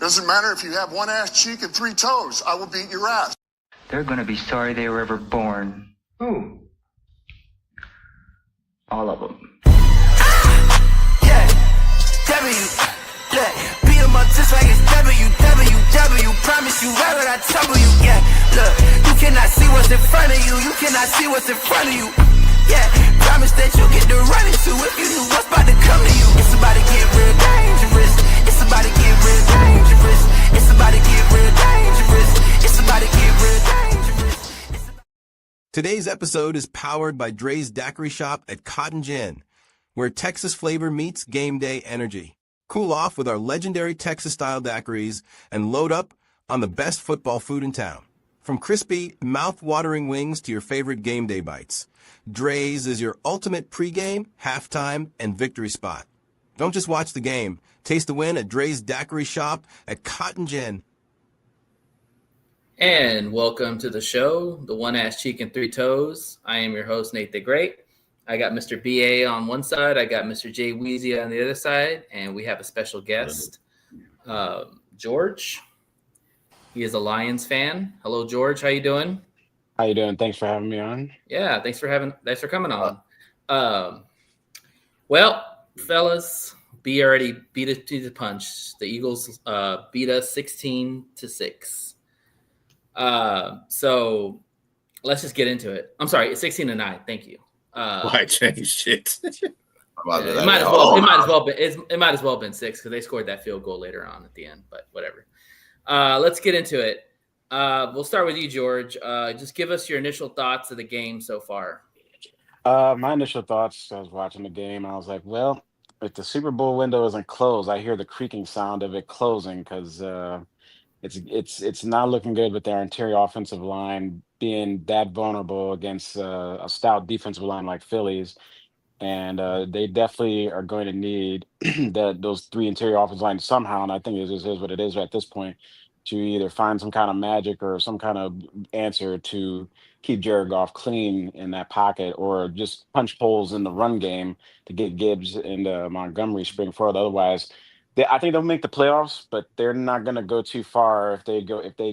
Doesn't matter if you have one ass cheek and 3 toes. I will beat your ass. They're going to be sorry they were ever born. Who? All of them. Yeah, beat 'em up just like it's WWW. Promise you right what I tell you. Yeah, look, you cannot see what's in front of you. You cannot see what's in front of you. Yeah, promise that you get to run into if you knew what's about to come to you. It's about to get real dangerous. It's about to get real dangerous. It's about to get real dangerous. It's about to get real dangerous. Today's episode is powered by Dre's Daiquiri Shop at Cotton Gin, where Texas flavor meets game day energy. Cool off with our legendary Texas-style daiquiris and load up on the best football food in town. From crispy, mouth-watering wings to your favorite game day bites, Dre's is your ultimate pregame, halftime, and victory spot. Don't just watch the game. Taste the win at Dre's Daiquiri Shop at Cotton Gin. And welcome to the show, the One Ass Cheek and 3 Toes. I am your host, Nate the Great. I got Mr. BA on one side. I got Mr. Jay Weezy on the other side. And we have a special guest, George. He is a Lions fan. Hello, George. How you doing? How you doing? Thanks for having me on. Yeah, thanks for coming on. Well, fellas, B already beat us to the punch. The Eagles beat us 16-6. So let's just get into it. I'm sorry, it's 16-9. Thank you. Why change shit? It might as well have been 6 because they scored that field goal later on at the end. But whatever. Let's get into it. We'll start with you, George. Just give us your initial thoughts of the game so far. My initial thoughts, I was watching the game. I was like, well, if the Super Bowl window isn't closed, I hear the creaking sound of it closing because it's not looking good with their interior offensive line being that vulnerable against a stout defensive line like Philly's. And they definitely are going to need those 3 interior offensive lines somehow. And I think it just is what it is at this point, to either find some kind of magic or some kind of answer to keep Jared Goff clean in that pocket, or just punch holes in the run game to get Gibbs and Montgomery spring forward. Otherwise, I think they'll make the playoffs, but they're not going to go too far if they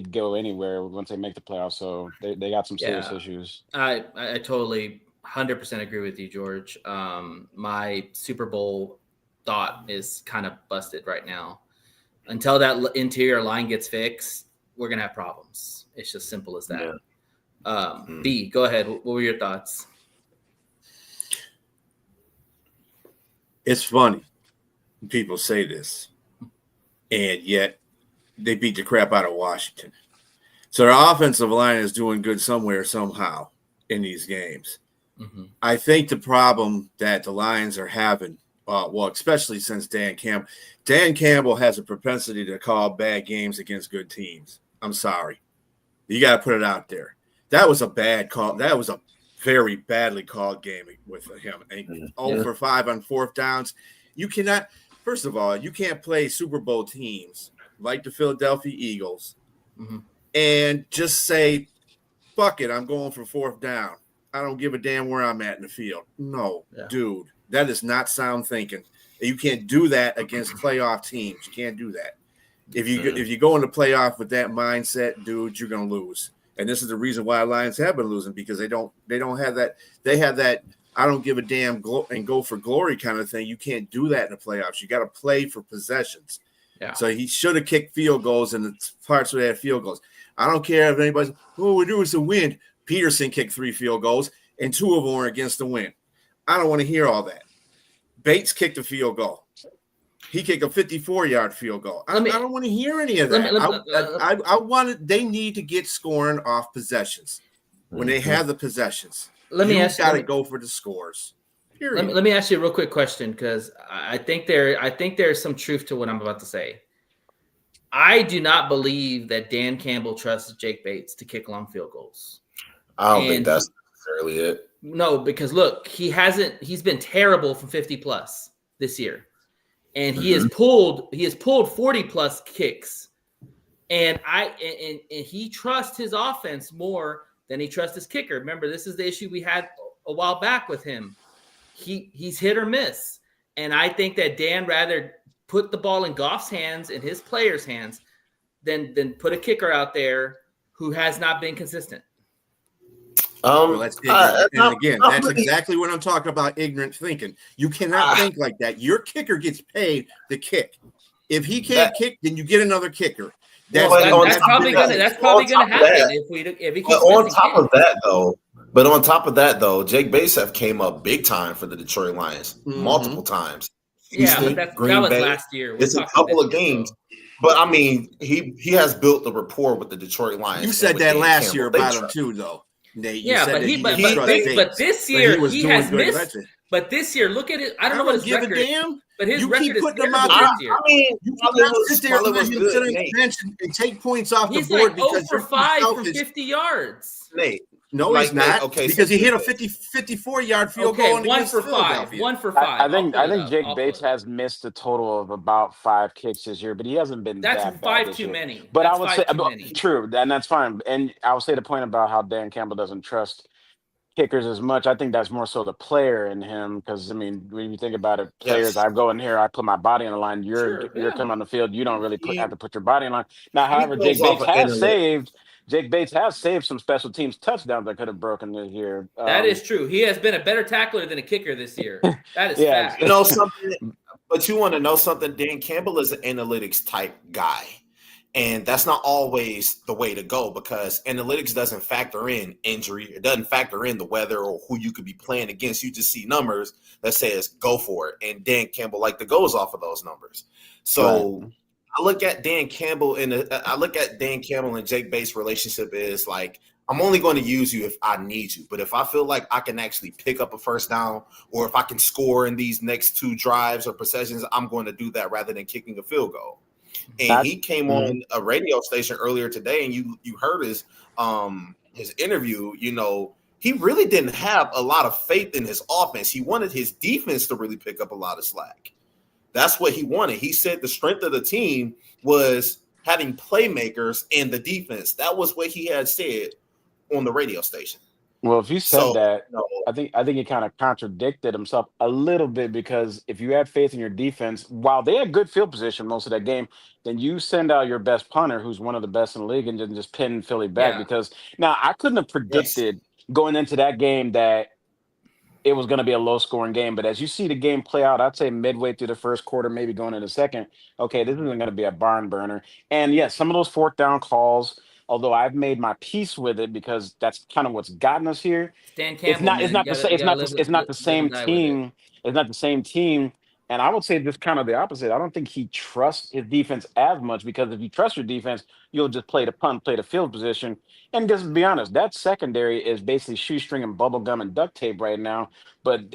go anywhere once they make the playoffs. So they got some serious issues. I totally 100% agree with you, George. My Super Bowl thought is kind of busted right now. Until that interior line gets fixed, we're going to have problems. It's just simple as that. Yeah. B, go ahead. What were your thoughts? It's funny. People say this, and yet they beat the crap out of Washington. So their offensive line is doing good somewhere, somehow in these games. Mm-hmm. I think the problem that the Lions are having, especially since Dan Campbell has a propensity to call bad games against good teams. I'm sorry. You got to put it out there. That was a bad call. That was a very badly called game with him. And 0 for 5 on 4th downs. You cannot – first of all, you can't play Super Bowl teams like the Philadelphia Eagles and just say, fuck it, I'm going for 4th down. I don't give a damn where I'm at in the field. No, dude, that is not sound thinking. You can't do that against playoff teams. You can't do that. If you go into playoff with that mindset, dude, you're going to lose. And this is the reason why Lions have been losing, because they don't have that. They have that I don't give a damn and go for glory kind of thing. You can't do that in the playoffs. You got to play for possessions. Yeah. So he should have kicked field goals in the parts where they had field goals. I don't care if anybody's, we're doing some wind. Peterson kicked 3 field goals, and 2 of them were against the wind. I don't want to hear all that. Bates kicked a field goal. He kicked a 54-yard field goal. I don't want to hear any of that. I wanted. They need to get scoring off possessions when they have the possessions. Got to go for the scores. Let me ask you a real quick question, because I think there's some truth to what I'm about to say. I do not believe that Dan Campbell trusts Jake Bates to kick long field goals. I don't think that's necessarily it. No, because look, he's been terrible from 50 plus this year. And he has pulled 40 plus kicks. And he trusts his offense more than he trusts his kicker. Remember, this is the issue we had a while back with him. He's hit or miss. And I think that Dan rather put the ball in Goff's hands and his players' hands than put a kicker out there who has not been consistent. Well, that's exactly what I'm talking about. Ignorant thinking. You cannot think like that. Your kicker gets paid to kick. If he can't kick, then you get another kicker. That's probably gonna happen if he keeps on top of that though, Jake Bates came up big time for the Detroit Lions multiple times. Houston, that Green was Bay. last year. It's a couple of games. But I mean, he has built the rapport with the Detroit Lions. You said that last year about him too, though. Nate, but this year he has missed. But this year, look at it. I don't know what his record is. But his record is terrible this year. I mean, you cannot sit there and let him sit on the bench and take points off the board because he's 0 for 5 from 50 yards. Nate. No, he's not. Okay, because he hit a 54-yard field goal. Okay, 1 for 5. 1 for 5. I think Jake Bates has missed a total of about 5 kicks this year, but he hasn't been that bad. That's 5 too many. But I would say true, and that's fine. And I would say the point about how Dan Campbell doesn't trust kickers as much. I think that's more so the player in him, because I mean, when you think about it, players, I go in here, I put my body on the line. You're coming on the field. You don't really have to put your body on the line. Now, however, Jake Bates has saved some special teams touchdowns that could have broken this year. That is true. He has been a better tackler than a kicker this year. That is fact. You know something, but you want to know something? Dan Campbell is an analytics type guy. And that's not always the way to go, because analytics doesn't factor in injury. It doesn't factor in the weather or who you could be playing against. You just see numbers that says go for it. And Dan Campbell goes off of those numbers. So I look at Dan Campbell and Jake Bates' relationship is like, I'm only going to use you if I need you. But if I feel like I can actually pick up a first down, or if I can score in these next 2 drives or possessions, I'm going to do that rather than kicking a field goal. And he came on a radio station earlier today, and you heard his interview. You know, he really didn't have a lot of faith in his offense. He wanted his defense to really pick up a lot of slack. That's what he wanted. He said the strength of the team was having playmakers in the defense. That was what he had said on the radio station. Well, if you said that, I think he kind of contradicted himself a little bit, because if you had faith in your defense, while they had good field position most of that game, then you send out your best punter, who's one of the best in the league, and just pin Philly back. Because now I couldn't have predicted going into that game that it was going to be a low-scoring game. But as you see the game play out, I'd say midway through the first quarter, maybe going into the second, okay, this isn't going to be a barn burner. And yes, some of those 4th down calls, although I've made my peace with it, because that's kind of what's gotten us here. Stan Campbell, it's not the same team. It's not the same team. And I would say just kind of the opposite. I don't think he trusts his defense as much, because if you trust your defense, you'll just play the punt, play the field position. And just to be honest, that secondary is basically shoestring and bubble gum and duct tape right now. But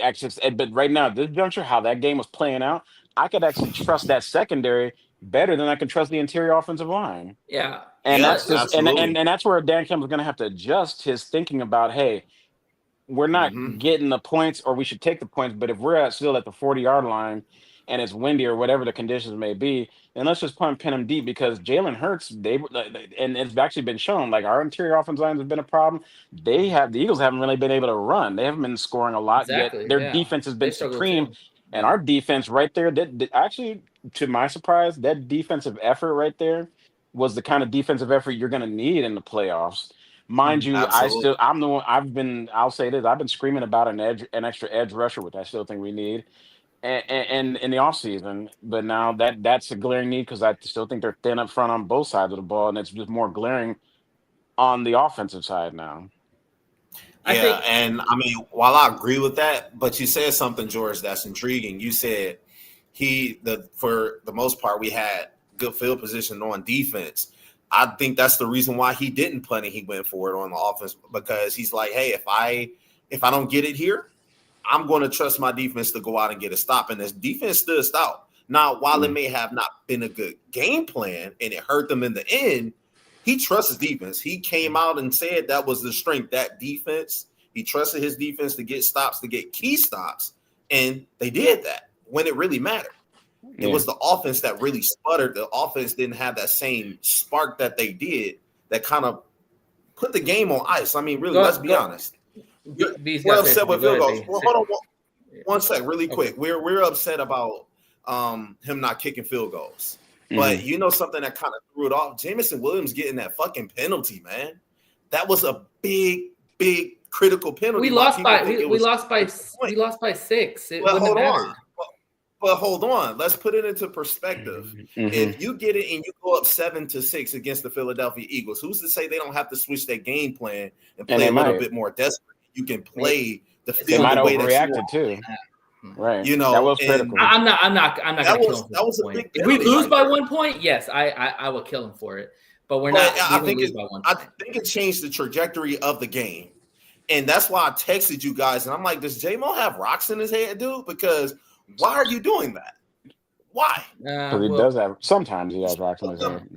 right now, at this juncture, how that game was playing out, I could actually trust that secondary better than I can trust the interior offensive line. Yeah. And that's just and that's where Dan Campbell's going to have to adjust his thinking about, hey, we're not getting the points, or we should take the points, but if we're still at the 40-yard line and it's windy or whatever the conditions may be, then let's just pin them deep, because Jalen Hurts, and it's actually been shown, like, our interior offensive lines have been a problem. The Eagles haven't really been able to run. They haven't been scoring a lot yet. Their defense has been supreme. And our defense right there, actually, to my surprise, that defensive effort right there was the kind of defensive effort you're going to need in the playoffs. Mind you, Absolutely. I'll say this, I've been screaming about an extra edge rusher, which I still think we need, and in the offseason. But now that's a glaring need, because I still think they're thin up front on both sides of the ball, and it's just more glaring on the offensive side now. And I mean, while I agree with that, but you said something, George, that's intriguing. You said for the most part, we had good field position on defense. I think that's the reason why he didn't punt and he went for it on the offense, because he's like, hey, if I don't get it here, I'm going to trust my defense to go out and get a stop. And this defense stood stout. Now, while it may have not been a good game plan and it hurt them in the end, he trusts his defense. He came out and said that was the strength, that defense. He trusted his defense to get stops, to get key stops, and they did that when it really mattered. It was the offense that really sputtered. The offense didn't have that same spark that they did that kind of put the game on ice. I mean, really, let's be honest. We're upset with field goals. Well, hold on one sec, really quick. We're upset about him not kicking field goals. But you know something that kind of threw it off? Jamison Williams getting that fucking penalty, man. That was a big critical penalty. We lost by 6. It wouldn't have mattered. But hold on, let's put it into perspective. If you get it and you go up 7-6 against the Philadelphia Eagles, who's to say they don't have to switch their game plan and play a little bit more desperate? You can play the field the way that you too. Right. You know, that was critical. I'm not gonna kill him. That was a big if we lose by 1 point, yes, I will kill him for it. But we're not. I think it changed the trajectory of the game. And that's why I texted you guys. And I'm like, does J-Mo have rocks in his head, dude? Because why are you doing that? Why? Because he does have. Sometimes he has rocks in his head.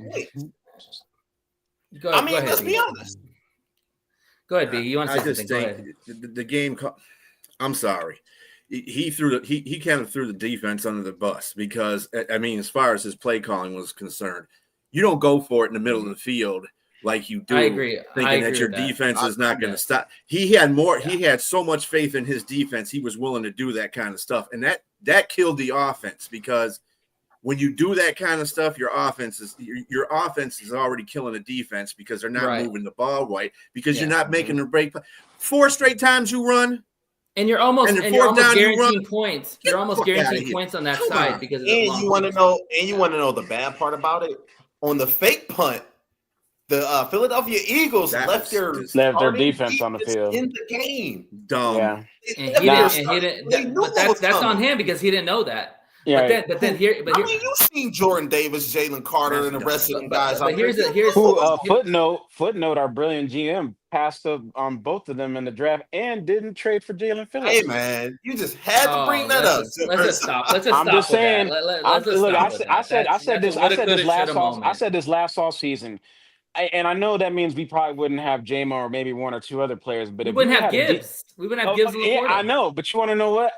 Go ahead, let's be honest. Go ahead, B. You want to say something? Go ahead. The game. I'm sorry. He kind of threw the defense under the bus because, I mean, as far as his play calling was concerned, you don't go for it in the middle of the field like you do. I agree. Thinking that your defense is not going to stop. He had so much faith in his defense. He was willing to do that kind of stuff. And that killed the offense because when you do that kind of stuff, your offense is already killing the defense because they're not moving the ball right because you're not making the break. 4 straight times you run. And you're almost guaranteeing points. You're almost guaranteeing points on that side because of the you want to know. And you want to know the bad part about it? On the fake punt, the Philadelphia Eagles left their defense on the field in the game. Dumb. Yeah. And he didn't. But that's on him because he didn't know that. Yeah. But then here. I mean, you've seen Jordan Davis, Jalen Carter, and the rest of them guys. But here's footnote. Our brilliant GM passed up on both of them in the draft and didn't trade for Jalen Phillips. Hey man, you just had to bring that up. Let's just stop. I'm just saying. I said this last off season. And I know that means we probably wouldn't have J-Mo or maybe 1 or 2 other players, but we wouldn't have Gibbs. We wouldn't have Gibbs. I know, but you want to know what?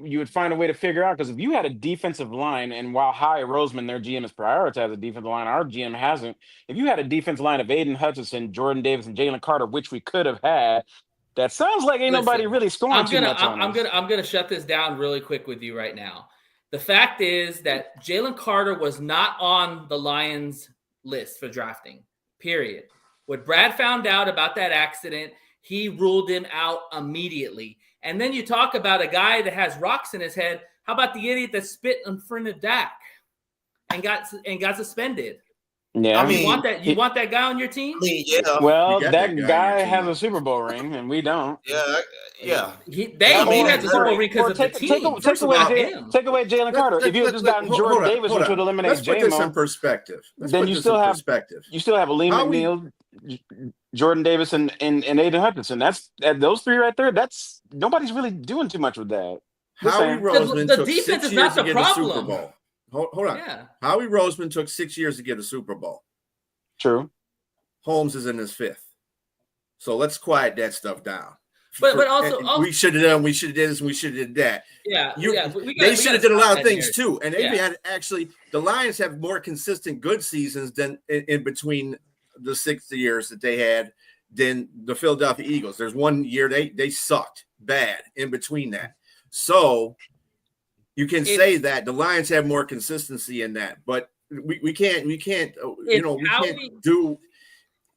You would find a way to figure out because if you had a defensive line, and while Howie Roseman, their GM, has prioritized a defensive line, our GM hasn't. If you had a defensive line of Aiden Hutchinson, Jordan Davis, and Jalen Carter, which we could have had, that sounds like nobody really scoring too much on us. I'm gonna shut this down really quick with you right now. The fact is that Jalen Carter was not on the Lions list for drafting. Period. When Brad found out about that accident, he ruled him out immediately. And then you talk about a guy that has rocks in his head. How about the idiot that spit in front of Dak and got suspended? Yeah, I mean, you want that guy on your team? Yeah. Well, that guy has a Super Bowl ring, and we don't. Yeah. He has a Super Bowl ring because of the team. Take away Jalen Carter. If you had just gotten Jordan Davis, which would eliminate Let's put J-Mo, this in perspective. Then you still have Lee McNeil, Jordan Davis, and Aiden Hutchinson. That's those 3 right there. That's nobody's really doing too much with that. Howie Roseman the took defense 6 is years not the to get problem. a Super Bowl. Hold on. Yeah. Howie Roseman took 6 years to get a Super Bowl. True. Holmes is in his 5th. So let's quiet that stuff down. But also we should have done, we should have did this, and we should have did that. Yeah. They should have did a lot of things too. And they've had the Lions have more consistent good seasons than in between the 6 years that they had than the Philadelphia Eagles. There's 1 year they sucked bad in between that. So you can say that the Lions have more consistency in that, but we can't do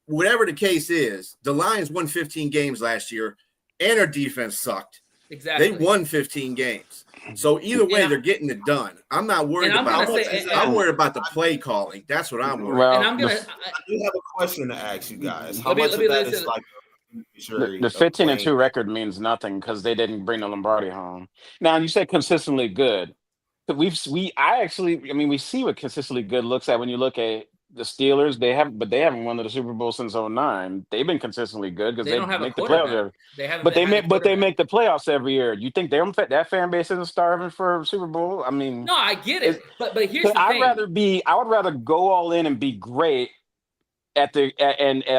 whatever the case is. The Lions won 15 games last year, and their defense sucked. Exactly. They won 15 games. So either way, they're getting it done. I'm not worried about it. I'm worried about the play calling. That's what I'm worried about. I do have a question to ask you guys. How much of that is like the 15-2 record means nothing because they didn't bring the Lombardi home. Now you said consistently good. We see what consistently good looks at when you look at the Steelers. They haven't won the Super Bowl since 2009. They've been consistently good because they make the playoffs. They make the playoffs every year. You think that fan base isn't starving for a Super Bowl? I mean, no, I get it, but here's the thing. I would rather go all in and be great at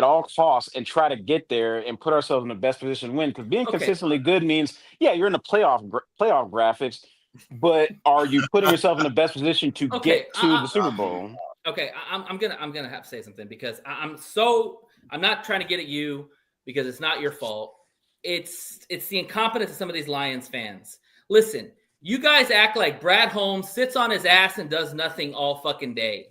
all costs and try to get there and put ourselves in the best position to win. Because being consistently good means, you're in the playoff graphics, but are you putting yourself in the best position to get to the Super Bowl? Okay, I'm gonna have to say something because I'm not trying to get at you because it's not your fault. It's the incompetence of some of these Lions fans. Listen, You guys act like Brad Holmes sits on his ass and does nothing all fucking day.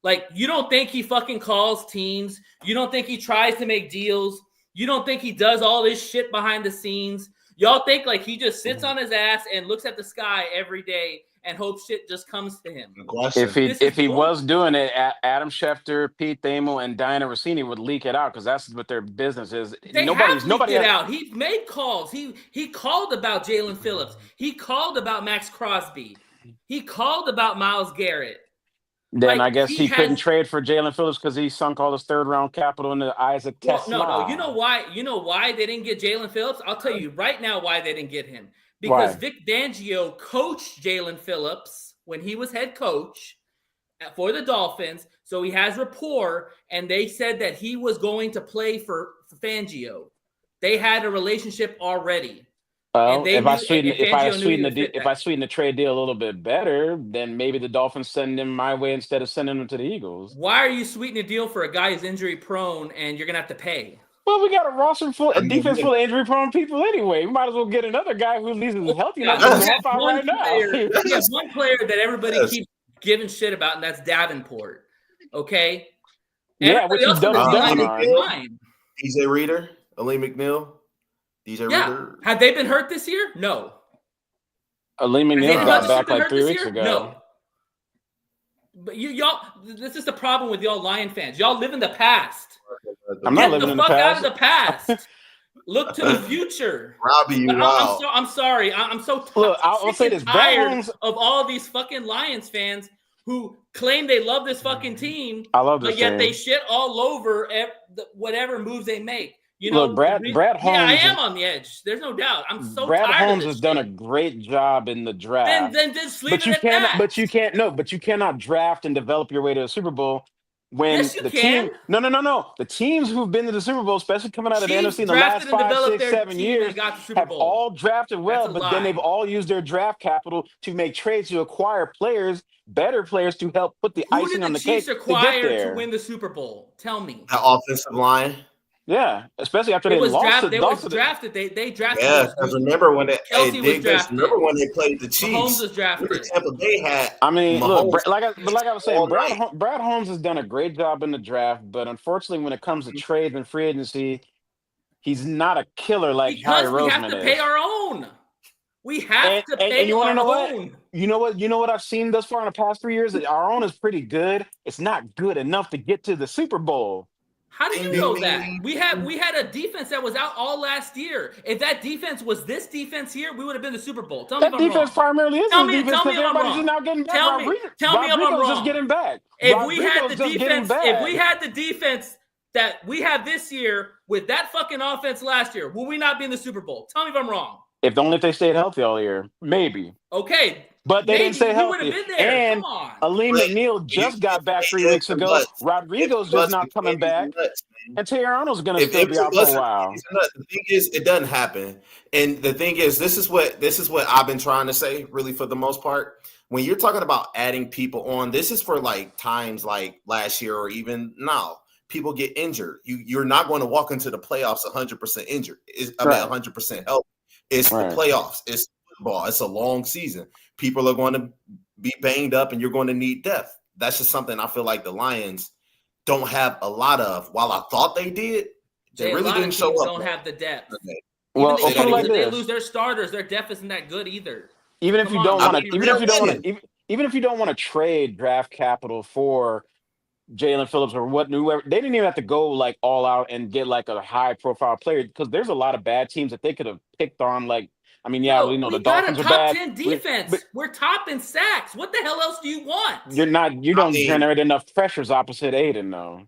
Like, you don't think he fucking calls teams. You don't think he tries to make deals. You don't think he does all this shit behind the scenes. Y'all think like he just sits on his ass and looks at the sky every day and hopes shit just comes to him. If he was doing it, Adam Schefter, Pete Thamel, and Diana Rossini would leak it out because that's what their business is. Nobody it out. He made calls. He called about Jalen Phillips. He called about Max Crosby. He called about Myles Garrett. Then like, I guess he couldn't trade for Jalen Phillips because he sunk all his third-round capital into Isaac Tesla. No. You know why? You know why they didn't get Jalen Phillips? I'll tell you right now why they didn't get him. Because Vic Fangio coached Jalen Phillips when he was head coach for the Dolphins, so he has rapport, and they said that he was going to play for Fangio. They had a relationship already. If I sweeten the trade deal a little bit better, then maybe the Dolphins send him my way instead of sending him to the Eagles. Why are you sweetening a deal for a guy who's injury prone and you're gonna have to pay? Well, we got a roster full, a defense full of injury prone people anyway. We might as well get another guy who at least is healthy enough to help out right now. We have one player that everybody keeps giving shit about, and that's Davenport. Okay. Yeah, which he's done on. DJ Reader, Ali McNeil. Reader. Have they been hurt this year? No. Ali McNeil got back like 3 weeks ago. No. But y'all, this is the problem with y'all Lion fans. Y'all live in the past. I'm not living in the past. Get the fuck out of the past. Look to the future. Robbie, I'm sorry. I'm so I'll say this. Tired of all these fucking Lions fans who claim they love this fucking team. I love this but yet team. They shit all over whatever moves they make. You know, look, Brad Holmes. Yeah, I am on the edge. There's no doubt. I'm so Brad tired Holmes of has this done shit. a great job in the draft. Then just leave it at that. But you cannot draft and develop your way to a Super Bowl when yes, you can. team. No. The teams who've been to the Super Bowl, especially coming out of the NFC in the last 5, 6, 7 years, have all drafted well, but then they've all used their draft capital to make trades to acquire players, better players to help put the icing on the cake to get there. Who did the Chiefs acquire to win the Super Bowl? Tell me. The offensive line. Yeah, especially after they lost. They drafted. They drafted. Yeah, because remember when they remember when they played the Chiefs. Mahomes was drafted. Tampa Bay had. I mean, look, like I was saying, Brad Holmes has done a great job in the draft, but unfortunately, when it comes to trades and free agency, he's not a killer like Harry Roseman is. We have to pay our own. We have to pay you our what? own. You know what I've seen thus far in the past 3 years? Our own is pretty good. It's not good enough to get to the Super Bowl. How do you know that? We had a defense that was out all last year. If that defense was this defense here, we would have been the Super Bowl. Tell me if I'm defense wrong. primarily is defense because everybody's just now getting back. Tell me if I'm wrong. Just getting back. If we had the defense that we have this year with that fucking offense last year, will we not be in the Super Bowl? Tell me if I'm wrong. If they stayed healthy all year, maybe. Okay. But they didn't stay healthy. And Ali McNeil just got back 3 weeks ago. Rodrigo's just not coming back. And Terry Arnold's going to still be out for a while. The thing is, it doesn't happen. And the thing is, this is what I've been trying to say, really, for the most part. When you're talking about adding people on, this is for like times like last year or even now. People get injured. You're not going to walk into the playoffs 100% injured. 100% healthy. It's the playoffs. It's football. It's a long season. People are going to be banged up, and you're going to need depth. That's just something I feel like the Lions don't have a lot of. While I thought they did, they really didn't show up. Don't have the depth. Okay. Well, they lose their starters. Their depth isn't that good either. Even if you don't want to trade draft capital for Jalen Phillips or whoever, they didn't even have to go like all out and get like a high profile player because there's a lot of bad teams that they could have picked on. Like, I mean, we know the Dolphins are bad. We got a top 10 defense. We're top in sacks. What the hell else do you want? You don't generate enough pressures opposite Aiden, though.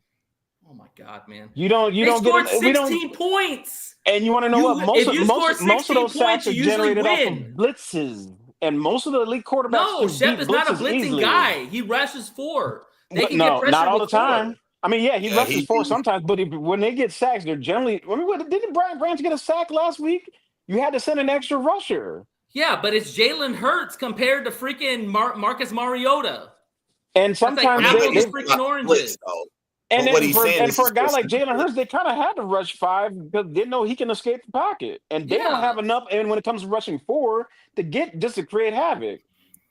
Oh my God, man! You don't scored 16 points. And you want to know what? Most of those sacks are generated off of blitzes, and most of the elite quarterbacks. No, Shep is not a blitzing guy. He rushes 4. Not all the time. I mean, he rushes 4 sometimes, but when they get sacks, they're generally. I mean, didn't Brian Branch get a sack last week? You had to send an extra rusher. Yeah, but it's Jalen Hurts compared to freaking Marcus Mariota. And sometimes they freaking oranges. And But what then he's saying is for he's a guy still like Jalen Hurts, they kind of had to rush 5 because they know he can escape the pocket, and they don't Yeah. have enough. And when it comes to rushing 4, to get just to create havoc,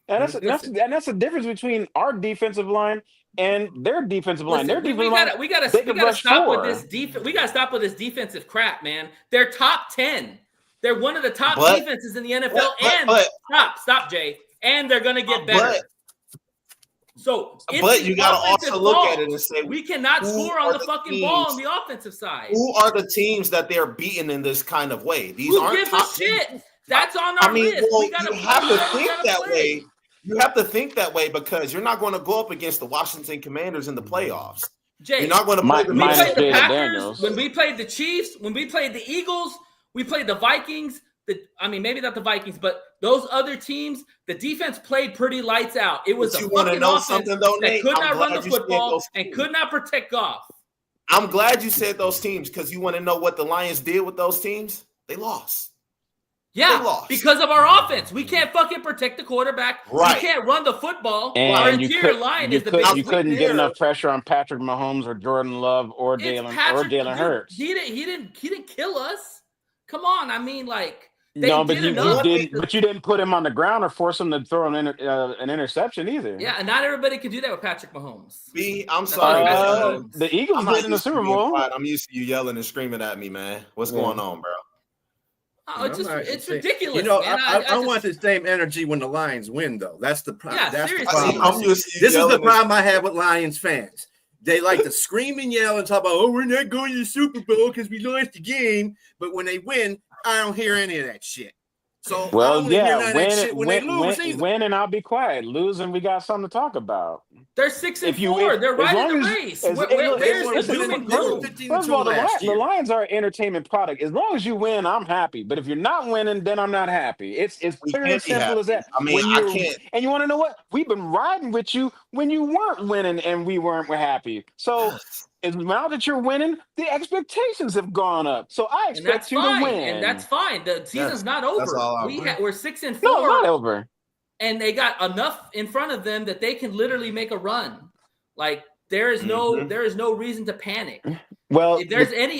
and that's the difference between our defensive line and their defensive line. Listen, Their we defensive line, they could gotta rush stop 4. with this defense. We gotta stop with this defensive crap, man. They're top 10. They're one of the top But- defenses in the NFL. but- Stop, Jay. And they're gonna get better. So, But you got to also look at it and say, we cannot who score are on the the fucking teams- ball on the offensive side. who are the teams that they're beating in this kind of way? These Who aren't gives a top shit? That's on our I mean, list. well, We gotta, you have to we think gotta that play. way. You have to think that way because you're not going to go up against the Washington Commanders in the playoffs. Jay, You're not going to play the we played the Jalen Packers, Daniels. when we played the Chiefs, when we played the Eagles, we played the Vikings. Maybe not the Vikings, but those other teams, the defense played pretty lights out. It was But a you wanna fucking know offense something, though, that Nate? could I'm not run glad the you said football those and teams. could not protect Goff. I'm glad you said those teams because you want to know what the Lions did with those teams? They lost. Yeah, They lost. because of our offense. We can't fucking protect the quarterback. Right. We can't run the football. And Our you interior could- line you is the could- biggest you couldn't weakness. get enough pressure on Patrick Mahomes or Jordan Love or It's Jalen Patrick- dude, Hurts. He didn't kill us. Come on, I mean, like they No, but did you enough. didn't. But you didn't put him on the ground or force him to throw an interception either. Yeah, and not everybody can do that with Patrick Mahomes. B, I'm sorry. Uh, man. The Eagles I'm not did in the used to Super being Bowl. quiet. I'm used to you yelling and screaming at me, man. What's going on, bro? Oh, it's ridiculous. You know, man. I want the same energy when the Lions win, though. That's the problem. Yeah, That's the seriously. problem. I'm used to you This is the yelling problem I have with Lions fans. They like to scream and yell and talk about, oh, we're not going to the Super Bowl because we lost the game. But when they win, I don't hear any of that shit. So I don't Well, wanna hear none yeah, of that shit when they lose either. win, and I'll be quiet. Lose, and we got something to talk about. They're 6 and If you- 4. if- They're as right long in the as- race. as- Where's the they doom won- and they won gloom? 15 First of all, last the year. Lions are an entertainment product. As long as you win, I'm happy. But if you're not winning, then I'm not happy. It's We clear can't and be simple happy. as that. I mean, When I you're- can't. And you want to know what? We've been riding with you when you weren't winning and we weren't happy. So now that you're winning, the expectations have gone up. So I And expect that's you fine. to win. And that's fine. The season's not over. that's all I'm We're 6 and 4. no, it's not over. And they got enough in front of them that they can literally make a run. Like there is no reason to panic. Well, If there's any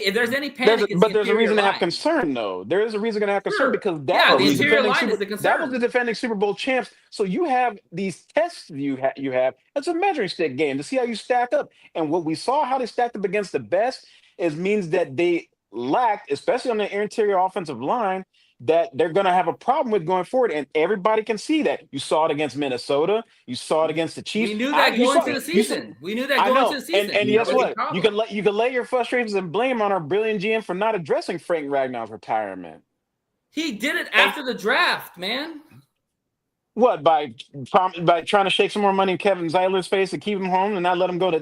panic, it's but the there's a interior reason to have line. concern, though. There is a reason to have concern Sure. because that Yeah, was the interior defending line is the that was concern. the defending Super Bowl champs. So you have these tests you have. It's a measuring stick game to see how you stack up. And what we saw how they stacked up against the best means that they lacked, especially on the interior offensive line, that they're going to have a problem with going forward, and everybody can see that. You saw it against Minnesota. You saw it against the Chiefs. We knew that You going saw- into the you saw- season. We knew that I going know, into the season. and That guess was the what? problem. You can lay your frustrations and blame on our brilliant GM for not addressing Frank Ragnar's retirement. He did it after the draft, man. What by trying to shake some more money in Kevin Zeiler's face to keep him home and not let him go to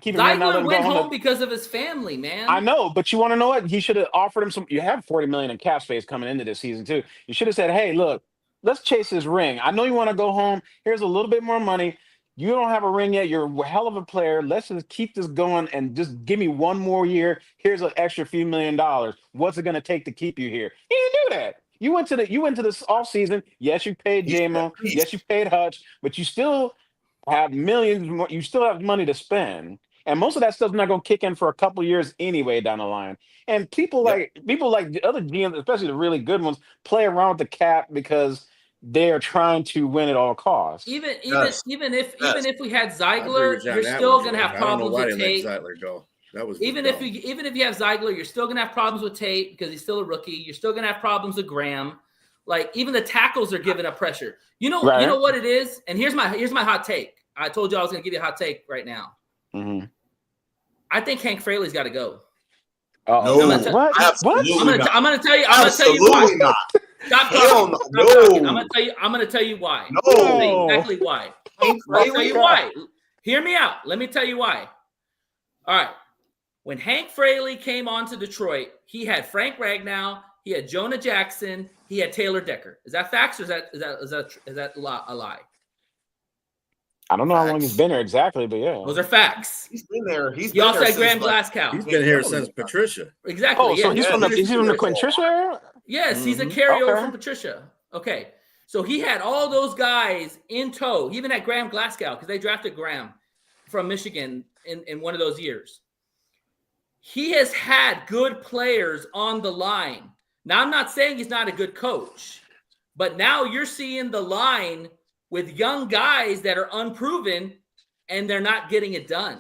keep him home, not let Zeidler him went go home home. because of his family, man. I know, but you want to know what? He should have offered him some. You have $40 million in cap space coming into this season too. You should have said, "Hey, look, let's chase this ring. I know you want to go home. Here's a little bit more money. You don't have a ring yet. You're a hell of a player. Let's just keep this going and just give me one more year. Here's an extra few $1 million. What's it going to take to keep you here?" He didn't do that. You went to this offseason. Yes, you paid JMO. Yes, you paid Hutch, but you still have millions more. You still have money to spend. And most of that stuff's not going to kick in for a couple years anyway down the line. And people like the other GMs, especially the really good ones, play around with the cap because they are trying to win at all costs. Even if we had I agree Zeigler, with you on you're that still one, gonna George. have I don't know problems why with they Tate. let Zeitler go. That was Even if you have Zeigler, you're still gonna have problems with Tate because he's still a rookie. You're still gonna have problems with Graham. Like even the tackles are giving up pressure. You know what it is. And here's my hot take. I told you I was gonna give you a hot take right now. Mm-hmm. I think Hank Fraley's got to go. No, What? I'm gonna tell you. Absolutely why. not. Stop Hell talking. no. Stop talking. I'm gonna tell you why. No. I'm gonna tell you exactly why. Hank I'll tell Fraley? you why. Hear me out. Let me tell you why. All right. When Hank Fraley came on to Detroit, he had Frank Ragnow, he had Jonah Jackson, he had Taylor Decker. Is that facts or is that a lie? I don't know how long he's been there exactly, but yeah. Those are facts. He's been there. He also had Graham Glasgow. He's been here since Patricia. Exactly. Oh, so yeah. he's from the Quentin Trisha era? Yes, he's a carryover Okay. from Patricia. Okay. So he had all those guys in tow. He even had Graham Glasgow because they drafted Graham. from Michigan in one of those years. He has had good players on the line. Now, I'm not saying he's not a good coach, but now you're seeing the line with young guys that are unproven and they're not getting it done.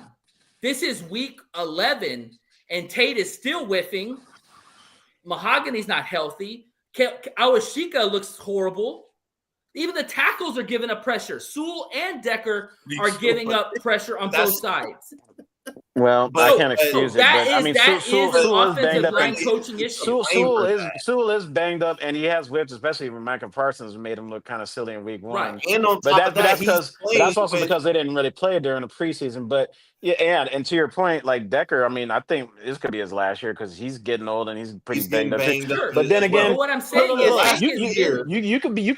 This is week 11 and Tate is still whiffing. Mahogany's not healthy. Awashika looks horrible. Even the tackles are giving up pressure. Sewell and Decker are giving up pressure on both sides. Well, I can't excuse it, but I mean, Sewell is banged up. Line coaching issue. Sewell is banged up, and he has whips, especially when Micah Parsons made him look kind of silly in week 1. Right. And on But top of that, that's also because they didn't really play during the preseason. But yeah, and to your point, like Decker, I mean, I think this could be his last year because he's getting old and he's pretty banged up. Sure. But then again, what I'm saying is, you could be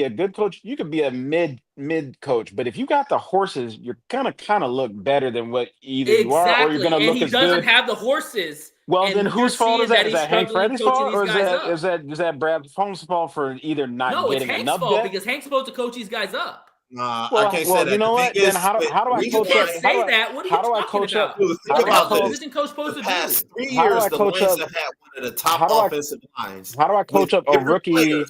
a good coach. You could be a mid coach, but if you got the horses, you're gonna kind of look better than what either you are, or you're gonna look as good. He doesn't have the horses. Well, then whose fault is that? Is that Hank Freddy's fault, or is that Brad Holmes' fault for either not getting enough? No, it's Hank's fault because Hank's supposed to coach these guys up. I can't say that. You know what? Then how do I coach up? You can't say that. What are you talking about? Think about this. Position coach supposed to do? Past 3 years, the Lions have had one of the top offensive lines. How do I coach up a rookie?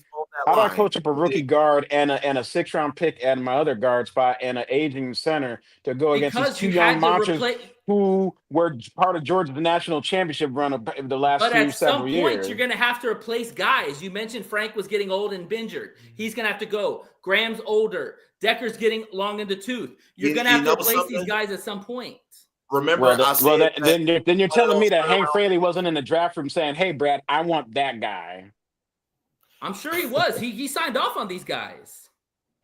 How do I coach up a rookie guard and a 6th-round pick at my other guard spot and an aging center to go against these 2 young monsters who were part of Georgia's national championship run of the last several years? But at some point, you're going to have to replace guys. You mentioned Frank was getting old and injured. He's going to have to go. Graham's older. Decker's getting long in the tooth. You're going to have to replace these guys at some point. Remember, then you're telling me that Hank Fraley wasn't in the draft room saying, "Hey, Brad, I want that guy." I'm sure he was. He signed off on these guys.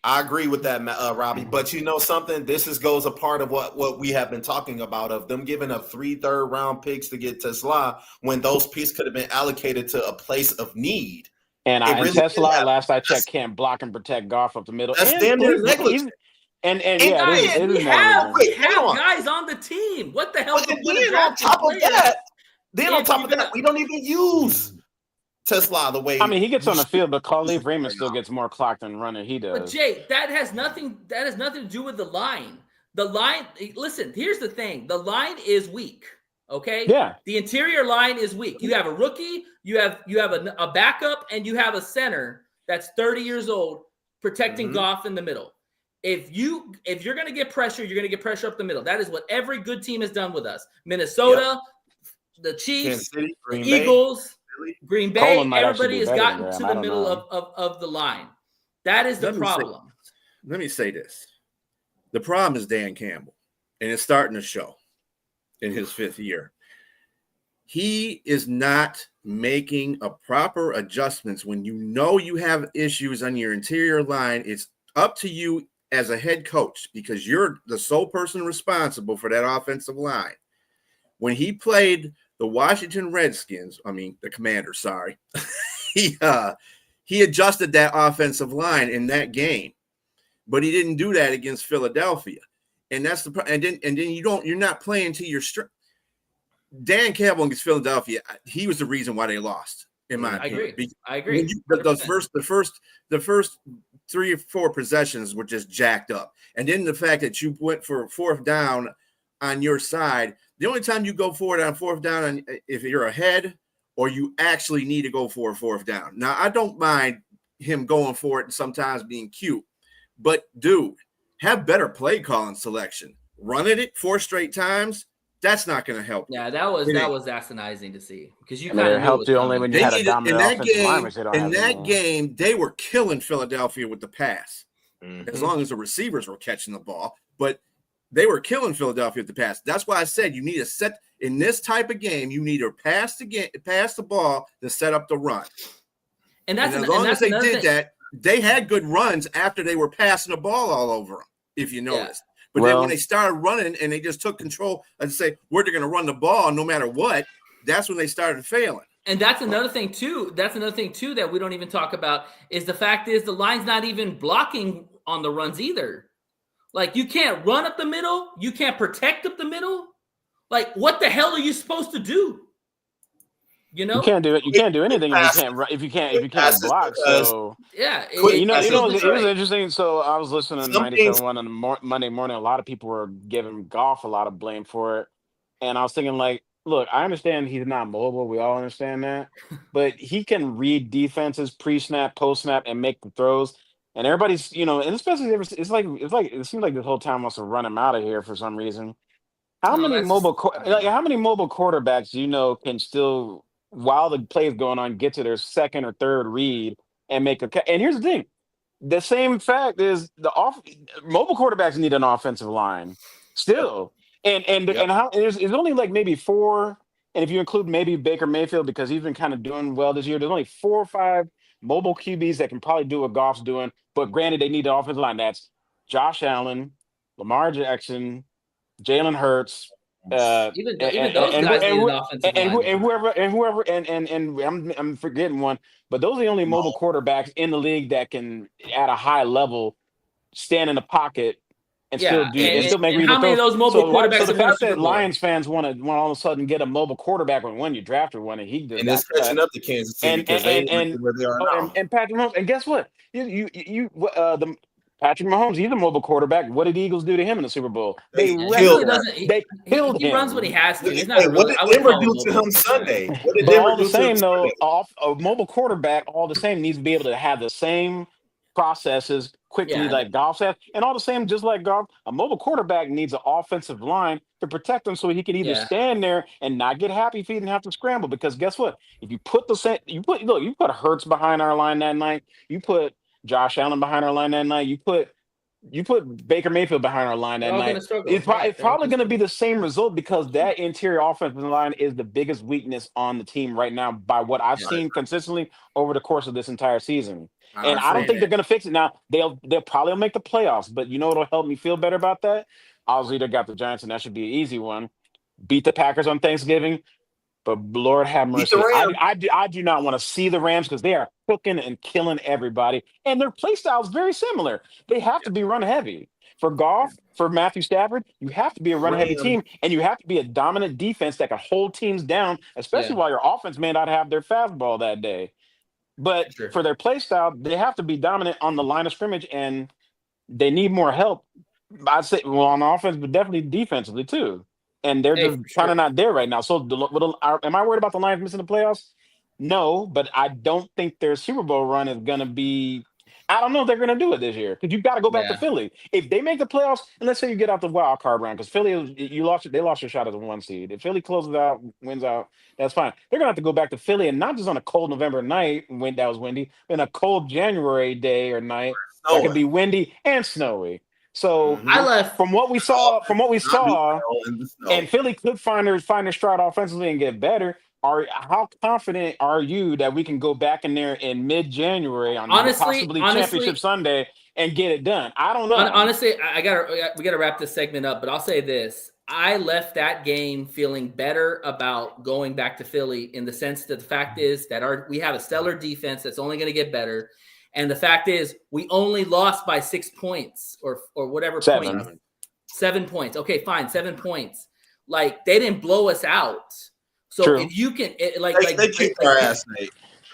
I agree with that, Robbie. But you know something? This goes a part of what we have been talking about of them giving up 3 third-round picks to get Tesla when those picks could have been allocated to a place of need. And Tesla, last I checked, can't block and protect Goff up the middle. That's damn near negligent. We have guys on the team. What the hell? On top of that, we don't even use Tesla the way. I mean, he gets on the field, but Khalif Raymond still gets more clock than running. He does. But Jay, that has nothing to do with the line. The line. Listen, here's the thing. The line is weak. Okay. Yeah. The interior line is weak. You have a rookie. You have a backup, and you have a center that's 30 years old protecting Goff in the middle. If you're going to get pressure, you're going to get pressure up the middle. That is what every good team has done with us. Minnesota, the Chiefs, City, the Eagles, Green Bay. Everybody has gotten to the middle of the line. That is the problem. Let me say this. The problem is Dan Campbell, and it's starting to show in his 5th year. He is not making a proper adjustments when you know you have issues on your interior line. It's up to you as a head coach because you're the sole person responsible for that offensive line. When he played the Washington Redskins, the Commanders, sorry, he adjusted that offensive line in that game, but he didn't do that against Philadelphia. And that's the and then you're not playing to your strength. Dan Campbell against Philadelphia, he was the reason why they lost, in my opinion. I agree. The first 3 or 4 possessions were just jacked up. And then the fact that you went for 4th down on your side, the only time you go for it on 4th down if you're ahead or you actually need to go for a 4th down. Now, I don't mind him going for it and sometimes being cute, but dude, have better play calling selection. Running it 4 straight times, that's not going to help. Yeah, that was asinizing to see because you kind of helped you only when you had a dominant offensive line. In that game, they were killing Philadelphia with the pass, as long as the receivers were catching the ball. But they were killing Philadelphia with the pass. That's why I said you need to set in this type of game. You need to pass the ball to set up the run. And as long as they did that, they had good runs after they were passing the ball all over them. If you noticed. But then when they started running and they just took control and say, we're going to run the ball no matter what, that's when they started failing. And that's another thing, too. That we don't even talk about is the fact is the line's not even blocking on the runs either. Like, you can't run up the middle. You can't protect up the middle. Like, what the hell are you supposed to do? You You know? can't do it. You can't do anything if you passes. can't Quick you can't passes block. because So Yeah. quick you know, passes it was because interesting. So I was listening to some things 97.1 on the Monday morning. A lot of people were giving Golf a lot of blame for it, and I was thinking, like, look, I understand he's not mobile. We all understand that, but he can read defenses pre-snap, post-snap, and make the throws. And everybody's, and especially it's like it seems like this whole time wants to run him out of here for some reason. No, that's just I don't know. How many mobile quarterbacks do you know can still, while the play is going on, get to their second or third read and make a? And here's the thing: the same fact is mobile quarterbacks need an offensive line Yep. still, Yep. and how there's only like maybe four, and if you include maybe Baker Mayfield because he's been kind of doing well this year, there's only 4 or 5 mobile QBs that can probably do what Goff's doing. But granted, they need the offensive line. That's Josh Allen, Lamar Jackson, Jalen Hurts, Even those guys need an offensive line, man. whoever, and I'm forgetting one, but those are the only mobile quarterbacks in the league that can, at a high level, stand in the pocket and still Yeah, do and and, still make and read how and many of throws. those mobile So quarterbacks the have won a fact Super that Bowl? Lions fans want to all of a sudden get a mobile quarterback when you drafted one and he just And got it's catching cut, up to Kansas City because they ain't where they are now. and Patrick Mahomes, and guess what? The Patrick Mahomes, he's a mobile quarterback. What did the Eagles do to him in the Super Bowl? They They Yeah, he killed really wrecked that. him. doesn't. They killed He runs what he him. has to. He's Hey, not what really. did I wouldn't Denver call him a do to mobile him quarterback. Sunday? What did But Denver all the do to him same, though, Sunday? off a mobile quarterback, all the same needs to be able to have the same processes quickly Yeah, like Goff has, and all the same, just like Goff, a mobile quarterback needs an offensive line to protect him so he can either yeah. stand there and not get happy feet and have to scramble. Because guess what? If you put the same, you put Hurts behind our line that night, you put Josh Allen behind our line that night, you put Baker Mayfield behind our line They're that all going night. to struggle. It's They're all probably going to going to be struggle. the same result because that interior offensive line is the biggest weakness on the team right now by what I've Yeah, seen consistently over the course of this entire season. I And I don't agree. think they're going to fix it. Now they'll probably make the playoffs, but you know what'll help me feel better about that? Obviously, they got the Giants, and that should be an easy one. Beat the Packers on Thanksgiving. But Lord have Beat the mercy. Rams. I do not want to see the Rams because they are cooking and killing everybody. And their play style is very similar. They have to be run heavy. For Goff, for Matthew Stafford, you have to be a run heavy Rams. team and you have to be a dominant defense that can hold teams down, especially yeah, while your offense may not have their fastball that day. But for sure. for their play style, they have to be dominant on the line of scrimmage and they need more help. I'd say, well, on offense, but definitely defensively too. And they're Hey, just for kind sure. of not there right now. So, am I worried about the Lions missing the playoffs? No, but I don't think their Super Bowl run is going to be. I don't know if they're going to do it this year because you've got to go back to Yeah, Philly. If they make the playoffs, and let's say you get out the wild card round, because they lost your shot as a 1 seed. If Philly closes out, wins out, that's fine. They're going to have to go back to Philly, and not just on a cold November night when that was windy, but in a cold January day or night that could Snowing. be windy and snowy. So I Mhm. left. from what we saw, Not do well in the snow. and Philly could find their stride offensively and get better. How confident are you that we can go back in there in mid-January on Honestly, possibly Championship honestly, Sunday and get it done? I don't know. honestly, we gotta wrap this segment up. But I'll say this: I left that game feeling better about going back to Philly in the sense that the fact is that we have a stellar defense that's only going to get better, and the fact is we only lost by 6 points or whatever 7. points. 7 points. Okay, fine, 7 points. Like they didn't blow us out. So True. if you can, They kicked our ass, Nate.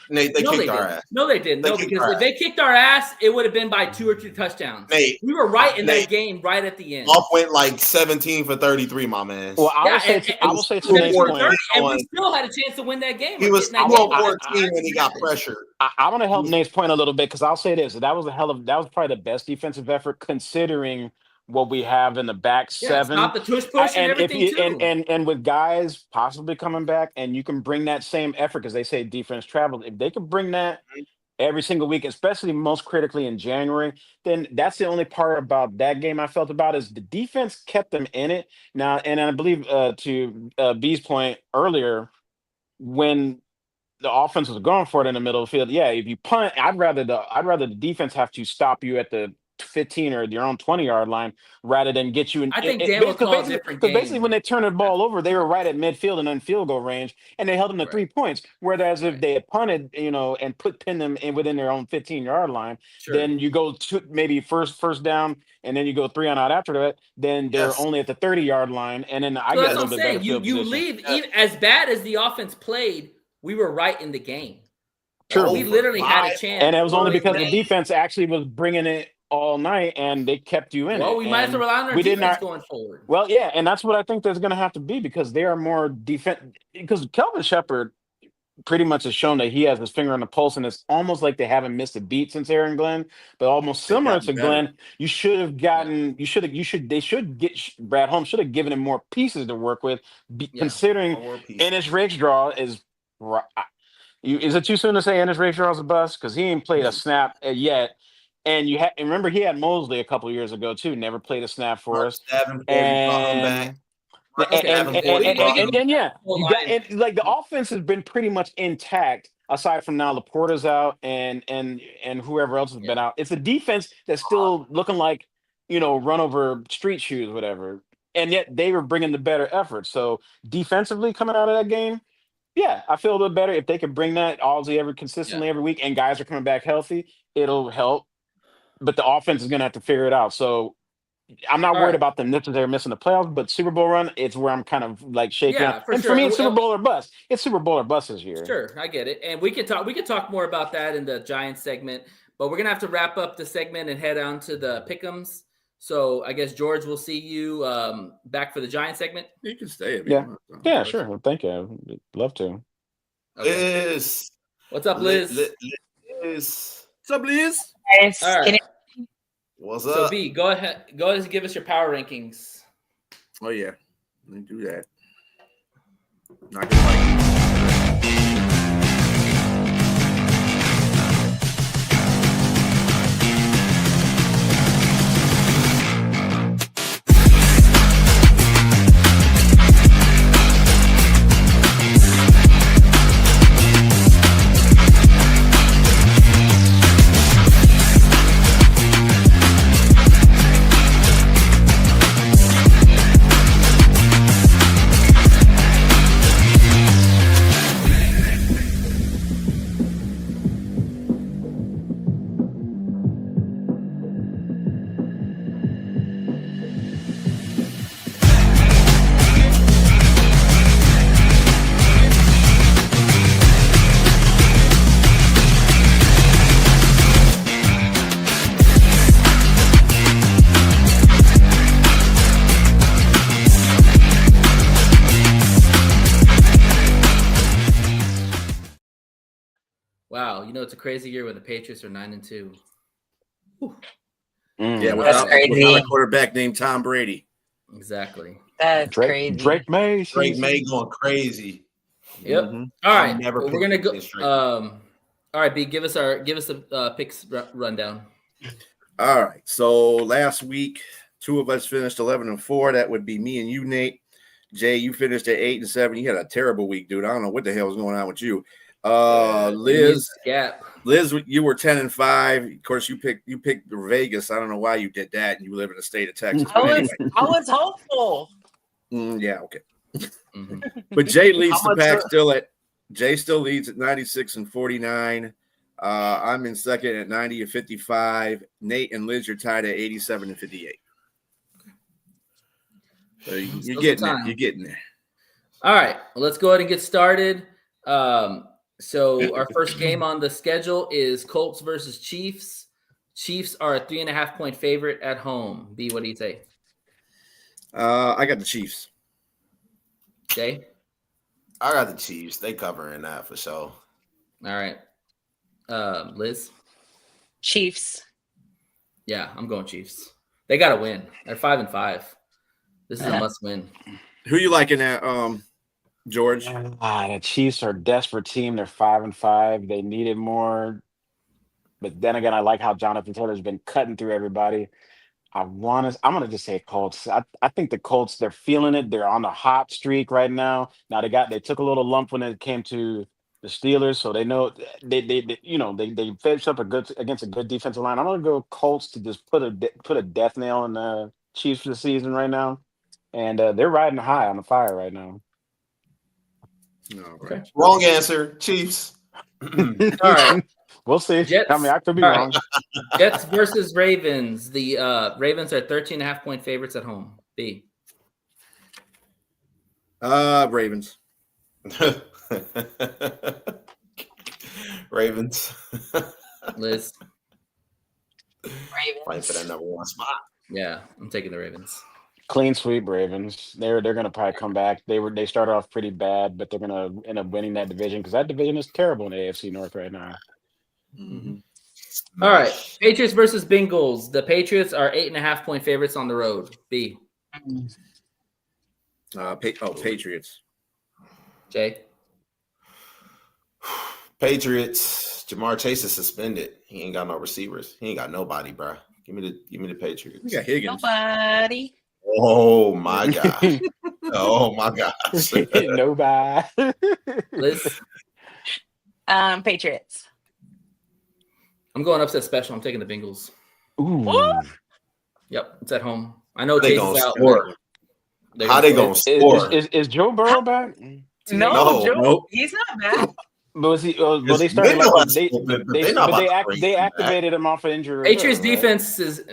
Nate, they no, kicked they our didn't. ass. No, they didn't. They No, kicked because our if they kicked our ass, it would have been by 2 or 3 touchdowns. Nate, We were right in Nate, that game, right at the end. Goff went like 17 for 33, my man. Well, I Yeah, will say to and Nate's 17 to point. 30, and we still had a chance to win that game. He or was get in that game. 12-14 when he got pressured. I want to help Nate's point a little bit because I'll say this: that was probably the best defensive effort considering what we have in the back Yeah, seven. stop the tush push and And if everything you too. and with guys possibly coming back, and you can bring that same effort because they say defense travels. If they could bring that every single week, especially most critically in January, then that's the only part about that game I felt about is the defense kept them in it. Now, and I believe to B's point earlier, when the offense was going for it in the middle of the field, yeah, if you punt, I'd rather the defense have to stop you at the 15 or your own 20-yard line rather than get you in. I think Dan would call a different Because basically, game. when they turned the ball over, they were right at midfield and in field goal range, and they held them to 3 points. Whereas if they had punted, and pinned them in within their own 15-yard line, Sure. then you go to maybe first down, and then you go 3 on out after that. Then they're only at the 30-yard line, and then I So get that's a what little I'm bit better saying. field You position. leave even as bad as the offense played. we were right in the game. True. We literally had a Five. chance. And it was only early because in the defense actually was bringing it all night, and they kept you in it. Well, we might have to And rely on our we did defense not. going forward. Well, yeah, and that's what I think there's going to have to be, because they are more defense. Because Kelvin Shepard pretty much has shown that he has his finger on the pulse, and it's almost like they haven't missed a beat since Aaron Glenn. But almost They've similar gotten to better. Glenn, you should have gotten. They should get Brad Holmes should have given him more pieces to work with, considering More pieces. Ennis Rakestraw is. Is it too soon to say Ennis Rakestraw is a bust? Because he ain't played a snap yet. And remember, he had Mosley a couple years ago too. Never played a snap for us. Davenport, you brought him back. And yeah, you got, and like the offense has been pretty much intact aside from now Laporta's out and whoever else has been out. It's a defense that's still looking like, run over street shoes, whatever. And yet they were bringing the better effort. So defensively coming out of that game, yeah, I feel a little better. If they could bring that consistently every week, and guys are coming back healthy, it'll help. But the offense is going to have to figure it out. So I'm not worried about them necessarily missing the playoffs, but Super Bowl run, it's where I'm kind of like shaking. Yeah, for and sure. for me, it's Super Bowl or bust. It's Super Bowl or bust this year. Sure, I get it. And we could talk more about that in the Giants segment, but we're gonna have to wrap up the segment and head on to the Pic'Ems. So I guess George, we'll see you back for the Giants segment. You can stay. Yeah, sure. Well, thank you. I'd love to. Okay. Liz. What's up, Liz? Liz. What's up, Liz? All right. What's So up? B, go ahead and give us your power rankings. Oh yeah, let me do that. Not gonna like. Wow, it's a crazy year when the Patriots are 9-2. Yeah, That's crazy. without a quarterback named Tom Brady. Exactly. That's crazy. Drake May. Drake May going crazy. Yep. Mhm. All right. Never We're gonna go. picked Drake. All right, B. Give us the picks rundown. All right. So last week, two of us finished 11-4. That would be me and you, Nate. Jay, you finished at 8-7. You had a terrible week, dude. I don't know what the hell was going on with you. Liz, you were 10-5. Of course, you picked Vegas. I don't know why you did that. You live in the state of Texas. I was hopeful. Yeah, okay. Mm-hmm. But Jay leads the pack Jay still leads at 96-49. I'm in second at 90-55. Nate and Liz are tied at 87-58. So you're getting there. You're getting there. All right, well, let's go ahead and get started. So our first game on the schedule is Colts versus Chiefs. Chiefs are a 3.5-point favorite at home. B, what do you say? I got the Chiefs. Jay? I got the Chiefs. They covering that for sure. All right. Liz? Chiefs. Yeah, I'm going Chiefs. They got to win. They're 5-5. This is a must-win. Who you liking at, George? The Chiefs are a desperate team. They're 5-5. They needed more. But then again, I like how Jonathan Taylor's been cutting through everybody. I'm gonna just say Colts. I think the Colts, they're feeling it. They're on a hot streak right now. Now they took a little lump when it came to the Steelers, so they know they faced up against a good defensive line. I'm gonna go Colts to just put a death nail in the Chiefs for the season right now, and they're riding high on the fire right now. Okay. Wrong answer. Chiefs. All right. We'll see. Jets. I could be wrong. Jets versus Ravens. The Ravens are 13.5-point favorites at home. B. Ravens. Ravens. Liz. Fight for that number one spot. Yeah, I'm taking the Ravens. Clean sweep Ravens. They're gonna probably come back. They started off pretty bad, but they're gonna end up winning that division because that division is terrible in the AFC North right now. Mm-hmm. All right, Patriots versus Bengals. The Patriots are 8.5-point favorites on the road. B. Patriots. Jay. Patriots. Jamar Chase is suspended. He ain't got no receivers. He ain't got nobody, bro. Give me the Patriots. We got Higgins. Nobody. Oh my god. Oh my gosh. Nobody. Liz. Patriots. I'm going upset special. I'm taking the Bengals. Ooh. Yep, it's at home. I know They Chase gonna is out. score. How they gonna score? Is Joe Burrow back? No. Joe, Nope. he's not back. But was he? Well, they started. They activated him off of injury. Patriots reserve, right? defense is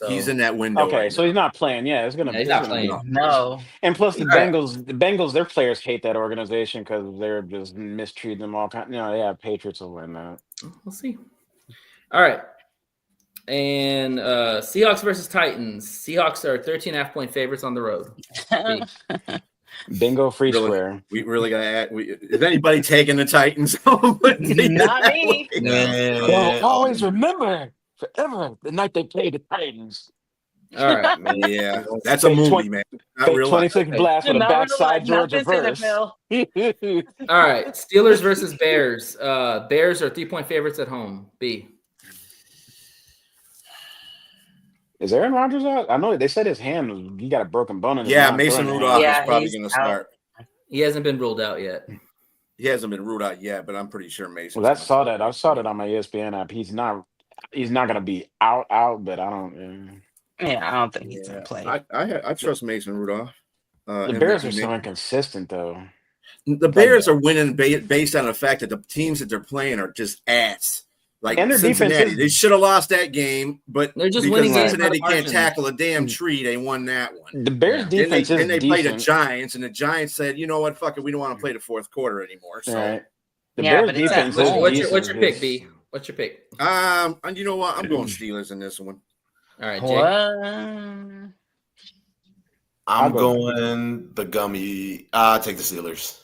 He's in that window. Okay, right so now. he's not playing. Yeah, it's gonna. Yeah, he's it's not gonna be- playing. No. And plus, the All right. Bengals, their players hate that organization because they're just mistreating them all kind. Yeah, Patriots will win that. We'll see. All right. And Seahawks versus Titans. Seahawks are 13.5-point favorites on the road. B. Bingo, free Really? square. We really gotta add. Is anybody taking the Titans home? Not me. Man. always remember forever the night they played the Titans. All right. Yeah, that's a movie, man. Not real life. 26 blast with a backside Georgia verse. All right. Steelers versus Bears. Bears are 3-point favorites at home. B. Is Aaron Rodgers out? I know they said his hand he got a broken bone in his Yeah, mouth. Mason Throwing Rudolph Yeah, is probably he's going to out. start. He hasn't been ruled out yet. He hasn't been ruled out yet, but I'm pretty sure Mason. Well, I saw that on my ESPN app. He's not going to be out, but I don't. Yeah, I don't think he's gonna play. I trust Mason Rudolph. The Bears are so inconsistent, though. The Bears are winning based on the fact that the teams that they're playing are just ass. Like And their Cincinnati, defense is- they should have lost that game, but They're just because winning games Cincinnati by the can't margin. tackle a damn tree, they won that one. The Bears' defense then is they played the decent. Giants, and the Giants said, "You know what? Fuck it, we don't want to play the fourth quarter anymore." So, Right. The Yeah, Bears' but it's defense at is home. What's decent. your pick, B? What's your pick? and you know what? I'm going Steelers in this one. All right, Jay. What? I'm going the gummy. I'll take the Steelers.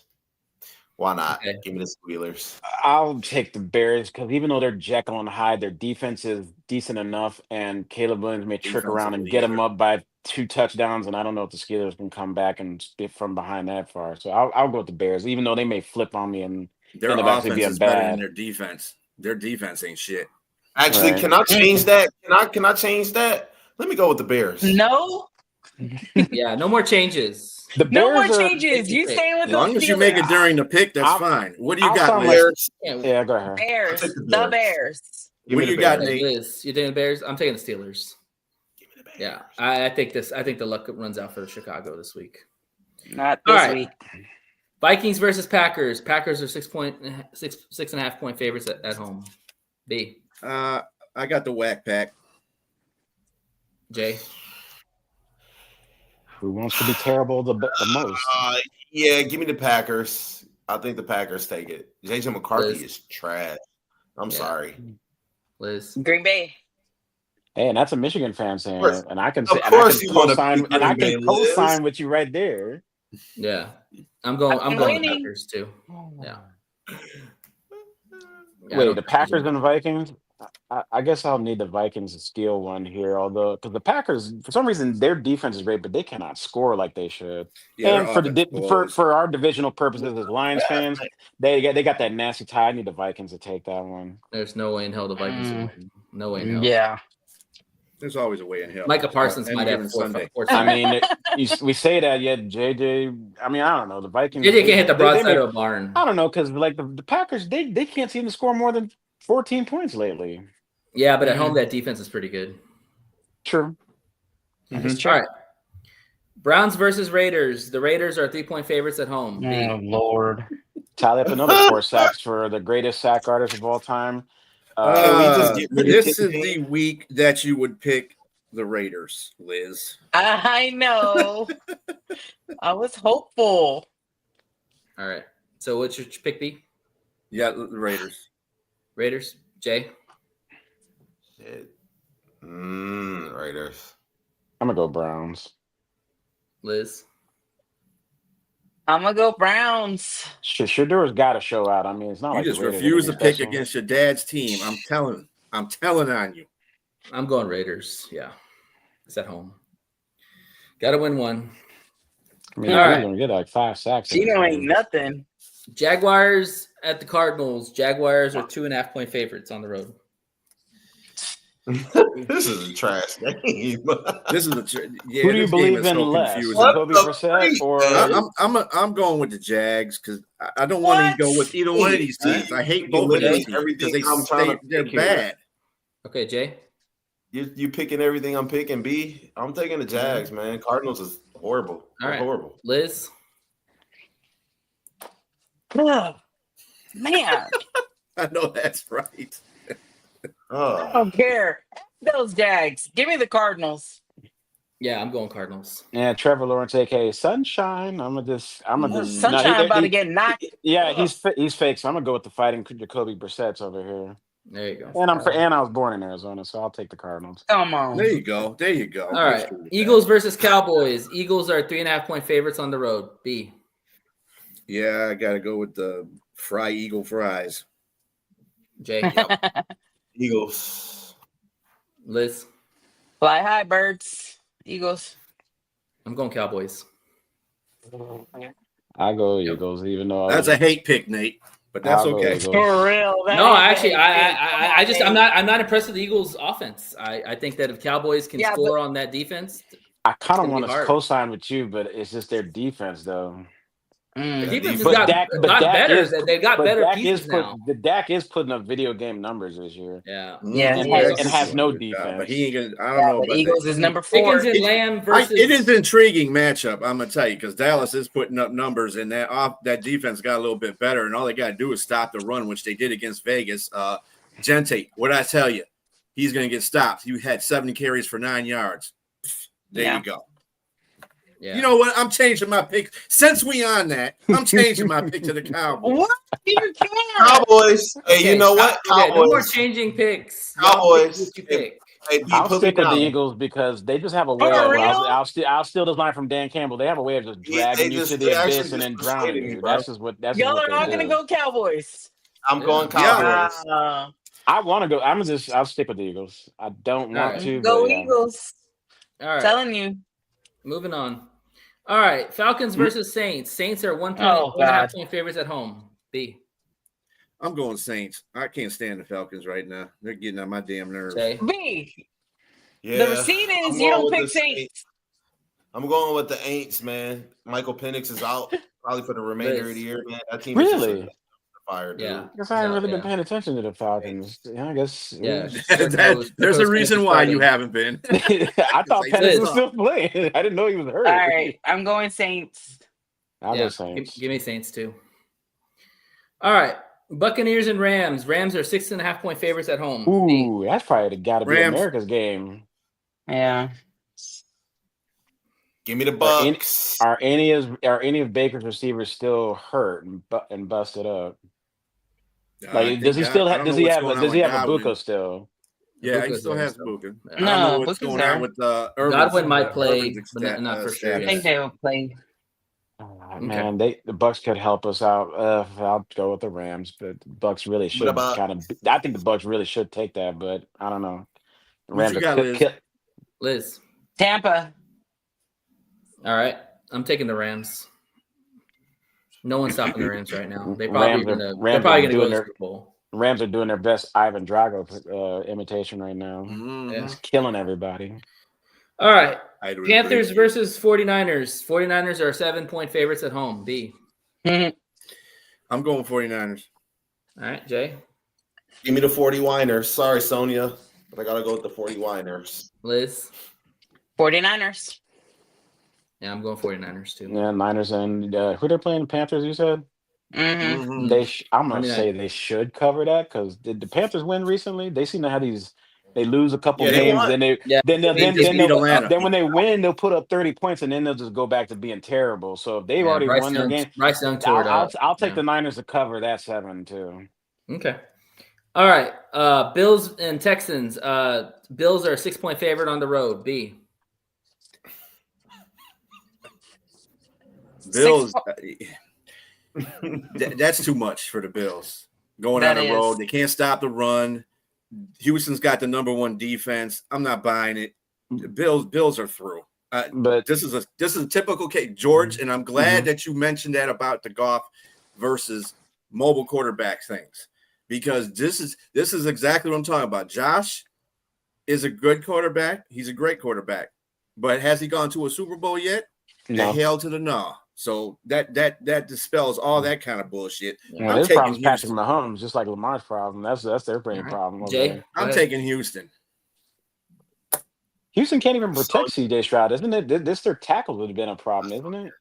Why not? Okay. Give me the Steelers. I'll take the Bears because even though they're Jekyll and Hyde, their defense is decent enough, and Caleb Williams may trick around and get them up by 2 touchdowns, and I don't know if the Steelers can come back and spit from behind that far. So I'll go with the Bears, even though they may flip on me and Their end up actually offense being is better than bad. their defense. Their defense ain't shit. Actually, Right. can I change that? Can I change that? Let me go with the Bears. No. Yeah, no more changes. The No more Bears are- changes. You staying with As long those as you make it Steelers. during the pick, that's I'll- fine. What do you I'll got, sound Liz? Bears. Yeah, go ahead. Bears. I'll take the The Bears. Bears. Give What me do you the got, Bears. Nate? Liz, you taking the Bears? I'm taking the Steelers. Give me the Bears. Yeah, I think the luck runs out for Chicago this week. Not All this right. week. Vikings versus Packers. Packers are 6.5-point favorites at home. B. I got the whack pack. Jay. Who wants to be terrible the most? Yeah, give me the Packers. I think the Packers take it. JJ McCarthy Liz. is trash. I'm Yeah. sorry. Liz. Green Bay. Hey, and that's a Michigan fan saying course. it, and I can Of say, course you wanna co-sign, beat and I Green can Bay, Liz. co-sign with you right there. Yeah, I'm going with winning. Packers too. Yeah. Yeah, I Wait, don't the think Packers you- and the Vikings? I guess I'll need the Vikings to steal one here, although because the Packers, for some reason, their defense is great, but they cannot score like they should. Yeah, and their for the offense blows. for our divisional purposes as Lions fans, they got that nasty tie. I need the Vikings to take that one. There's no way in hell the Vikings will win. No way in hell. Yeah. There's always a way in hell. Micah Parsons Any might have given four. Sunday. I mean, we say that, yet JJ. I mean, I don't know. The Vikings. JJ can't hit the they broadside may- of a barn. I don't know because like the Packers, they can't seem to score more than 14 points lately. Yeah, but at home that defense is pretty good. True. That's All right. Browns versus Raiders. The Raiders are 3-point favorites at home. B. Oh, Lord. Tally up another 4 sacks for the greatest sack artist of all time. Can we just get rid of This is Tennessee? the week that you would pick the Raiders, Liz. I know. I was hopeful. All right. So what's your pick, B? Yeah, the Raiders. Raiders. Jay. Shit. Raiders. I'm gonna go Browns. Liz. I'm gonna go Browns. Shadur's got to show out. I mean, it's not You like just the Raiders are refuse to gonna be pick special. against your dad's team. I'm telling on you. I'm going Raiders. Yeah. It's at home. Got to win one. I mean, All he's right. gonna get like 5 sacks. in this Gino ain't game. nothing. Jaguars at the Cardinals. Jaguars are 2.5-point favorites on the road. This is a trash game. This is Who do you believe in less, Jacoby Brissett or? I'm going with the Jags because I don't want to go with either one of these teams. I hate both of these teams because they're bad. Okay, Jay. You picking everything I'm picking, B? I'm taking the Jags, man. Cardinals is horrible. All right. Horrible. Liz. Ugh, man, I know that's right. I don't care. Those Jags. Give me the Cardinals. Yeah, I'm going Cardinals. And Trevor Lawrence, aka Sunshine. I'm gonna just. Sunshine about to get knocked. Yeah, he's fake. So I'm gonna go with the fighting Jacoby Brissett's over here. There you go. And I was born in Arizona, so I'll take the Cardinals. Come on. There you go. All right. Eagles versus Cowboys. Eagles are 3.5-point favorites on the road. B. Yeah, I got to go with the Eagle fries. Jay. Eagles. Liz. Fly high, birds. Eagles. I'm going Cowboys. I go Eagles, even though That's a hate pick, Nate, but that's I'll go okay. Eagles. For real. No, actually, I'm not impressed with the Eagles' offense. I think that if Cowboys can score on that defense, I kind of gonna want be to hard. co-sign with you, but it's just their defense, though. the defense has But got Dak better. is- They've got but better Dak pieces now. The Dak is putting up video game numbers this year. Yeah. Yeah, and has no defense. But he ain't gonna. I don't know. The about Eagles that. is number 4. Pickens and Lamb versus. It is an intriguing matchup. I'm gonna tell you because Dallas is putting up numbers, and that defense got a little bit better, and all they got to do is stop the run, which they did against Vegas. Gente, what I tell you, he's gonna get stopped. He had 7 carries for 9 yards. There you go. Yeah. You know what? I'm changing my pick. Since we on that, I'm changing my pick to the Cowboys. What? You care? Cowboys. Hey, you know what? Okay, no more Cowboys. changing picks. Cowboys. What you pick? Hey, B, I'll put stick me with the down. Eagles because they just have a way. For Of, real? I'll steal this line from Dan Campbell. They have a way of just dragging you to the abyss and then drowning you. That's just what. That's Y'all just are what all they gonna do. go Cowboys. I'm going Yeah. Cowboys. I want to go. I'll stick with the Eagles. I don't want Alright. to. Go but, yeah. Eagles. All right. Telling you. Moving on. All right. Falcons versus Saints. Saints are 1.5 God. point favorites at home. B. I'm going Saints. I can't stand the Falcons right now. They're getting on my damn nerves. Jay. B. Yeah. The receipt I'm is you going don't with pick the Saints. I'm going with the Aints, man. Michael Penix is out probably for the remainder of the year, man. That team is Really? just fire, dude. Yeah. I guess I haven't really been Yeah. paying attention to the Falcons. Yeah, I guess. Yeah. There's a reason why you haven't been. I thought Liz. Penix was still playing. I didn't know he was hurt. All right. I'm going Saints. I'll Yeah. go Saints. Give me Saints too. All right. Buccaneers and Rams. Rams are 6.5 point favorites at home. B. Ooh, that's probably got to be Rams. America's game. Yeah. Give me the Bucks. Are any of Baker's receivers still hurt and busted up? Like, does he still have? Does he have a Buko still? Yeah, he Buka's still there, has so. Booker. I No, don't know what's Buka's going there. on with Irvin. Godwin might play, Irvin's but not for sure I status. think they will play. Man, the Bucks could help us out. I'll go with the Rams, but the Bucks really should about- I think the Bucks really should take that, but I don't know. The What Rams you are got, Liz? Liz. Tampa. All right. I'm taking the Rams. No one's stopping the Rams right now. They're probably Rams are- gonna Rams go are to the doing Super Bowl. Rams are doing their best Ivan Drago imitation right now. Yeah. It's killing everybody. All right. I'd Panthers agree. versus 49ers. 49ers are 7-point favorites at home. B. I'm going 49ers. All right, Jay. Give me the 40 Winers. Sorry, Sonia, but I gotta go with the 40 Winers. Liz. 49ers. Yeah, I'm going 49ers too. Yeah, Niners and who they're playing? The Panthers, you said? Mm-hmm. Mhm. I'm gonna 49. say they should cover that because did the Panthers win recently? They seem to have these They lose a couple Yeah, they games, won. then they Yeah, then they just beat Atlanta. then when they win, they'll put up 30 points, and then they'll just go back to being terrible. So if they've Yeah, already won their game, Bryce Young tore it up. I'll take Yeah. the Niners to cover that 7 too. Okay. All right. Bills and Texans. Bills are a 6-point favorite on the road. B. Bills. That's too much for the Bills. Going That on the is. road, they can't stop the run. Houston's got the number 1 defense. I'm not buying it. The Bills are through. But this is a typical case, George, and I'm glad that you mentioned that about the Goff versus mobile quarterback things, because this is exactly what I'm talking about. Josh is a good quarterback. He's a great quarterback, but has he gone to a Super Bowl yet? no. The hell to the no. So that dispels all that kind of bullshit. Well, I'm his taking problem is Patrick Houston. Mahomes, just like Lamar's problem. That's their main problem. over Jay? there. I'm Go ahead. taking Houston. Houston can't even protect CJ Stroud, isn't it? This their tackle would have been a problem, isn't it?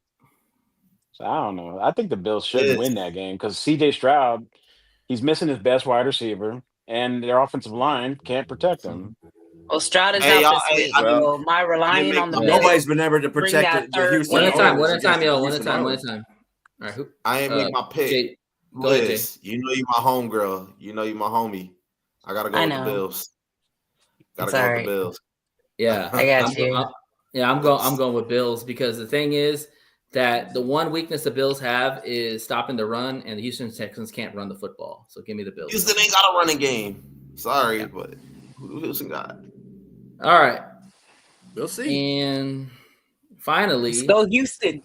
So I don't know. I think the Bills should Yes. win that game because CJ Stroud, he's missing his best wide receiver, and their offensive line can't protect him. Well, Stroud is Hey, out y'all, this hey, week. I mean- So am I relying make on the my- Bills? Nobody's been able to Bring protect that the third Houston. One at a time. One at a Oilers time, against yo. the One at a Houston time. One at a Oilers. time. All right. Who? I ain't make my pick. Jay, go ahead, Jay. Liz, you know you my homegirl. You know you my homie. I gotta go I with the know. Bills. Gotta It's go all with right. the Bills. Yeah, I got you. I'm going with Bills because the thing is that the one weakness the Bills have is stopping the run, and the Houston Texans can't run the football. So give me the Bills. Houston ain't got a running game. Sorry, but who Houston got? All right, We'll see. and finally, Let's go Houston.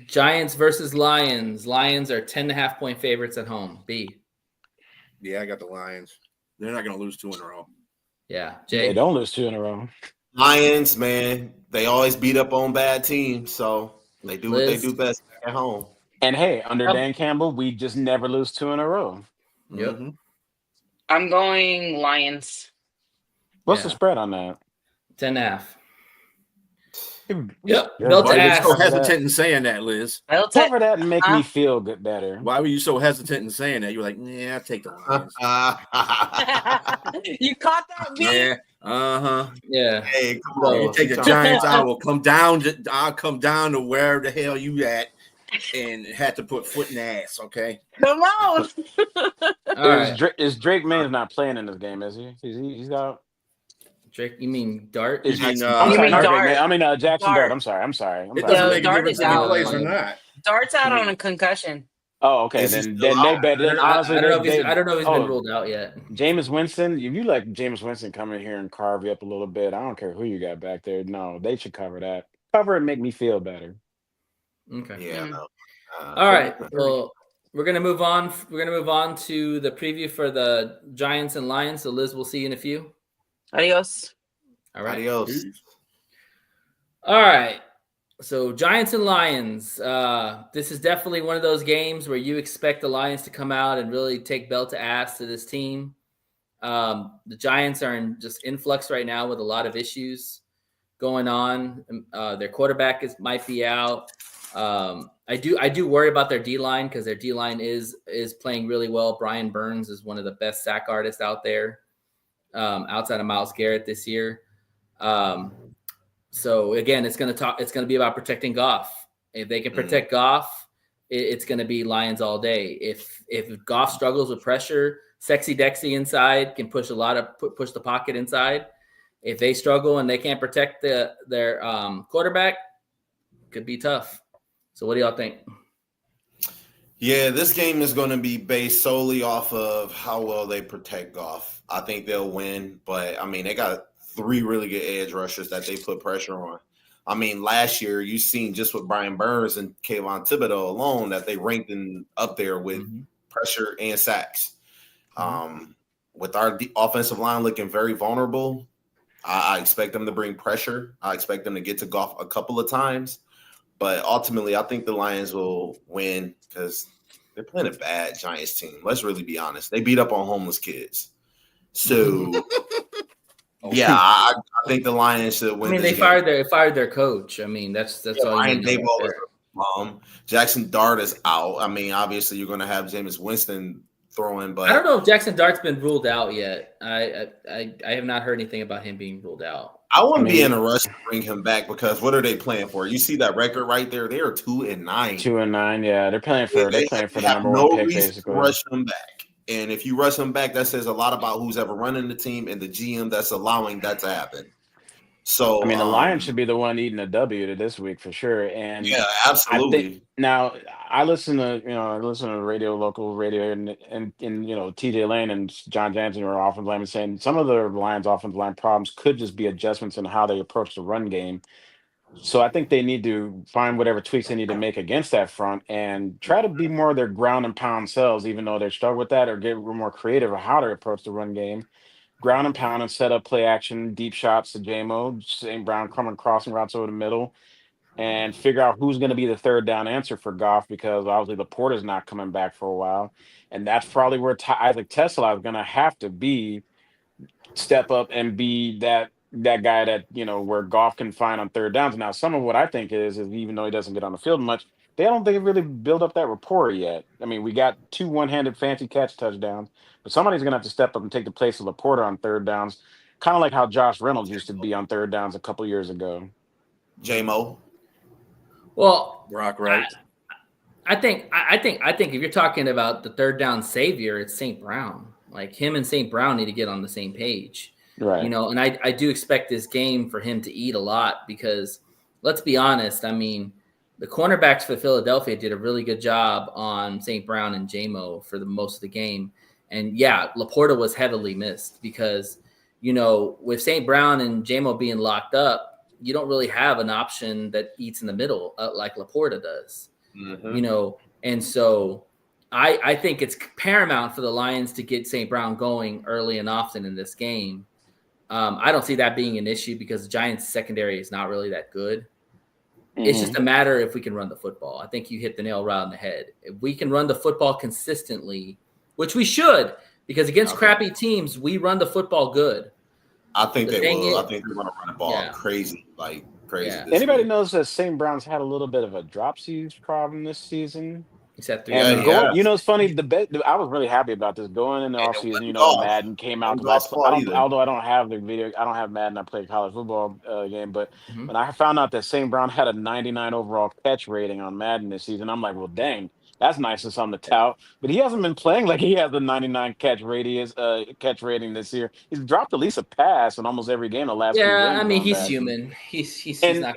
Giants versus Lions. Lions are 10.5-point favorites at home. B. Yeah, I got the Lions. They're not going to lose 2 in a row. Yeah, They Jay. don't lose 2 in a row. Lions, man. They always beat up on bad teams, so they do what they Liz? do best at home. And hey, under Yep. Dan Campbell, we just never lose 2 in a row. Yep. Mhm. I'm going Lions. What's Yeah. the spread on that? 10.5. Yep. Yeah, Belt Why to were you ass. so hesitant in saying that, Liz? I'll take. Cover that and make Huh? me feel good better. Why were you so hesitant in saying that? You were like, yeah, I'll take the Lions. You caught that, B? Yeah. Uh-huh. Yeah. Hey, come So on. You take the Giants, I'll come down to where the hell you at and had to put foot in the ass, okay? Come on. All right. Is Drake May's not playing in this game, is he? He's out. Drake, you mean Dart? Is You mean, I'm You sorry, mean not Drake Dart. May. I mean Jackson Dart. Dart. I'm sorry. It Yeah, doesn't make a Dart difference is if he out. plays or not. Dart's out on a concussion. Oh, okay. Is he Then still they out? better. Then honestly, I don't know if they- he's oh, been ruled out yet. Jameis Winston, if you let Jameis Winston come in here and carve you up a little bit, I don't care who you got back there. No, they should cover that. Cover and make me feel better. Okay. Yeah. No. All right. Well, we're gonna move on. We're gonna move on to the preview for the Giants and Lions. So Liz, we'll see you in a few. Adios. All right. Adios. All right. So Giants and Lions. This is definitely one of those games where you expect the Lions to come out and really take belt to ass to this team. The Giants are in just influx right now with a lot of issues going on. Their quarterback might be out. I do worry about their D-line because their D-line is playing really well. Brian Burns is one of the best sack artists out there, outside of Myles Garrett this year. So again, it's going to be about protecting Goff. If they can protect Goff, it's going to be Lions all day. If Goff struggles with pressure, Sexy Dexy inside can push push the pocket inside. If they struggle and they can't protect their quarterback, could be tough. So what do y'all think? Yeah, this game is going to be based solely off of how well they protect Goff. I think they'll win, but I mean, they got 3 really good edge rushers that they put pressure on. I mean, last year you seen just with Brian Burns and Kayvon Thibodeau alone that they ranked up there with pressure and sacks. With our offensive line looking very vulnerable, I expect them to bring pressure. I expect them to get to Goff a couple of times. But ultimately, I think the Lions will win because they're playing a bad Giants team. Let's really be honest. They beat up on homeless kids. So, yeah, I think the Lions should win. I mean, this they game. fired their coach. I mean, that's all. Ryan you need to know Daboll is Jackson Dart is out. I mean, obviously, you're going to have Jameis Winston throwing. But I don't know if Jackson Dart's been ruled out yet. I have not heard anything about him being ruled out. I wouldn't be in a rush to bring him back because what are they playing for? You see that record right there? They are 2-9. 2-9, yeah. They're playing for the number no one pick, reason basically. to rush him back. And if you rush him back, that says a lot about who's ever running the team and the GM that's allowing that to happen. So I mean, the Lions should be the one eating a W to this week for sure. And yeah, absolutely. I listen to local radio, and TJ Lane and John Jansen are offensive linemen saying some of the Lions' offensive line problems could just be adjustments in how they approach the run game. So I think they need to find whatever tweaks they need to make against that front and try to be more their ground and pound selves, even though they struggle with that, or get a little more creative on how to approach the run game. Ground and pound and set up play action, deep shots to JMO, St. Brown coming crossing routes over the middle, and figure out who's going to be the third down answer for Goff, because obviously Laporta's not coming back for a while. And that's probably where Isaac Tesla is going to have to be, step up and be that guy that, where Goff can find on third downs. Now, some of what I think is even though he doesn't get on the field much, they don't think really build up that rapport yet. I mean, we got 2 one-handed fancy catch touchdowns, but somebody's going to have to step up and take the place of Laporta on third downs, kind of like how Josh Reynolds used to be on third downs a couple years ago. J-Mo. Well, Brock Wright. I think if you're talking about the third down savior, it's St. Brown. Like him and St. Brown need to get on the same page. Right. And I do expect this game for him to eat a lot because let's be honest. I mean, the cornerbacks for Philadelphia did a really good job on St. Brown and JMO for the most of the game. And yeah, Laporta was heavily missed because, with St. Brown and JMO being locked up, you don't really have an option that eats in the middle like Laporta does, And so I think it's paramount for the Lions to get St. Brown going early and often in this game. I don't see that being an issue because the Giants secondary is not really that good. It's just a matter if we can run the football. I think you hit the nail right on the head. If we can run the football consistently, which we should, because against crappy teams, we run the football good. I think they will. I think they're going to run the ball crazy. Yeah. Anybody knows that St. Brown's had a little bit of a dropsy problem this season? Except it's funny. I was really happy about this going in the offseason. Madden came out. Although I don't have the video, I don't have Madden. I played college football game, but when I found out that St. Brown had a 99 overall catch rating on Madden this season, I'm like, well, dang, that's nice and something to tout. But he hasn't been playing like he has a 99 catch rating this year. He's dropped at least a pass in almost every game the last few games. I mean, he's human. He's not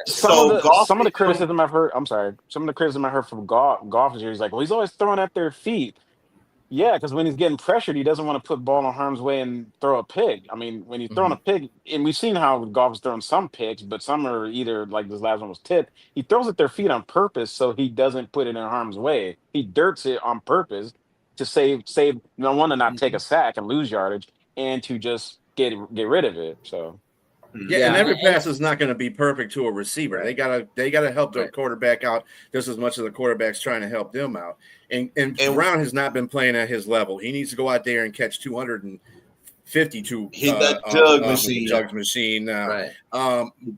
some of the criticism I've heard. I'm sorry. Some of the criticism I heard from Goff is he's like, well, he's always throwing at their feet. Yeah, because when he's getting pressured, he doesn't want to put ball in harm's way and throw a pick. I mean, when he's throwing a pick, and we've seen how Goff is throwing some picks, but some are either like this last one was tipped. He throws at their feet on purpose so he doesn't put it in harm's way. He dirts it on purpose to save one to not take a sack and lose yardage, and to just get rid of it. So. Yeah, and every pass is not going to be perfect to a receiver. They gotta help their quarterback out just as much as the quarterback's trying to help them out. And Brown has not been playing at his level. He needs to go out there and catch 252. He's that jug machine now. Right.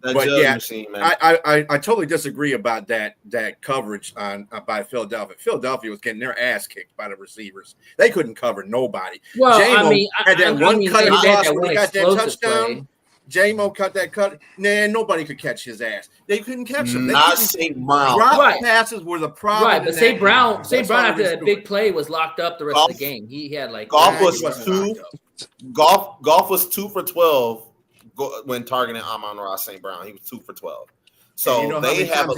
Machine, man. I totally disagree about that coverage by Philadelphia. Philadelphia was getting their ass kicked by the receivers. They couldn't cover nobody. Well, J-Mo had that one cut across when he got that touchdown. J-Mo cut. Nah, nobody could catch his ass. They couldn't catch him. Not St. Brown. Drop passes were the problem. Right, but St. Brown after that big play was locked up the rest of the game. He had Goff was 2 for 12 when targeting Amon-Ra St. Brown. He was 2 for 12. So he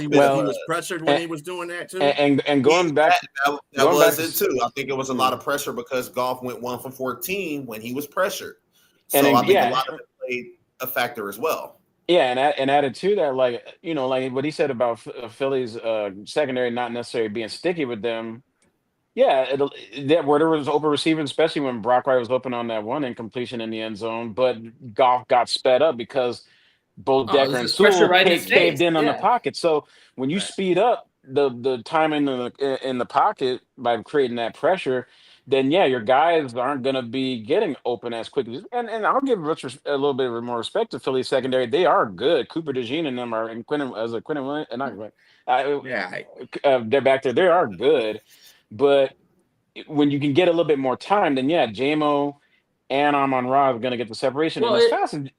was pressured when he was doing that too. And going back, that was it too. I think it was a lot of pressure because Goff went 1 for 14 when he was pressured. So I think a lot of it played a factor as well. Yeah, and added to that, like what he said about Philly's secondary not necessarily being sticky with them. Yeah, where there was open receiving, especially when Brock Wright was open on that one incompletion in the end zone, but Goff got sped up because both Decker and Sewell caved in on the pocket. So when you speed up the time in the pocket by creating that pressure, then your guys aren't going to be getting open as quickly. And I'll give a little bit more respect to Philly secondary. They are good. Cooper DeJean and them are, and Quentin Williams, they're back there. They are good, but when you can get a little bit more time, then yeah, JMO and Amon-Ra are going to get the separation. Well, And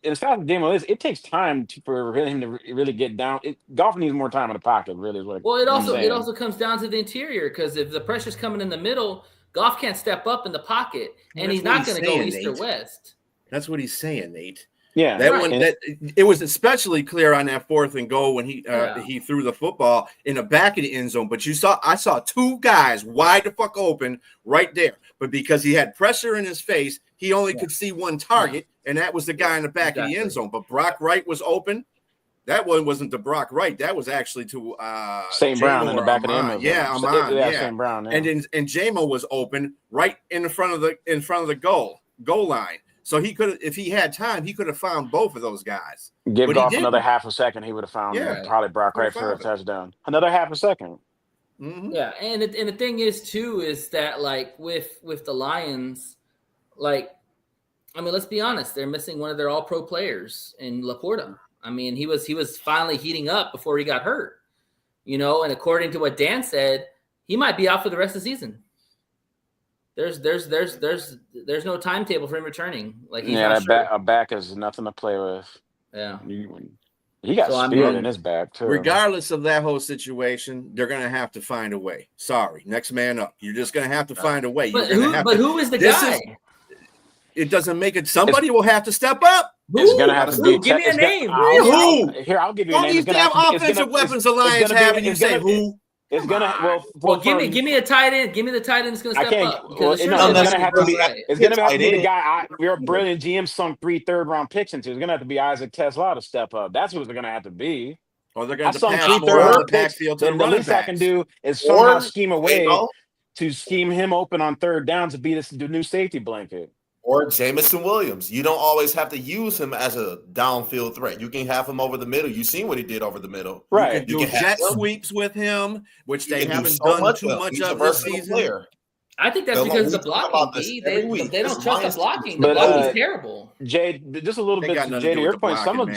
as fast as JMO is, it takes time for him to really get down. Golf needs more time in the pocket, really, is what well, it I'm also saying. comes down to the interior, because if the pressure's coming in the middle, Goff can't step up in the pocket, and he's not going to go east or west. That's what he's saying, Nate. Yeah, that one. That it was especially clear on that 4th and goal when he threw the football in the back of the end zone. But I saw 2 guys wide the fuck open right there. But because he had pressure in his face, he only could see one target, and that was the guy in the back of the end zone. But Brock Wright was open. That one wasn't to Brock Wright. That was actually to St. Brown in the back of the end zone. Yeah, Amon. Yeah, St. Brown. Yeah. And JMO was open right in front of the goal line. So he could, if he had time, he could have found both of those guys. Give Goff another half a second, he would have found probably Brock Wright for a touchdown. Another half a second. Mm-hmm. Yeah, and the thing is too is that like with the Lions, like, I mean, let's be honest, they're missing one of their All-Pro players in Laporta. I mean, he was finally heating up before he got hurt, and according to what Dan said, he might be out for the rest of the season. There's no timetable for him returning. Like, a back is nothing to play with. Yeah, he got speared in his back too. Regardless of that whole situation, they're gonna have to find a way. Sorry, next man up. You're just gonna have to find a way. But who is the guy? It doesn't make it. Somebody will have to step up. It's gonna have to be. Give me a name. Who? Here, I'll give you a name. All these damn offensive weapons the Lions have, and you say who? It's gonna give me a tight end. Give me the tight end that's gonna step up. It's gonna have to be the guy. We're a brilliant GM sunk 3 third-round picks into. It's gonna have to be Isaac Tesla to step up. That's what it's gonna have to be. Or they're gonna have to pass more on the backfield to the running backs. The least I can do is somehow scheme a way to scheme him open on third down to be the new safety blanket. Or Jameson Williams. You don't always have to use him as a downfield threat. You can have him over the middle. You've seen what he did over the middle. Right. You can do jet sweeps with him, which they haven't done too much of this season. Player. I think that's because of the blocking. They don't trust the blocking. The blocking's terrible. Jay, just a little bit to Jay, to your point, some of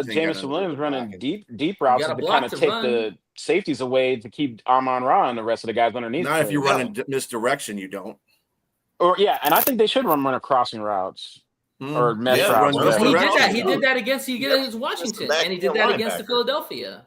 Jameson Williams running deep routes to kind of take the safeties away to keep Amon-Ra and the rest of the guys underneath. Not if you're running misdirection, you don't. And I think they should run crossing routes or mesh routes. He did that against Washington, and he did that against the Philadelphia.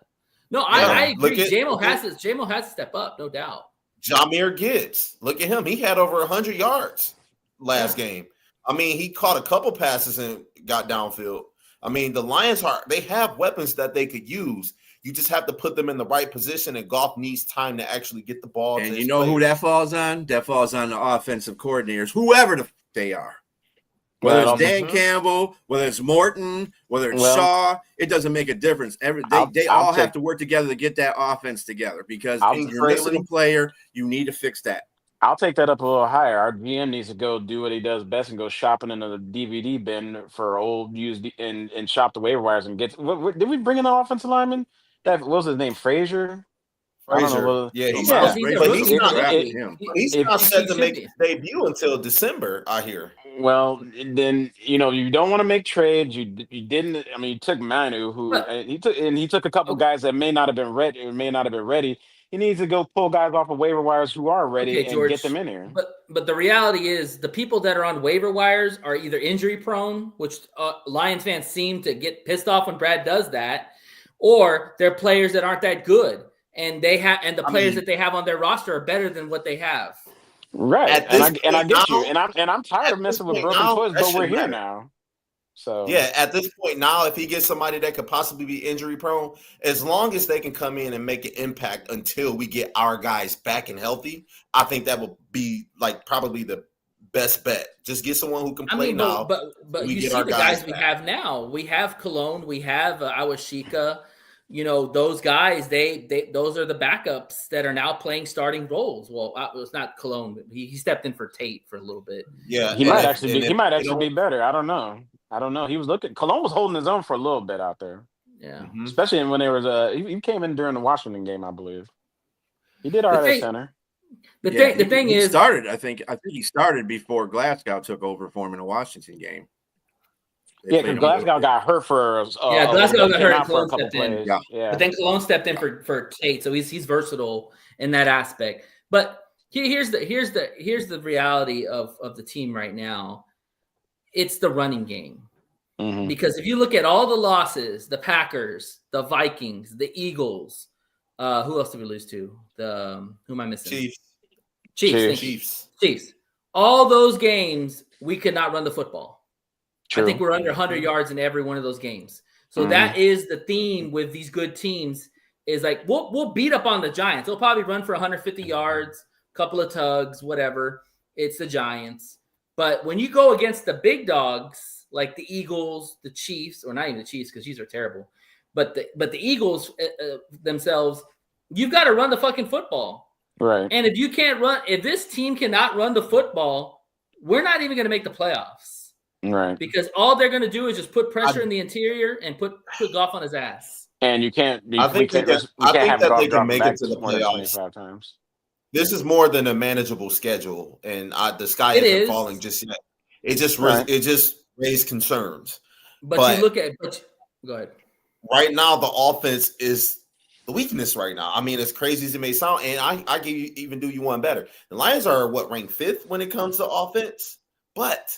No, I agree. JMO has to step up, no doubt. Jahmyr Gibbs, look at him. He had over 100 yards last game. I mean, he caught a couple passes and got downfield. I mean, the Lions they have weapons that they could use. You just have to put them in the right position, and Goff needs time to actually get the ball. And you know who that falls on? That falls on the offensive coordinators, whoever they are. Whether it's Dan Campbell, whether it's Morton, whether it's Shaw, it doesn't make a difference. They all have to work together to get that offense together, because if you're missing a player, you need to fix that. I'll take that up a little higher. Our GM needs to go do what he does best and go shopping in the DVD bin for old used and shop the waiver wires and get. Did we bring in the offensive lineman? What was his name? Frazier. He's not set to make his debut until December, I hear. Well, then you don't want to make trades. You didn't. I mean, you took Manu, he took a couple guys that may not have been ready. He needs to go pull guys off of waiver wires who are ready and get them in here. But the reality is, the people that are on waiver wires are either injury prone, which Lions fans seem to get pissed off when Brad does that, or they're players that aren't that good, and the players that they have on their roster are better than what they have. Right, and I get you, and I'm tired of messing with broken toys, but we're here now. So yeah, at this point now, if he gets somebody that could possibly be injury prone, as long as they can come in and make an impact until we get our guys back and healthy, I think that will be like probably the best bet. Just get someone who can play now. But you see the guys we have now. We have Cologne. We have Awashika. Those guys. Those are the backups that are now playing starting roles. Well, it's not Cologne, but he stepped in for Tate for a little bit. Yeah, he might actually be better. I don't know. He was Cologne was holding his own for a little bit out there. Yeah, especially when there was he came in during the Washington game, I believe. He did all right at center. The thing is, started. I think he started before Glasgow took over for him in the Washington game. Because Glasgow got hurt for Glasgow got hurt and Cologne stepped in. Yeah. But then Cologne stepped in for Tate, so he's versatile in that aspect. But Here's the reality of the team right now. It's the running game. Mhm. Because if you look at all the losses, the Packers, the Vikings, the Eagles, who else did we lose to? Who am I missing? Chiefs. Thank you. Chiefs. All those games, we could not run the football. True. I think we're under 100 yards in every one of those games. So that is the theme with these good teams is like we'll beat up on the Giants. They'll probably run for 150 yards, couple of tugs, whatever. It's the Giants. But when you go against the big dogs like the Eagles, the Chiefs, or not even the Chiefs because these are terrible, but the Eagles themselves, you've got to run the fucking football. Right. And if this team cannot run the football, we're not even going to make the playoffs. Right. Because all they're going to do is just put pressure in the interior and put Goff on his ass. And you can't. I think that they can make it to the playoffs 25 times. This is more than a manageable schedule, and the sky isn't falling just yet. It just raised concerns. But you look at go ahead. Right now, the offense is the weakness right now. I mean, as crazy as it may sound, and I give you even do you one better. The Lions are ranked 5th when it comes to offense, but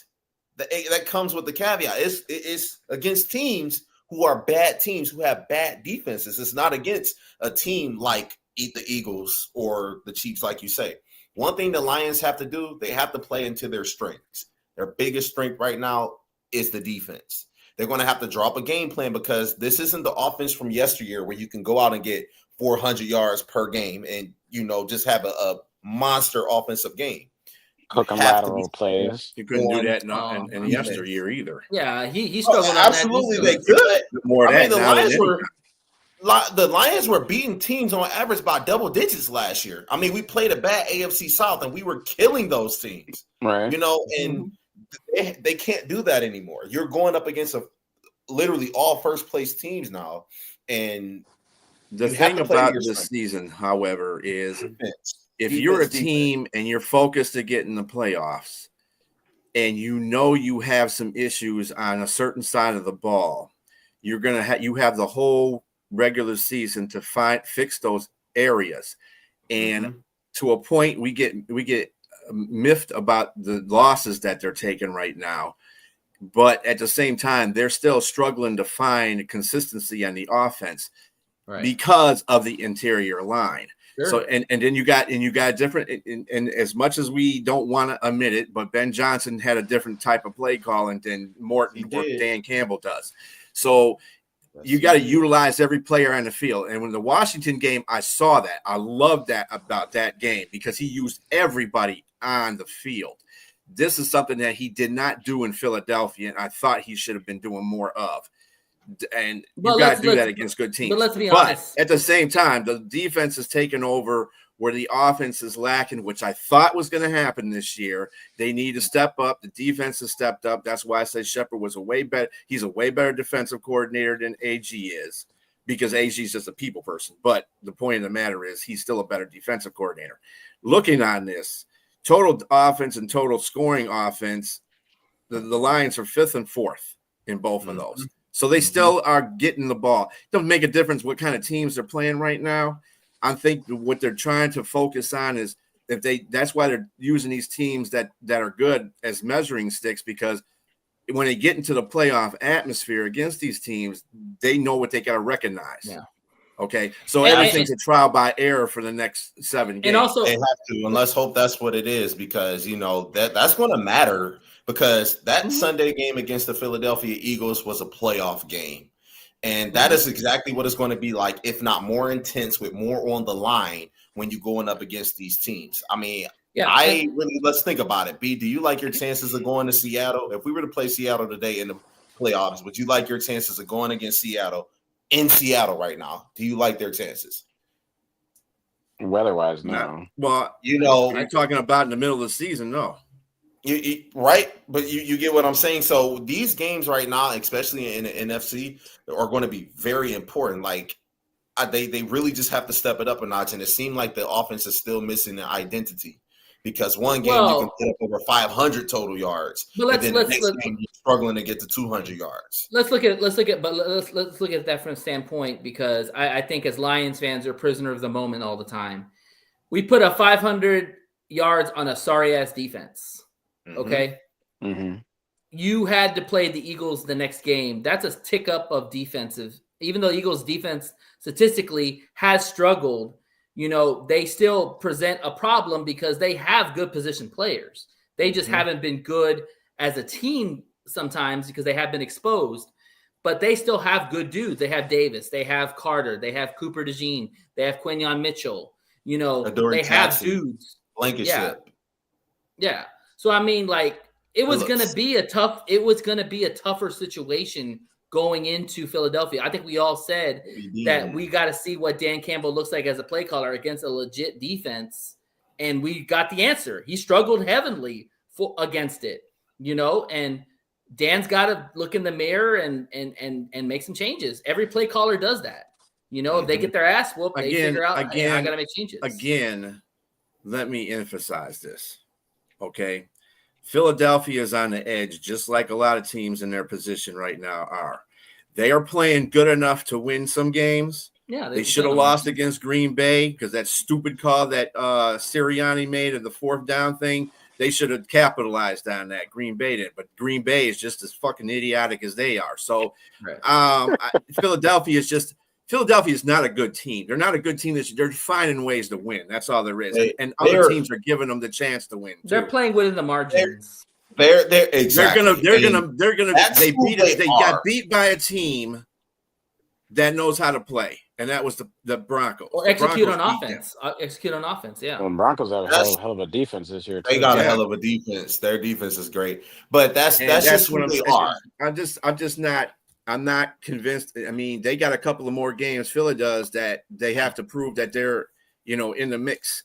that comes with the caveat. It's against teams who are bad teams who have bad defenses. It's not against a team like the Eagles or the Chiefs, like you say. One thing the Lions have to do, they have to play into their strengths. Their biggest strength right now is the defense. They're going to have to drop a game plan because this isn't the offense from yesteryear where you can go out and get 400 yards per game and, just have a monster offensive game. Hook and lateral plays. You couldn't do that in yesteryear either. Yeah, he struggled. Absolutely, they could. More I mean, the Lions were beating teams on average by double digits last year. I mean, we played a bad AFC South and we were killing those teams. Right. And they can't do that anymore. You're going up against literally all first place teams now. And the thing about this season, however, is if you're a team and you're focused to get in the playoffs and you have some issues on a certain side of the ball, you're going to you have the whole regular season to fix those areas. And to a point, we get miffed about the losses that they're taking right now. But at the same time, they're still struggling to find consistency on the offense because of the interior line. Sure. So and then you got different and as much as we don't want to admit it, but Ben Johnson had a different type of play calling than Morton or Dan Campbell does. So you got to utilize every player on the field. And when the Washington game, I saw that. I loved that about that game because he used everybody on the field. This is something that he did not do in Philadelphia, and I thought he should have been doing more of. And you got to do that against good teams. But let's be honest. At the same time, the defense is taking over where the offense is lacking, which I thought was going to happen this year. They need to step up. The defense has stepped up. That's why I said Shepard was he's a way better defensive coordinator than AG is, because AG is just a people person. But the point of the matter is he's still a better defensive coordinator. Looking on this, total offense and total scoring offense, the Lions are 5th and 4th in both of those. So they still are getting the ball. It doesn't make a difference what kind of teams they're playing right now. I think what they're trying to focus on is that's why they're using these teams that are good as measuring sticks, because when they get into the playoff atmosphere against these teams, they know what they got to recognize. Yeah. Okay. So everything's a trial by error for the next 7 games. And also they have to, and let's hope that's what it is, because that's going to matter, because that Sunday game against the Philadelphia Eagles was a playoff game. And that is exactly what it's going to be like, if not more intense, with more on the line when you're going up against these teams. I mean, let's think about it. B, do you like your chances of going to Seattle? If we were to play Seattle today in the playoffs, would you like your chances of going against Seattle in Seattle right now? Do you like their chances? Weather-wise, no. Well, I'm talking about in the middle of the season, no. Right, but you get what I'm saying. So these games right now, especially in the NFC, are going to be very important. Like they really just have to step it up a notch, and it seemed like the offense is still missing an identity, because one game you can put up over 500 total yards, but then the next game you're struggling to get to 200 yards. Let's look at that from a standpoint, because I think as Lions fans are prisoner of the moment all the time. We put a 500 yards on a sorry ass defense. Okay. Mm-hmm. You had to play the Eagles the next game. That's a tick up of defensive. Even though Eagles defense statistically has struggled, they still present a problem because they have good position players. They just haven't been good as a team sometimes because they have been exposed. But they still have good dudes. They have Davis. They have Carter. They have Cooper DeJean. They have Quinyon Mitchell. Adoree they have Jackson, dudes. Blankenship. Yeah. So I mean, it was going to be a tougher situation going into Philadelphia. I think we all said that we got to see what Dan Campbell looks like as a play caller against a legit defense, and we got the answer. He struggled heavily against it, and Dan's got to look in the mirror and make some changes. Every play caller does that. If they get their ass whooped, they figure out, hey, I got to make changes. Again, let me emphasize this, okay? Philadelphia is on the edge, just like a lot of teams in their position right now are. They are playing good enough to win some games. Yeah, they should have lost against Green Bay because that stupid call that Sirianni made of the 4th down thing. They should have capitalized on that. Green Bay didn't, but Green Bay is just as fucking idiotic as they are. So, Philadelphia is not a good team. They're not a good team. They're finding ways to win. That's all there is. And other teams are giving them the chance to win. They're playing within the margins. They're exactly. They got beat by a team that knows how to play, and that was the Broncos. Or execute on offense. Execute on offense. Yeah. Well, Broncos have a hell of a defense this year. They got a hell of a defense. Their defense is great, but that's just what they are. I'm not convinced. I mean, they got a couple of more games, Philly does, that they have to prove that they're, in the mix.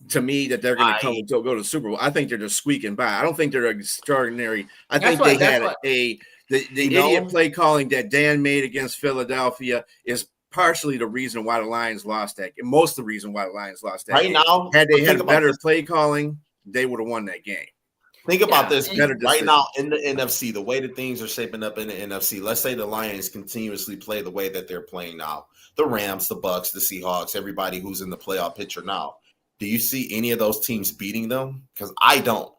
To me, that they're going to come and go to the Super Bowl. I think they're just squeaking by. I don't think they're extraordinary. I think the idiot play calling that Dan made against Philadelphia is partially the reason why the Lions lost that game. Most of the reason why the Lions lost that game. Now, had they had better play calling, they would have won that game. Think about this right now in the NFC, the way that things are shaping up in the NFC. Let's say the Lions continuously play the way that they're playing now. The Rams, the Bucks, the Seahawks, everybody who's in the playoff picture now. Do you see any of those teams beating them? Because I don't.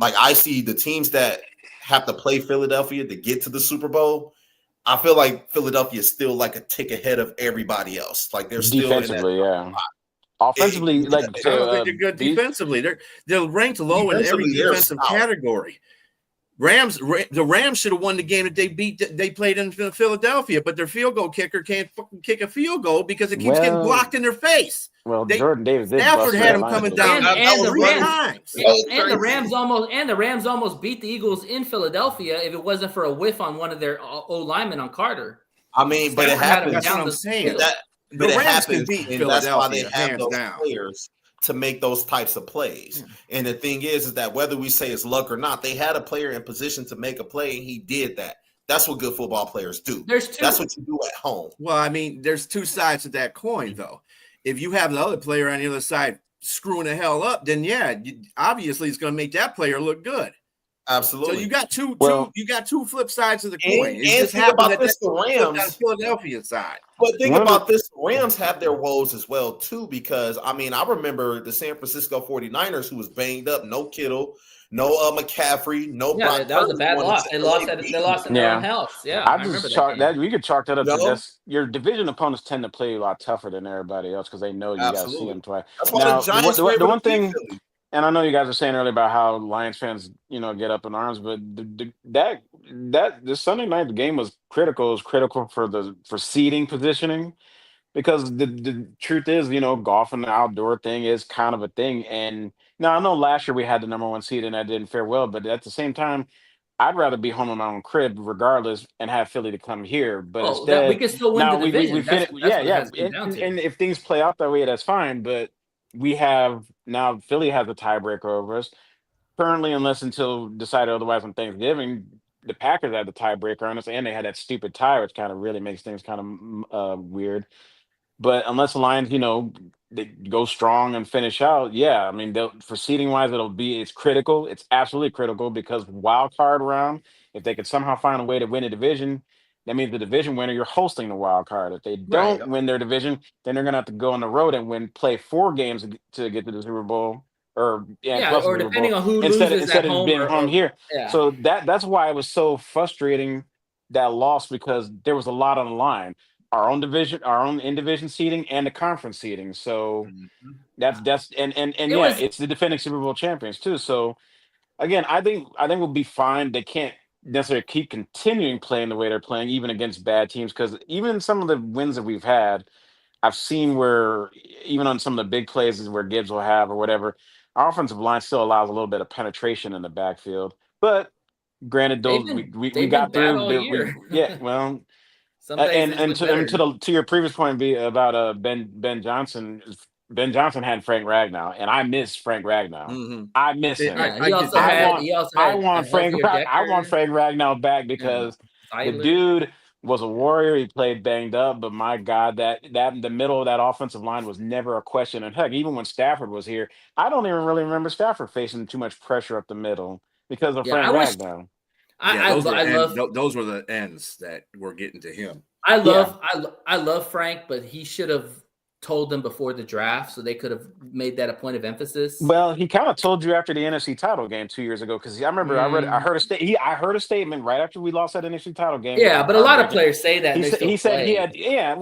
I see the teams that have to play Philadelphia to get to the Super Bowl. I feel like Philadelphia is still a tick ahead of everybody else. They're still defensively, offensively, I don't think they're good defensively. They're ranked low in every defensive category. The Rams should have won the game that they played in Philadelphia, but their field goal kicker can't fucking kick a field goal because it keeps getting blocked in their face. Well, Jordan Davis did. Stafford had him coming down and the Rams almost beat the Eagles in Philadelphia if it wasn't for a whiff on one of their O linemen on Carter. I mean, but it happens. That's what I'm saying. The Rams can beat Philadelphia. That's why they have those players to make those types of plays. Yeah. And the thing is that whether we say it's luck or not, they had a player in position to make a play, and he did that. That's what good football players do. That's what you do at home. Well, I mean, there's two sides to that coin, though. If you have the other player on the other side screwing the hell up, then obviously it's going to make that player look good. Absolutely. So you got two flip sides of the coin. And think about this, the Rams, Philadelphia side. But think about this, the Rams have their woes as well too, because I remember the San Francisco 49ers who was banged up, no Kittle, no McCaffrey, no Brock. That was a bad loss. They lost in their own house. Yeah, I just chalk that. We could chalk that up to this. Your division opponents tend to play a lot tougher than everybody else because they know you got to see them twice. That's why the Giants the one thing, and I know you guys were saying earlier about how Lions fans, get up in arms, but this Sunday night game was critical. It was critical for seeding positioning. Because the truth is, golf and the outdoor thing is kind of a thing. And now I know last year we had the number 1 seed and that didn't fare well, but at the same time, I'd rather be home in my own crib regardless and have Philly to come here. But instead, we can still win the division. And if things play out that way, that's fine. But we have now Philly has a tiebreaker over us. Currently, until decided otherwise on Thanksgiving, the Packers had the tiebreaker on us, and they had that stupid tie, which kind of really makes things kind of weird. But unless the Lions, they go strong and finish out, for seeding wise, it's critical. It's absolutely critical because wild card round, if they could somehow find a way to win a division, that means the division winner, you're hosting the wild card. If they don't win their division, then they're going to have to go on the road and play 4 games to get to the Super Bowl. or Yeah, plus or Super Bowl depending on who instead loses at of home being home here. yeah. So that's why it was so frustrating, that loss, because there was a lot on the line. Our own division, our own in division seating, and the conference seating. So that's and It yeah, was it's the defending Super Bowl champions too. So again, I think we'll be fine. They can't necessarily keep continuing playing the way they're playing, even against bad teams, because even some of the wins that we've had, I've seen where even on some of the big plays where Gibbs will have or whatever, our offensive line still allows a little bit of penetration in the backfield. But granted, those we they've been got bad through. all year. Well, Some days it's been better. to your previous point, be about Ben Johnson. Ben Johnson had Frank Ragnow, and I miss Frank Ragnow. Mm-hmm. I miss him. Yeah, I get that. I want a Frank. healthier I want Decker. Frank Ragnow back because the Zeitler. dude was a warrior. He played banged up, but my God, that the middle of that offensive line was never a question. And heck, even when Stafford was here, I don't even really remember Stafford facing too much pressure up the middle because of Yeah, Frank I wish Ragnow. Those were the ends that were getting to him. I love Frank, but he should have told them before the draft, so they could have made that a point of emphasis. Well, he kind of told you after the NFC title game 2 years ago, because I remember I heard a statement right after we lost that NFC title game. Yeah, but a lot of players say that. He said he had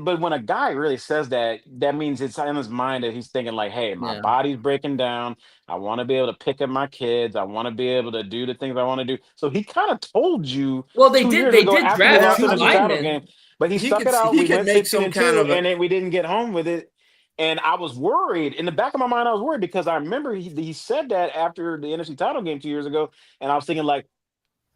but when a guy really says that, that means it's in his mind that he's thinking like, hey, my body's breaking down. I want to be able to pick up my kids. I want to be able to do the things I want to do. So he kind of told you. Well, they did draft two linemen. But he stuck it out. We went 16-2, and then we didn't get home with it. And I was worried. In the back of my mind, I was worried because I remember he said that after the NFC title game 2 years ago. And I was thinking like,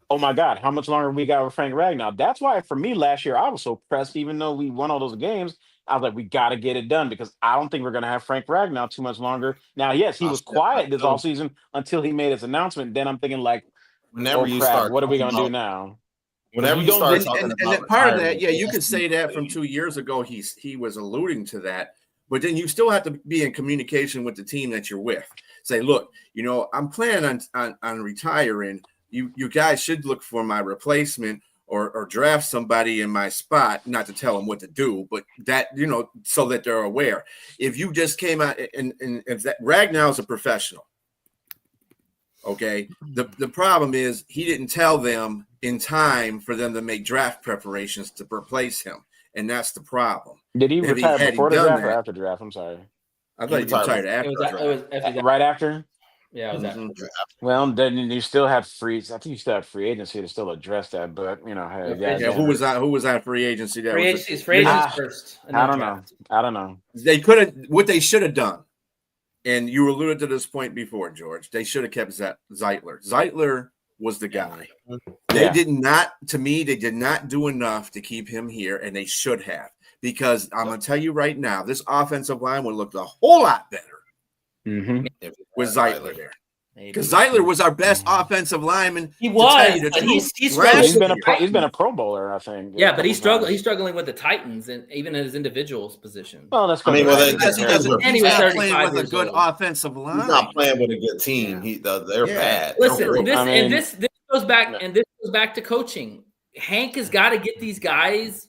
oh my God, how much longer we got with Frank Ragnow? That's why for me last year, I was so pressed, even though we won all those games. I was like, we got to get it done because I don't think we're going to have Frank Ragnow too much longer. Now, yes, he was quiet this offseason until he made his announcement. Then I'm thinking like, whenever oh crap, what are we going to do now? Whenever you start talking about part of that, you could say that from 2 years ago, he was alluding to that, but then you still have to be in communication with the team that you're with. Say, look, I'm planning on retiring. You guys should look for my replacement or draft somebody in my spot, not to tell them what to do, but that, so that they're aware. If you just came out and if that Ragnow's a professional, okay, the problem is he didn't tell them in time for them to make draft preparations to replace him, and that's the problem. Did he retire before the draft or after draft? I'm sorry. I thought he retired after the draft. Right after? Yeah, it was after the draft. Well, then you still have free agency to still address that, but who was on free agency? Free agency first. I don't know. They could have what they should have done. And you alluded to this point before, George. They should have kept Zeitler. Zeitler was the guy. They did not do enough to keep him here, and they should have. Because I'm going to tell you right now, this offensive line would look a whole lot better with Zeitler there. Because Zeitler was our best offensive lineman. He was. He's been a Pro Bowler, I think. Yeah, but he's struggling with the Titans and even in his individuals position. Well, that's good. He was playing with a good offensive line. He's not playing with a good team. They're bad. Listen, this goes back to coaching. Hank has got to get these guys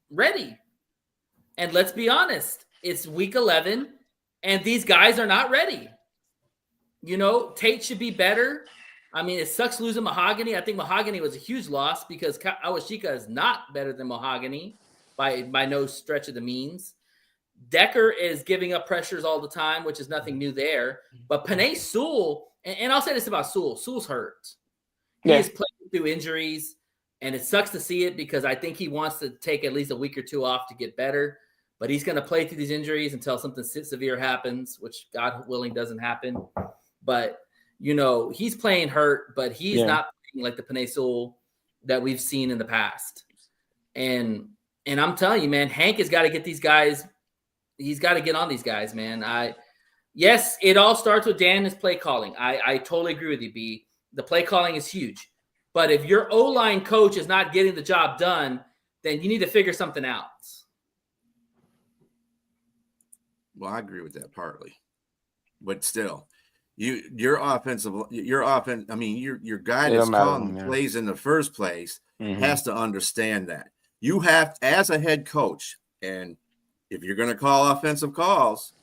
ready. And let's be honest, it's week 11, and these guys are not ready. Tate should be better. I mean, it sucks losing Mahogany. I think Mahogany was a huge loss because Awashika is not better than Mahogany by no stretch of the means. Decker is giving up pressures all the time, which is nothing new there. But Penei Sewell, and I'll say this about Sewell. Sewell's hurt. He is playing through injuries, and it sucks to see it because I think he wants to take at least a week or two off to get better. But he's going to play through these injuries until something severe happens, which God willing doesn't happen. But, he's playing hurt, but he's not playing like the Penei Sewell that we've seen in the past. And I'm telling you, man, Hank has got to get these guys. He's got to get on these guys, man. Yes, it all starts with Dan and his play calling. I totally agree with you, B. The play calling is huge. But if your O-line coach is not getting the job done, then you need to figure something out. Well, I agree with that partly, but still, your offense. I mean, your guy that's calling plays in the first place has to understand that you have, as a head coach, and if you're going to call offensive calls,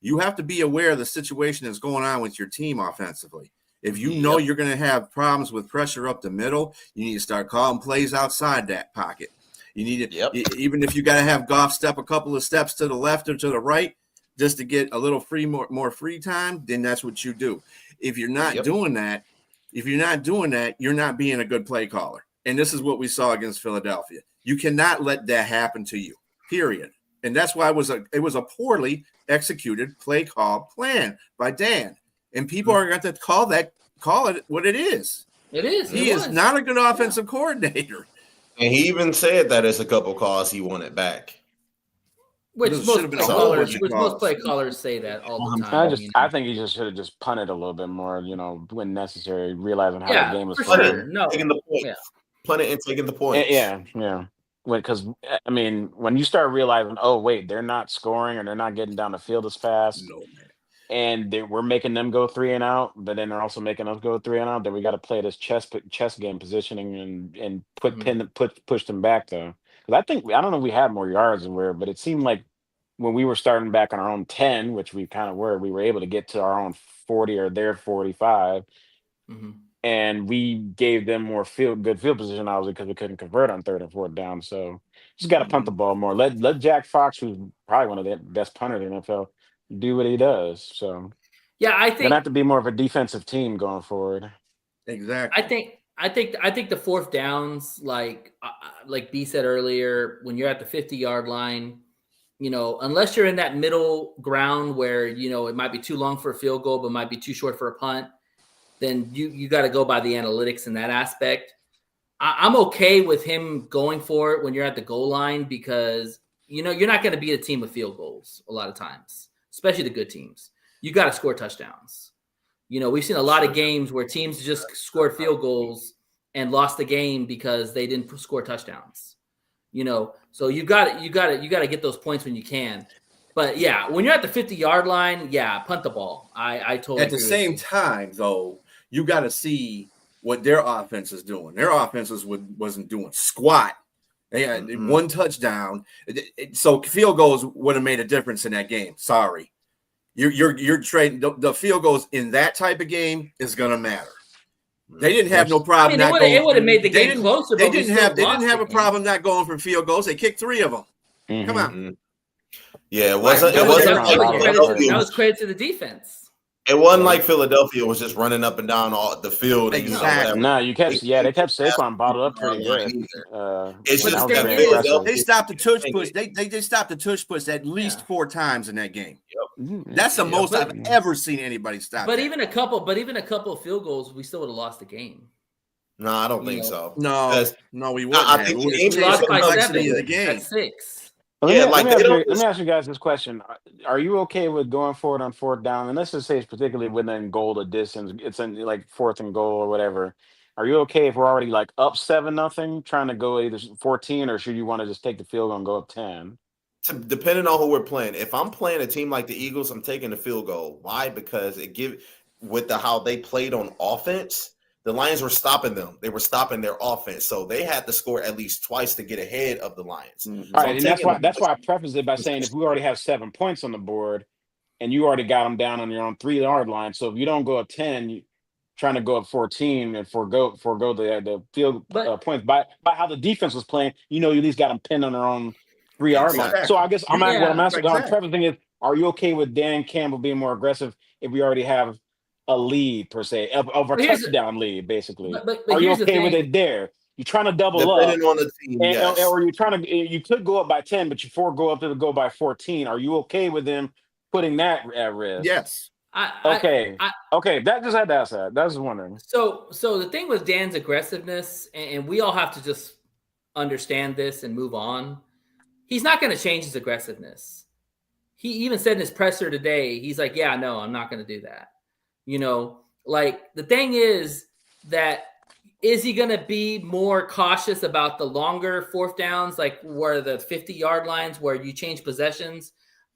You have to be aware of the situation that's going on with your team offensively. If you know you're going to have problems with pressure up the middle, you need to start calling plays outside that pocket. You need to, even if you got to have Goff step a couple of steps to the left or to the right, just to get a little more free time, then that's what you do. If you're not doing that, you're not being a good play caller. And this is what we saw against Philadelphia. You cannot let that happen to you, period. And that's why it was a poorly executed play call plan by Dan. And people are going to call it what it is. It is. He is not a good offensive coordinator. And he even said that as a couple calls he wanted back. Which most play callers say that all the time. I think he just should have just punted a little bit more, when necessary, realizing how the game was playing. Sure. No. Taking the point. Punting and taking the points. Yeah. Because, when you start realizing, oh, wait, they're not scoring or they're not getting down the field as fast. No, man. And we're making them go 3 and out, but then they're also making us go 3 and out. Then we got to play this chess game positioning and push them back though. Because I don't know if we had more yards than but it seemed like when we were starting back on our own 10, which we kind of we were able to get to our own 40 or their 45, and we gave them more good field position, obviously, because we couldn't convert on 3rd and 4th down. So just got to punt the ball more. Let Jack Fox, who's probably one of the best punters in the NFL, do what he does. So I think gonna have to be more of a defensive team going forward. Exactly. I think the 4th downs, like B said earlier, when you're at the 50-yard line, unless you're in that middle ground where it might be too long for a field goal, but might be too short for a punt, then you got to go by the analytics in that aspect. I'm okay with him going for it when you're at the goal line because you're not going to beat a team with field goals a lot of times, especially the good teams. You got to score touchdowns. We've seen a lot of games where teams just scored field goals and lost the game because they didn't score touchdowns. So you got to get those points when you can. But yeah, when you're at the 50-yard line, punt the ball. I totally. At the same time, though, you got to see what their offense is doing. Their offenses wasn't doing squat. They had one touchdown, so field goals would have made a difference in that game. Sorry. You're trading the field goals in that type of game is going to matter. They didn't have no problem. It would have made the game closer. They didn't have a problem not going for field goals. They kicked 3 of them. Come on. Yeah, it wasn't. That was credit to the defense. It wasn't like Philadelphia was just running up and down all the field. Exactly. No, they kept Saquon bottled up pretty good. It's just they stopped the tush push. They stopped the tush push at least 4 times in that game. That's the most I've ever seen anybody stop. But even a couple of field goals, we still would have lost the game. No, I don't think so. No, we wouldn't. I think we lost by 7 of the game. at 6. Let me ask you guys this question. Are you okay with going forward on 4th down? And let's just say it's particularly within goal of distance. It's in like 4th and goal or whatever. Are you okay if we're already like up 7-0, trying to go either 14, or should you want to just take the field goal and go up 10? Depending on who we're playing. If I'm playing a team like the Eagles, I'm taking the field goal. Why? Because how they played on offense, the Lions were stopping them. They were stopping their offense. So they had to score at least twice to get ahead of the Lions. All right, and that's why I preface it by saying if we already have 7 points on the board and you already got them down on your own 3-yard line, so if you don't go up 10, you're trying to go up 14 and forego the field points. By how the defense was playing, you at least got them pinned on their own 3-yard line. So I guess what I'm asking, what I'm prefacing is, are you okay with Dan Campbell being more aggressive if we already have a lead per se of a touchdown lead, basically? But are you okay with it there? You're trying to double Depending up, on the team, or you're trying to. You could go up by 10, but you go up to go by 14. Are you okay with them putting that at risk? Yes. Okay. That just had to ask that. I was wondering. So the thing with Dan's aggressiveness, and we all have to just understand this and move on. He's not going to change his aggressiveness. He even said in his presser today, he's like, "Yeah, no, I'm not going to do that." The thing is that is he going to be more cautious about the longer 4th downs, like where the 50-yard lines where you change possessions?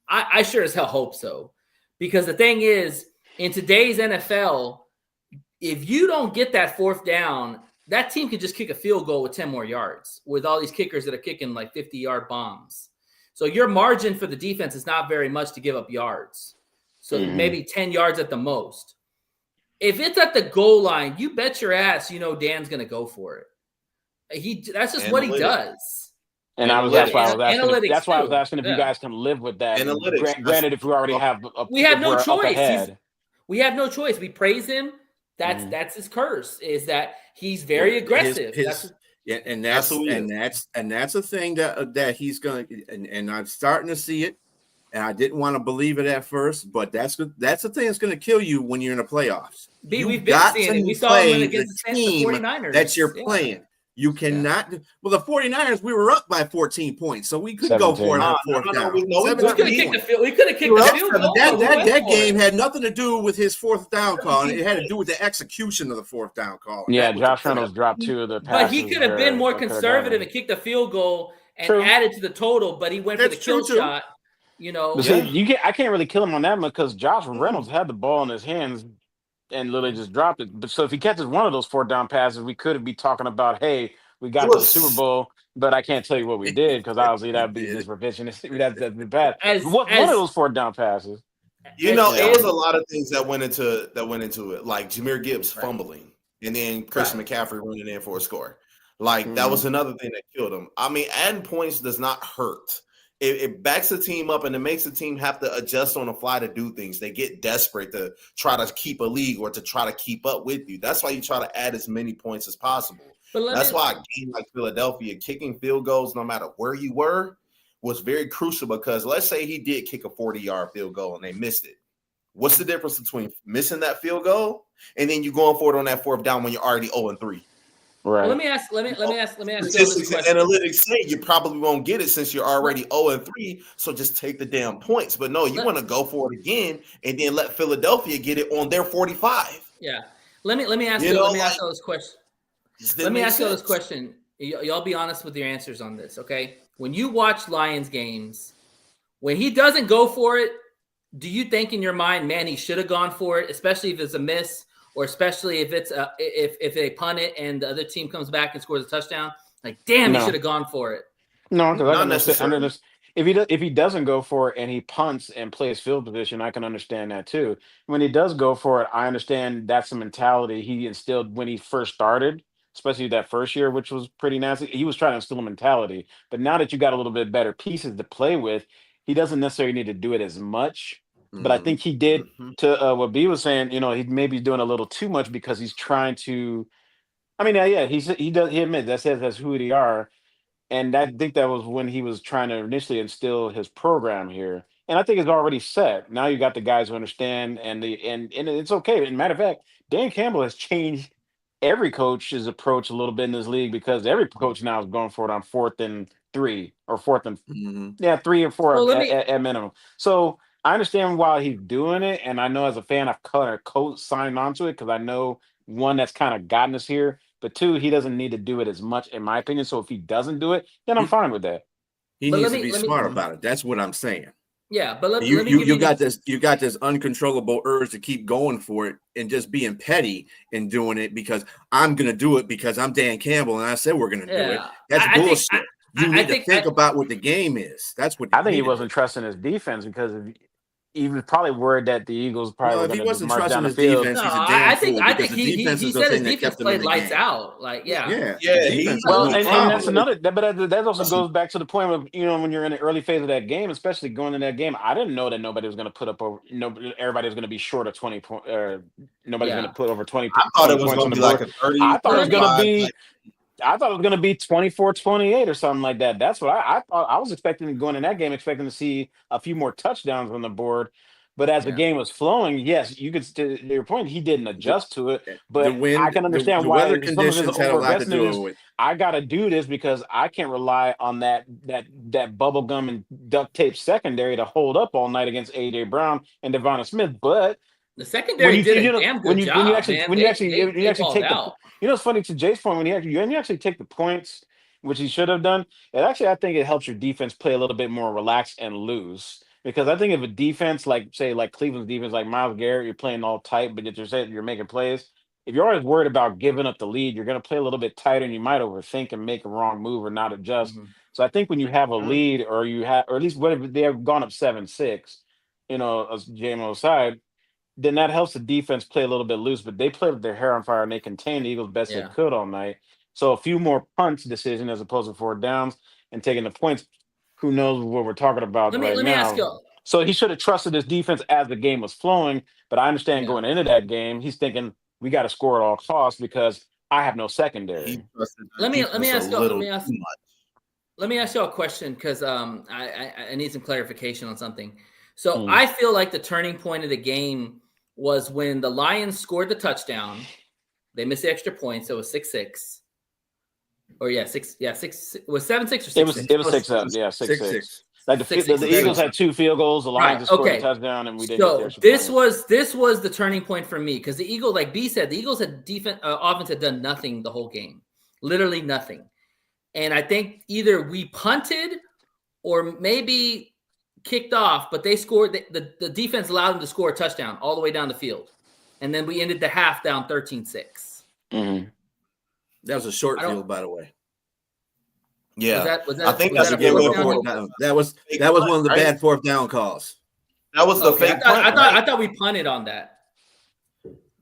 I sure as hell hope so. Because the thing is, in today's NFL, if you don't get that 4th down, that team can just kick a field goal with 10 more yards with all these kickers that are kicking like 50-yard bombs. So your margin for the defense is not very much to give up yards. So maybe 10 yards at the most. If it's at the goal line, you bet your ass Dan's going to go for it. That's just what he does. And that's why I was asking. That's why I was asking if you guys can live with that. Granted, if we already have, we have no choice. We have no choice. We praise him. That's his curse. Is that he's very aggressive. That's a thing that he's going to. And I'm starting to see it. And I didn't want to believe it at first, but that's the thing that's going to kill you when you're in the playoffs. We've been seeing it. We saw him against the 49ers. That you're playing. You cannot. Well, the 49ers, we were up by 14 points, so we could go for it on fourth down. We could have kicked the field goal. That game had nothing to do with his fourth down call. It had to do with the execution of the fourth down call. Yeah, Josh Reynolds dropped 2 of the passes. But he could have been more conservative and kicked the field goal and added to the total, but he went for the kill shot. I can't really kill him on that one because Josh Reynolds had the ball in his hands and literally just dropped it. But so if he catches one of those 4th down passes, we could be talking about, hey, we got to the Super Bowl, but I can't tell you what we did because obviously that'd be disproportionate. That'd be bad. One of those 4th down passes. It was a lot of things that went into it, like Jahmyr Gibbs fumbling and then Christian McCaffrey running in for a score. That was another thing that killed him. I mean, adding points does not hurt. It backs the team up and it makes the team have to adjust on the fly to do things. They get desperate to try to keep a lead or to try to keep up with you. That's why you try to add as many points as possible. That's why a game like Philadelphia, kicking field goals, no matter where you were, was very crucial because let's say he did kick a 40-yard field goal and they missed it. What's the difference between missing that field goal and then you going for it on that 4th down when you're already 0-3? Right. Well, let me ask you this question. Analytics say you probably won't get it since you're already 0-3, so just take the damn points. But no, you want to go for it again and then let Philadelphia get it on their 45. Yeah. Let me ask you this question. Let me ask you this question. Y'all be honest with your answers on this, okay? When you watch Lions games, when he doesn't go for it, do you think in your mind, man, he should have gone for it, especially if it's a miss? Or especially if it's if they punt it and the other team comes back and scores a touchdown, like damn, he should have gone for it. No, because if he doesn't go for it and he punts and plays field position, I can understand that too. When he does go for it, I understand that's the mentality he instilled when he first started, especially that first year, which was pretty nasty. He was trying to instill a mentality, but now that you got a little bit better pieces to play with, he doesn't necessarily need to do it as much. But I think he did to what B was saying. He maybe doing a little too much because he's trying to. I mean, he admits that's who they are, and I think that was when he was trying to initially instill his program here. And I think it's already set. Now you got the guys who understand, and it's okay. As a matter of fact, Dan Campbell has changed every coach's approach a little bit in this league because every coach now is going for it on 4th and 3 or 4th and 3 and 4 at minimum. So. I understand why he's doing it, and I know as a fan, I've kind of co-signed onto it because I know, one, that's kind of gotten us here, but 2, he doesn't need to do it as much, in my opinion. So if he doesn't do it, then I'm fine with that. He needs to be smart about it. That's what I'm saying. Yeah, but you got this uncontrollable urge to keep going for it and just being petty and doing it because I'm going to do it because I'm Dan Campbell and I said we're going to do it. That's bullshit. You need to think about what the game is. That's what I think he wasn't trusting his defense because he was probably worried that the Eagles probably if he wasn't trusting his defense, he's a damn fool. I think he said his defense played lights out. Yeah. Well, and that's another. But that also goes back to the point of when you're in the early phase of that game, especially going in that game. I didn't know that nobody was going to put up over. Everybody was going to be short of 20 points. Nobody's going to put over 20. I thought it was going to be like a 30. I thought it was going to be. I thought it was going to be 24-28 or something like that. That's what I thought. I was expecting going in that game, expecting to see a few more touchdowns on the board. But as the game was flowing, yes, you could. To your point, he didn't adjust to it. But I can understand why weather conditions had a lot to do with it. I got to do this because I can't rely on that bubblegum and duct tape secondary to hold up all night against AJ Brown and Devonta Smith. But the secondary did a damn good job. When you actually take the, it's funny to Jay's point when you actually take the points, which he should have done. I think it helps your defense play a little bit more relaxed and loose. Because I think if a defense like Cleveland's defense, like Myles Garrett, you're playing all tight, but you're making plays. If you're always worried about giving up the lead, you're going to play a little bit tighter, and you might overthink and make a wrong move or not adjust. So I think when you have a lead, or at least whatever they have gone up 7-6, JMO's side, then that helps the defense play a little bit loose. But they played with their hair on fire and they contained the Eagles best they Yeah. could all night. So a few more punts decision as opposed to 4 downs and taking the points. Who knows what we're talking about Let right me now? ask you. So he should have trusted his defense as the game was flowing. But I understand Yeah. going into that game, he's thinking we got to score at all costs because I have no secondary. He trusted the Let me defense ask a you. little Let me ask. too much. Let me ask you a question because I need some clarification on something. So Hmm. I feel like the turning point of the game was when the Lions scored the touchdown. They missed the extra point, so it was 6-6. Or six. It was 7-6 or 6-6. It was 6-7. Yeah, 6-6. 6-6. Like the 6-6. Eagles had 2 field goals. The Lions just scored a Okay. touchdown, and we didn't get the So extra this point. was the turning point for me because the Eagles, like B said, the Eagles had offense had done nothing the whole game, literally nothing. And I think either we punted or maybe kicked off, but they scored. The defense allowed them to score a touchdown all the way down the field, and then we ended the half down 13-6. Mhm. That was a short field, by the way. Yeah, Was that I think was that's that a a good fourth way down? to That was one of the right? bad 4th down calls. That was the Okay, fake punt. I thought we punted on that.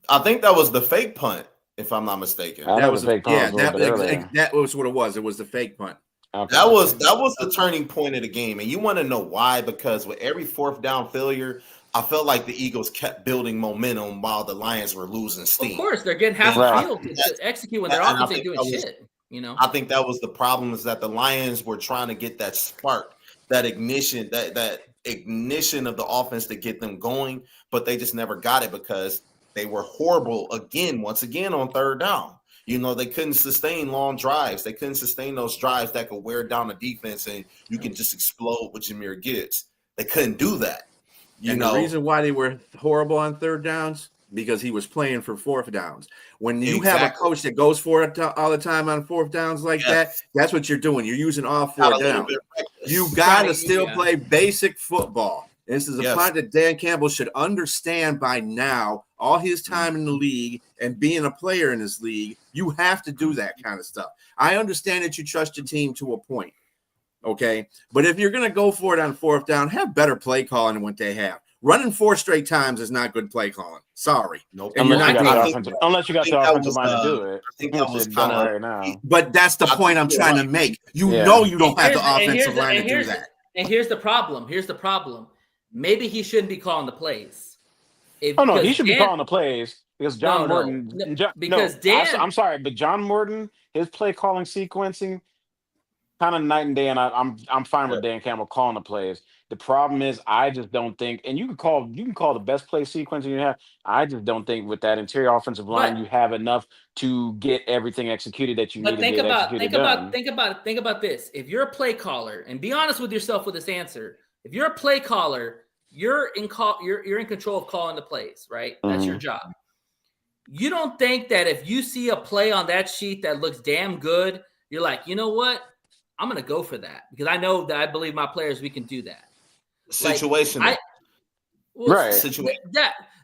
I think that was the fake punt, if I'm not mistaken. I That know was the fake punt was a little bit earlier. that was what it was. It was the fake punt. Okay. That was the turning point of the game, and you want to know why? Because with every 4th down failure, I felt like the Eagles kept building momentum while the Lions were losing steam. Of course, they're getting half Right. the field to execute when their And I offense ain't think doing that was- shit. You know, I think that was the problem, is that the Lions were trying to get that spark, that ignition, that ignition of the offense to get them going, but they just never got it because they were horrible once again on 3rd down. They couldn't sustain long drives. They couldn't sustain those drives that could wear down the defense and you can just explode with Jahmyr Gibbs. They couldn't do that. The reason why they were horrible on 3rd downs, because he was playing for 4th downs. When you have a coach that goes for it all the time on 4th downs like that, that's what you're doing. You're using all 4 downs. You got to still play basic football. This is a point that Dan Campbell should understand by now. All his time in the league and being a player in this league, you have to do that kind of stuff. I understand that you trust your team to a point, okay? But if you're going to go for it on 4th down, have better play calling than what they have. Running 4 straight times is not good play calling. Sorry. Nope. Unless you got the offensive line to do it. I think that was kind of right now. But that's the point I'm trying to make. You know you don't have the offensive line to do that. And here's the problem. Maybe he shouldn't be calling the plays. He should be calling the plays because John Morton. I'm sorry, but John Morton, his play calling sequencing, kind of night and day, and I'm fine with Dan Campbell calling the plays. The problem is, I just don't think, and you can call the best play sequence you have. I just don't think with that interior offensive line you have enough to get everything executed that you need to get executed. Think about this. If you're a play caller, and be honest with yourself with this answer, if you're a play caller, you're in control of calling the plays, right? That's your job. You don't think that if you see a play on that sheet that looks damn good, you're like, you know what? I'm going to go for that because I know that I believe my players, we can do that. Situation. Situation.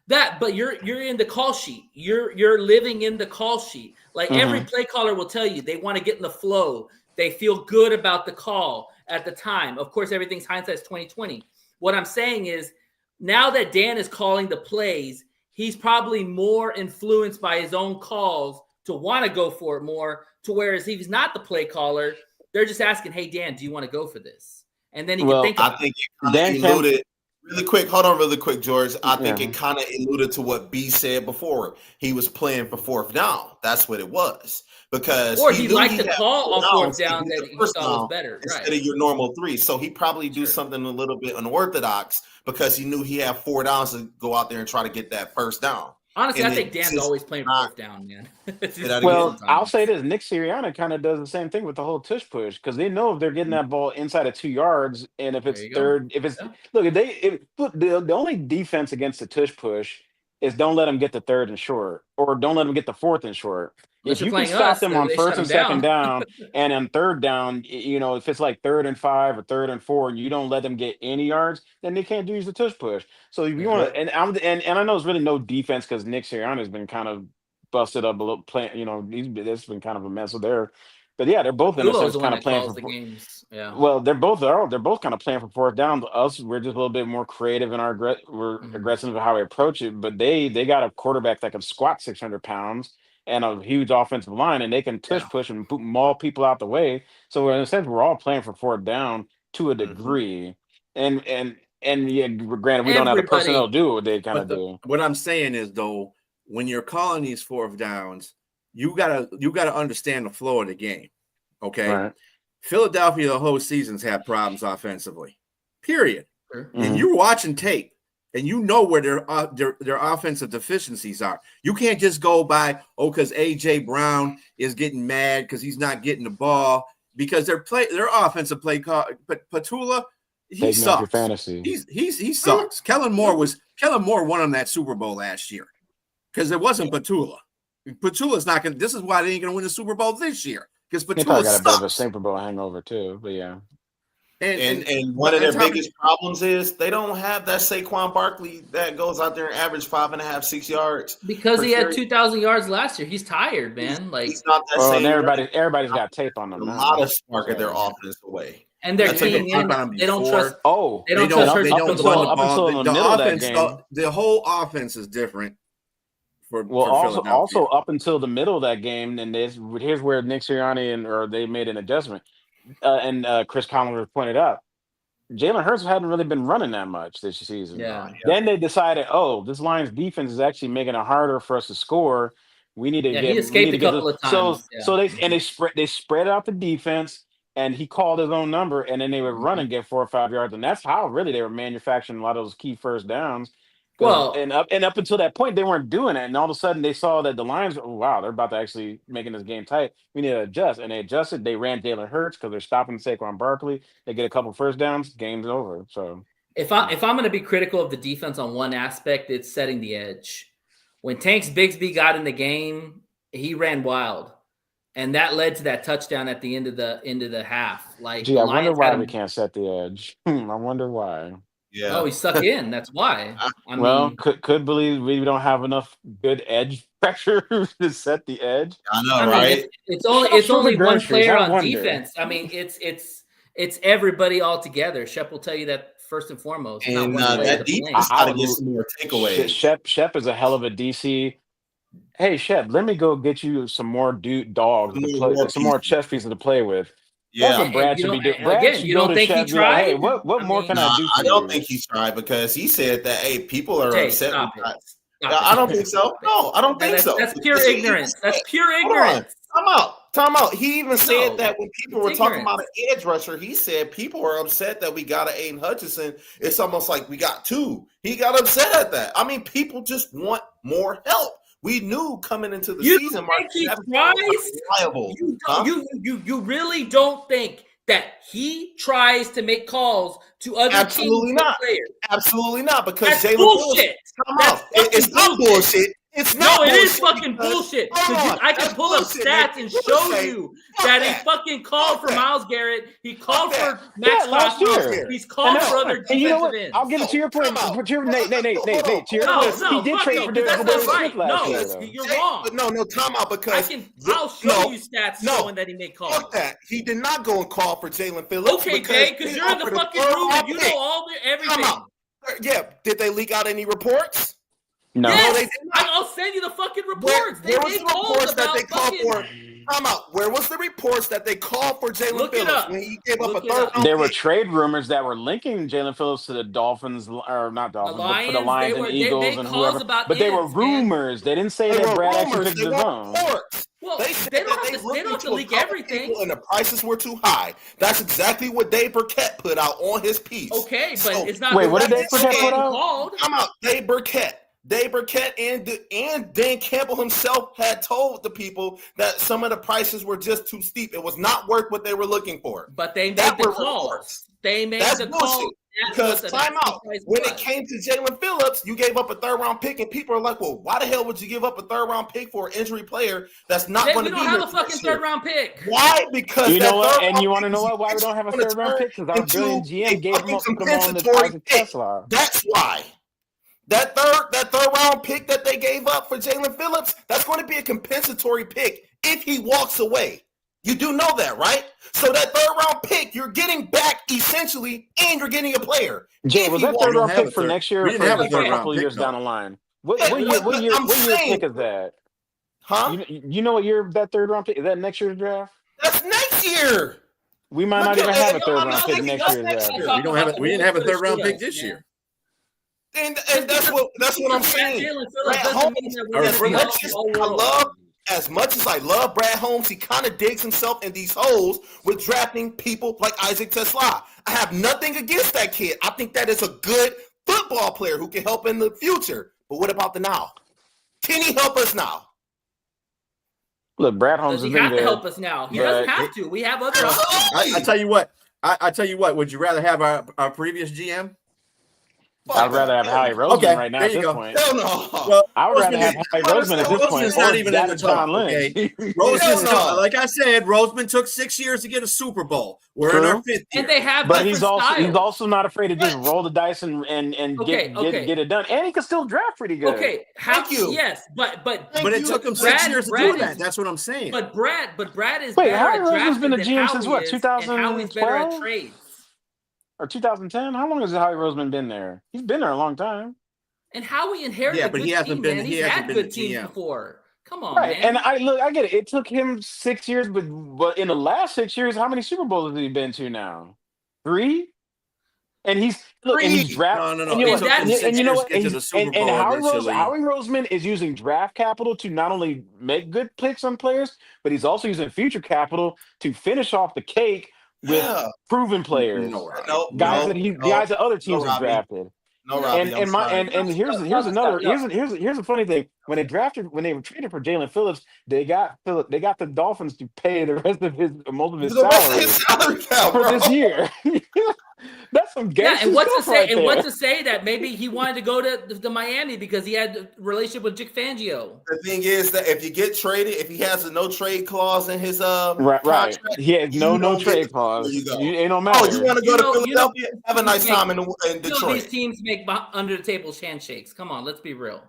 But you're in the call sheet. You're living in the call sheet. Like every play caller will tell you, they want to get in the flow. They feel good about the call at the time. Of course, everything's hindsight's 2020. What I'm saying is, now that Dan is calling the plays, he's probably more influenced by his own calls to want to go for it more. To whereas if he's not the play caller, they're just asking, "Hey Dan, do you want to go for this?" And then he can think about it. I think it kind of alluded really quick. Hold on, really quick, George. I think it kind of alluded to what B said before. He was playing for 4th down. That's what it was. Because he liked the call on 4th down that he thought was better instead of your normal 3. So he probably do something a little bit unorthodox because he knew he had 4 downs to go out there and try to get that 1st down. Honestly, I think Dan's always playing for 4th down, man. I'll say this: Nick Sirianni kind of does the same thing with the whole tush push because they know if they're getting that ball inside of 2 yards, and if it's third, the only defense against the tush push is don't let them get the 3rd and short, or don't let them get the 4th and short. If you can stop them on 1st and 2nd down, and on 3rd down, if it's like 3rd and 5 or 3rd and 4, and you don't let them get any yards, then they can't use the tush push. So if you want to, and I know it's really no defense because Nick Sirianni has been kind of busted up a little. It's been kind of a mess with their But yeah, they're both in a Tulo's sense the one kind of that playing calls for. the games. Yeah. Well, they're both kind of playing for fourth down. Us, we're just a little bit more creative in our we're aggressive in how we approach it. But they got a quarterback that can squat 600 pounds and a huge offensive line, and they can tush push and maul people out the way. So in a sense, we're all playing for fourth down to a degree. And yeah, granted, we don't have the personnel to do what they kind of do. What I'm saying is, though, when you're calling these fourth downs, you gotta understand the flow of the game. Okay, Right. Philadelphia the whole season's had problems offensively. Period. Sure. And you're watching tape, and you know where their offensive deficiencies are. You can't just go by because AJ Brown is getting mad because he's not getting the ball because their offensive play call. But Petula, he Taking up your sucks. fantasy. He sucks. Kellen Moore won on that Super Bowl last year because it wasn't Petula. Petula's not going to – this is why they ain't going to win the Super Bowl this year because He Petula probably got a bit of a sucks. Super Bowl hangover too, but yeah. And one of their biggest problems is they don't have that Saquon Barkley that goes out there and average 5.5, 6 yards. Because he had 2,000 yards last year. He's tired, man. He's not that Well, same. and everybody's got tape on them a now. lot of spark of their offense away. And they're That's like keying they in. talked about him They don't before. trust. Oh, They don't trust They don't Hurts. run the up ball. until the The middle of that offense, game. the whole offense is different. For Also Philadelphia. up until the middle of that game, and here's where Nick Sirianni they made an adjustment, and Chris Collinsworth pointed out, Jalen Hurts hadn't really been running that much this season. Yeah. Then they decided, this Lions defense is actually making it harder for us to score. We need to He escaped a couple of times. So they spread out the defense, and he called his own number, and then they would run and get 4 or 5 yards, and that's how really they were manufacturing a lot of those key first downs. Well, and up until that point, they weren't doing it, and all of a sudden they saw that the Lions, they're about to actually making this game tight. We need to adjust, and they adjusted. They ran Jalen Hurts because they're stopping Saquon Barkley. They get a couple first downs, game's over. So if I'm going to be critical of the defense on one aspect, it's setting the edge. When Tanks Bigsby got in the game, he ran wild, and that led to that touchdown at the end of the half. Like, I wonder why we can't set the edge. I wonder why. Yeah. Oh, he stuck in. That's why. Could believe we don't have enough good edge pressure to set the edge. I know, right? It's only one player on defense. I mean, it's everybody all together. Shep will tell you that first and foremost. And that defense got to get some more takeaways. Shep is a hell of a DC. Hey, Shep, let me go get you some more dogs, some more chess pieces to play with. Yeah, that's what Brad should be doing. Again, you don't think he tried? Hey, what more can I do? I don't think he tried because he said that. Hey, people are upset. I don't think so. No, I don't think so. That's pure ignorance. That's pure ignorance. Time out. He even said that when people were talking about an edge rusher, he said people are upset that we got an Aiden Hutchinson. It's almost like we got two. He got upset at that. I mean, people just want more help. We knew coming into the season, You really don't think that he tries to make calls to other Absolutely teams not. Players? Absolutely not. Because That's Jalen bullshit. It's not bullshit. It's not. No, it is fucking bullshit. I can pull up stats and show you that he fucking called for Myles Garrett. He called for Max last year. He's called for other defensive you know what? ends. I'll give it to your point. Nate, to your point, he did trade for Derek Smith last year. You're wrong. No, time out because I'll show you stats showing that he made calls. Fuck that. He did not go and call for Jalen Phillips. Okay, Jay, because you're in the fucking room and you know everything. Yeah, did they leak out any reports? No, yes, they did not. I'll send you the fucking reports. Where was the reports that they called for? Time out. Where was the reports that they called for Jalen Phillips when he gave up a third round? There were trade rumors that were linking Jalen Phillips to the Dolphins, or not Dolphins, but for the Lions and Eagles and whoever. But they were rumors. They didn't say that Brad actually picked his own. Well, they don't have to leak everything. And the prices were too high. That's exactly what Dave Burkett put out on his piece. Okay, but it's not. Wait, what did Dave Burkett put out? I'm out. Dave Burkett and Dan Campbell himself had told the people that some of the prices were just too steep. It was not worth what they were looking for. But they made the calls. They made the call. Because time out. When it came to Jalen Phillips, you gave up a third-round pick, and people are like, well, why the hell would you give up a third-round pick for an injury player that's not going to be here? We don't have a fucking third-round pick. Why? Because you know what? And you want to know why we don't have a third-round pick? Because our brilliant GM gave him on the price of Tesla. That's why. That third round pick that they gave up for Jalen Phillips, that's going to be a compensatory pick if he walks away. You do know that, right? So that third-round pick, you're getting back essentially, and you're getting a player. Jay, was that third round pick for next year? We Or didn't for have a a third round couple pick years down the line. What year pick is that? Huh? You know what year that third round pick is that next year's draft? That's next year. We might not even have a third round pick next year's draft. We didn't have a third round pick this year. And that's what I'm saying. Brad Holmes, as much as I love Brad Holmes, he kind of digs himself in these holes with drafting people like Isaac Tesla. I have nothing against that kid. I think that is a good football player who can help in the future. But what about the now? Can he help us now? Look, Brad Holmes Does he have to help us now? He doesn't have to. We have other options. I tell you what. I tell you what. Would you rather have our previous GM? I'd rather have Howie Roseman right now at this point. Hell no. Well, I would rather have Howie Roseman at this point. Roseman's not even in the John talk. Lynch. Okay? Roseman, like I said, Roseman took 6 years to get a Super Bowl. We're in our fifth year. And they have But he's also not afraid to just roll the dice and get it done. And he can still draft pretty good. Okay, Thank you. Yes, but it took him 6 years to do that. That's what I'm saying. But Brad is Wait, better Howie at Roseman's drafting been the than GM Howie since what, is, and Howie's better at 2012? trades. Or 2010? How long has Howie Roseman been there? He's been there a long time. And Howie inherited a good team, man. He's had good teams before. Come on, Right. man. And I get it. It took him 6 years, but in the last 6 years, how many Super Bowls has he been to now? 3? And he's drafting. No. And you know what? And Howie Roseman is using draft capital to not only make good picks on players, but he's also using future capital to finish off the cake with proven players, guys that other teams have drafted. No, Robbie, here's a funny thing. When they were traded for Jalen Phillips, they got the Dolphins to pay the rest of most of his salary for this year. That's some gangster and what's to stuff say? right And there. what's to say that maybe he wanted to go to Miami because he had a relationship with Vic Fangio. The thing is that if you get traded, if he has a no trade clause in his right, he has no trade clause. You ain't no matter. Oh, you want to go to Philadelphia? Have a nice time in Detroit. You know these teams make under the table handshakes. Come on, let's be real.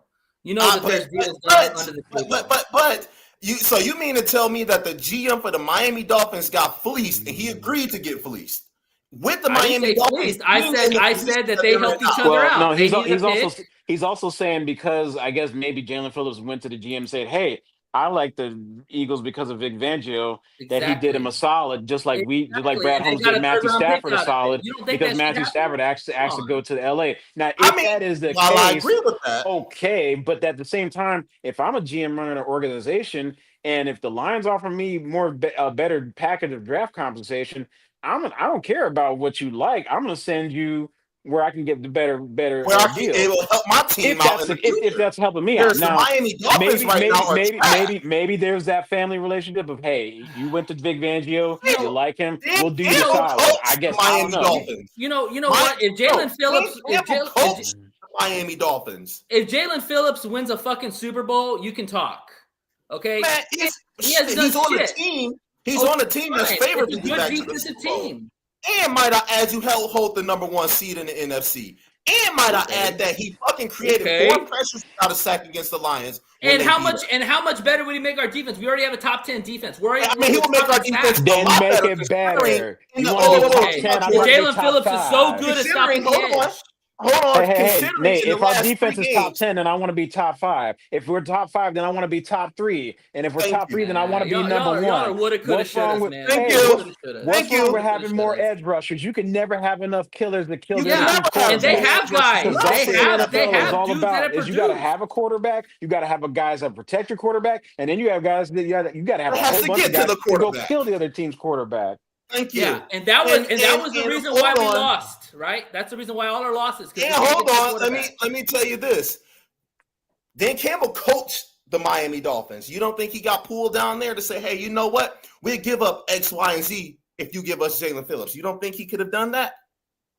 You know that there's deals done under the table. But you mean to tell me that the GM for the Miami Dolphins got fleeced and he agreed to get fleeced? With the Miami Dolphins, I said that they helped each other out. No, he's also saying because I guess maybe Jalen Phillips went to the GM and said, "Hey, I like the Eagles because of Vic Fangio, that he did him a solid, just like Brad Holmes did Matthew Stafford a solid because Matthew Stafford asked to go to LA." Now, if that is the case, I agree with that. Okay, but at the same time, if I'm a GM running an organization and if the Lions offer me a better package of draft compensation, I don't care about what you like. I'm going to send you where I can get the better where I can deal. be able to help my team out. If that's helping me out. Now, Miami Dolphins maybe there's that family relationship of, hey, you went to Vic Fangio, you like him, we'll do you solid. I guess Miami Dolphins. You know what? If Jalen Phillips, Miami Dolphins, if Jalen Phillips wins a fucking Super Bowl, you can talk. Okay, man, he's on a team. He's on a team that's favored to be back to the Super Bowl. And might I add, you hold the number 1 seed in the NFC. And might I add that he fucking created 4 pressures without a sack against the Lions. And how much better would he make our defense? We already have a top 10 defense. He will make our defense then make it better. Jalen Phillips is so good at stopping the edge. Hold on. Hey, Nate, if our defense is top 10, then I want to be top 5. If we're top 5, then I want to be top 3. And if we're top 3, then I want to be number 1. What's wrong with having more edge rushers? You can never have enough killers to kill them. And they have guys. They have all dudes about is you got to have a quarterback. You got to have guys that protect your quarterback, and then you have guys that you got to have a whole bunch of guys to go kill the other team's quarterback. Thank you. Yeah, and that was the reason why we lost, right? That's the reason why all our losses. Yeah, hold on. Let me tell you this. Dan Campbell coached the Miami Dolphins. You don't think he got pulled down there to say, hey, you know what? We'll give up X, Y, and Z if you give us Jalen Phillips. You don't think he could have done that?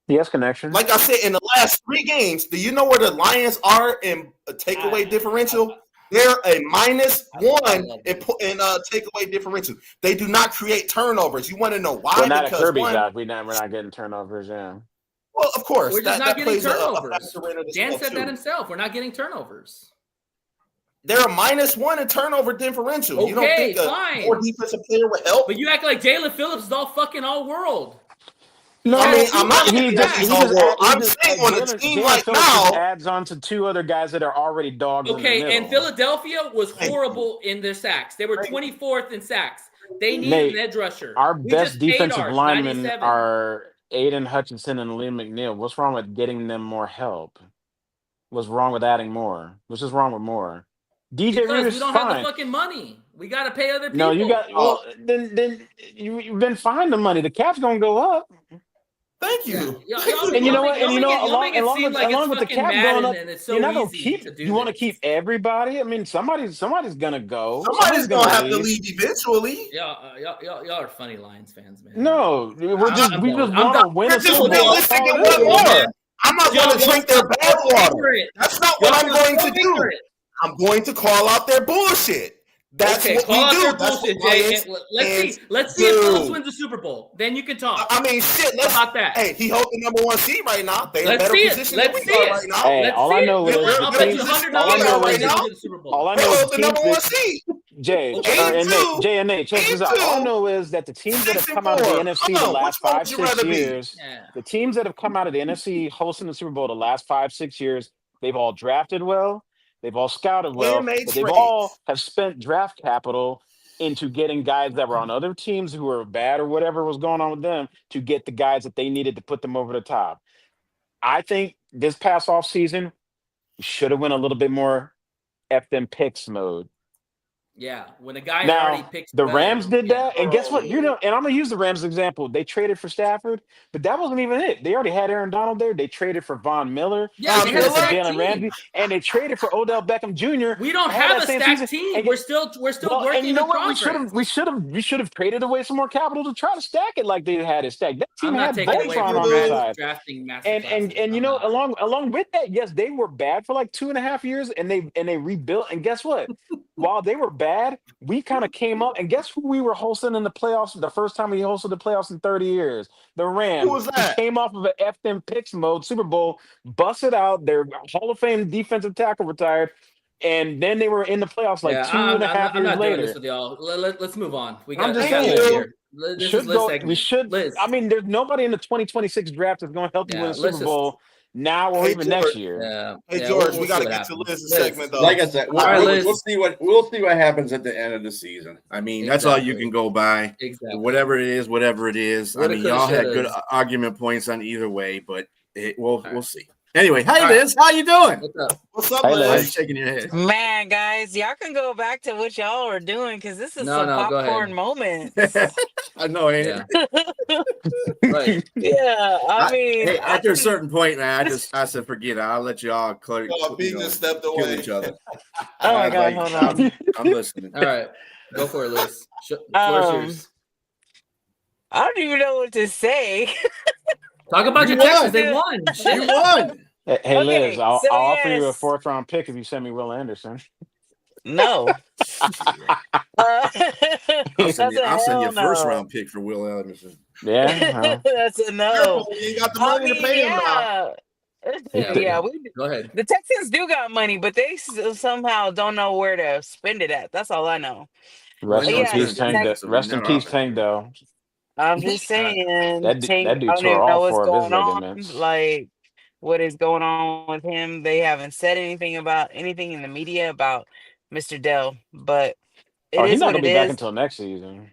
He has connection. Like I said, in the last 3 games, do you know where the Lions are in a takeaway differential? They're a -1 in takeaway differential. They do not create turnovers. You want to know why? We're not at Kirby's job. We're not getting turnovers. Yeah. Well, of course. We're just not getting turnovers. Dan Dan said that himself. We're not getting turnovers. They're a -1 in turnover differential. Okay, you don't think a fine. more defensive player would help? But you act like Jalen Phillips is all fucking all world. No, I mean, I'm not he saying just he's all world. I'm saying on the Jalen team right Phillips just now. adds on to two other guys that are already dogs in the middle. Okay, and Philadelphia was horrible in their sacks. They were 24th in sacks. They need Nate, an edge rusher. Our We best just paid defensive ours, linemen 97. are Aiden Hutchinson and Liam McNeil. What's wrong with getting them more help? What's wrong with adding more? What's just wrong with more? DJ Because Reader's we don't fine. have the fucking money. We got to pay other people. No, you got then you've been fine the money. The cap's gonna go up. Thank you. And you know what? And you know, along with the cap going up, so you're not gonna keep. You want to keep everybody. I mean, somebody's gonna go. Somebody's gonna have to leave eventually. Y'all are funny Lions fans, man. No, we just want to win We're a just Super Bowl. realistic and want more. I'm not going to drink their bad water. That's not what I'm going to do. I'm going to call out their bullshit. That's what we do. That's bullshit, what Jay. Let's see if Phillips wins the Super Bowl. Then you can talk. I mean, shit. How about that? Hey, he holds the number 1 seed right now. They in a better position than we are right now. Hey, all I know is I'll bet you $100 right now. All I know is the number 1 seed. Jay and Nate, check this out. All I know is that the teams that have come out of the NFC the last 5-6 years, the teams that have come out of the NFC hosting the Super Bowl the last 5-6 years, they've all drafted well, they've all scouted well, but they've all have spent draft capital into getting guys that were on other teams who were bad or whatever was going on with them to get the guys that they needed to put them over the top. I think this past off season, we should have went a little bit more F them picks mode. Yeah, when a guy now, already picks the Rams did that, and guess what? And I'm gonna use the Rams example. They traded for Stafford, but that wasn't even it. They already had Aaron Donald there. They traded for Von Miller, they traded for Jalen Ramsey, and they traded for Odell Beckham Jr. We don't have a stacked team. We're still working. And you know what? We should have traded away some more capital to try to stack it like they had it stacked. That team had Voltron on the side. And you know, along with that, yes, they were bad for like 2.5 years, and they rebuilt. And guess what? While they were bad, we kind of came up, and guess who we were hosting in the playoffs the first time we hosted the playoffs in 30 years? The Rams. Who was that? Came off of an F them picks mode, Super Bowl, busted out. Their Hall of Fame defensive tackle retired, and then they were in the playoffs like 2.5 years later. Doing this with y'all. Let's move on. We got this here. We should. Liz. I mean, there's nobody in the 2026 draft that's going to help you win a Super Bowl. Now or even next year. Hey George, we got to get to Liz's segment though. Like I said, we'll see what happens at the end of the season. I mean, that's all you can go by. Exactly. Whatever it is. I mean, y'all had good argument points on either way, but we'll see. Anyway, hi Liz, how you doing? What's up, Liz? Why are you shaking your head? Man, guys, y'all can go back to what y'all are doing because this is some popcorn moment. I know, ain't it? Right. Yeah, I mean, after a certain point, man, I said, forget it. I'll let y'all kill stepped away. each other. Oh my God, hold on. I'm listening. All right, go for it, Liz. I don't even know what to say. Talk about your Texans. They won. You won. Hey Liz, I'll offer you a 4th round pick if you send me Will Anderson. No. I'll send you a 1st round pick for Will Anderson. Yeah. That's a no. You ain't got the money to pay him now. Yeah, go ahead. The Texans do got money, but they somehow don't know where to spend it at. That's all I know. Rest in peace, Tank, though. I'm just saying, that dude I don't even tore know all what's 4 of his going on. ligaments. Like, what is going on with him? They haven't said anything about anything in the media about Mr. Dell, but he's not gonna be back until next season.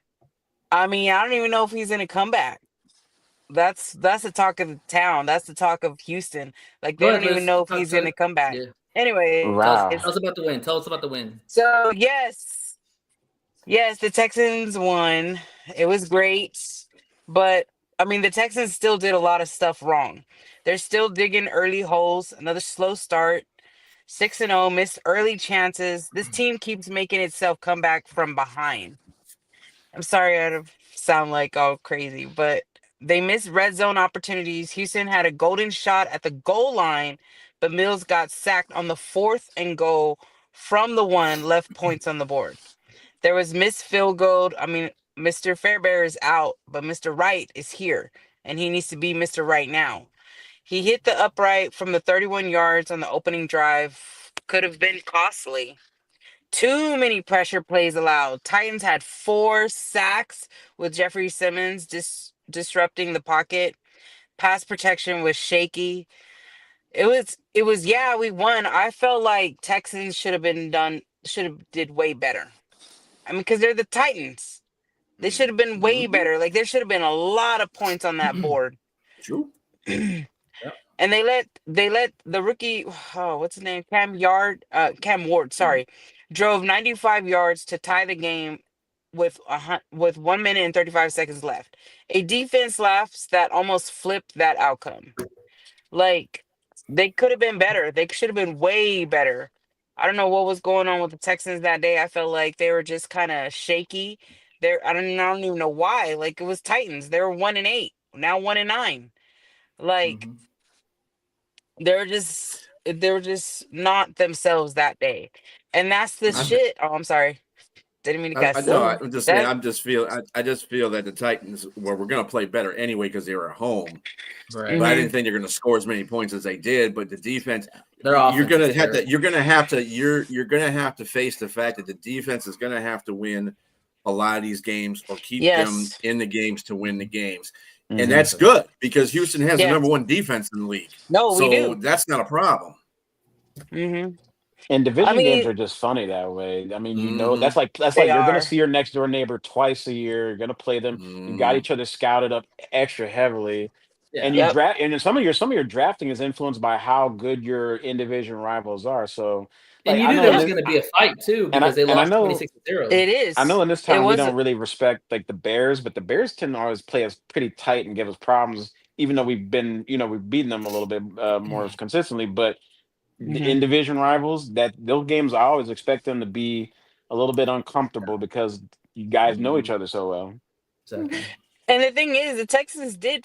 I mean, I don't even know if he's gonna come back. That's the talk of the town. That's the talk of Houston. Like, they don't even know if he's gonna come back. Yeah. Anyway, wow. Tell us about the win. Tell us about the win. So yes, the Texans won. It was great, but I mean, the Texans still did a lot of stuff wrong. They're still digging early holes. Another slow start. 6-0, missed early chances. This team keeps making itself come back from behind. I'm sorry I sound like all crazy, but they missed red zone opportunities. Houston had a golden shot at the goal line, but Mills got sacked on the 4th and goal from the 1, left points on the board. There was missed field goal. I mean, Mr. Fairbairn is out, but Mr. Wright is here, and he needs to be Mr. Right now. He hit the upright from the 31 yards on the opening drive. Could have been costly. Too many pressure plays allowed. Titans had 4 sacks with Jeffrey Simmons disrupting the pocket. Pass protection was shaky. It was yeah, we won. I felt like Texans should have did way better. I mean, because they're the Titans. They should have been way better. Like there should have been a lot of points on that board. True. And they let the rookie, what's his name? Cam Ward, sorry, drove 95 yards to tie the game with 1 minute and 35 seconds left. A defense lapse that almost flipped that outcome. Like they could have been better. They should have been way better. I don't know what was going on with the Texans that day. I felt like they were just kind of shaky. I don't even know why. Like it was Titans. They were 1-8, now 1-9. Like they were just not themselves that day. And that's the shit. Oh, I'm sorry. Didn't mean to cuss. I'm just saying. I just feel that the Titans were going to play better anyway because they were at home. Right. But I didn't think they're going to score as many points as they did. But the defense, you're going to have to face the fact that the defense is going to have to win a lot of these games or keep them in the games to win the games. And that's good because Houston has the number 1 defense in the league. No, we do. That's not a problem. Mm-hmm. And division games are just funny that way. I mean, that's like you're going to see your next door neighbor twice a year. You're going to play them. You got each other scouted up extra heavily, and you draft. And some of your drafting is influenced by how good your in division rivals are. So. And you knew there was going to be a fight too because they lost 26-0. It is. I know in this town we don't really respect like the Bears, but the Bears tend to always play us pretty tight and give us problems, even though we've beaten them a little bit more consistently. But the in division rivals, those games I always expect them to be a little bit uncomfortable because you guys know each other so well. Exactly. And the thing is, the Texans did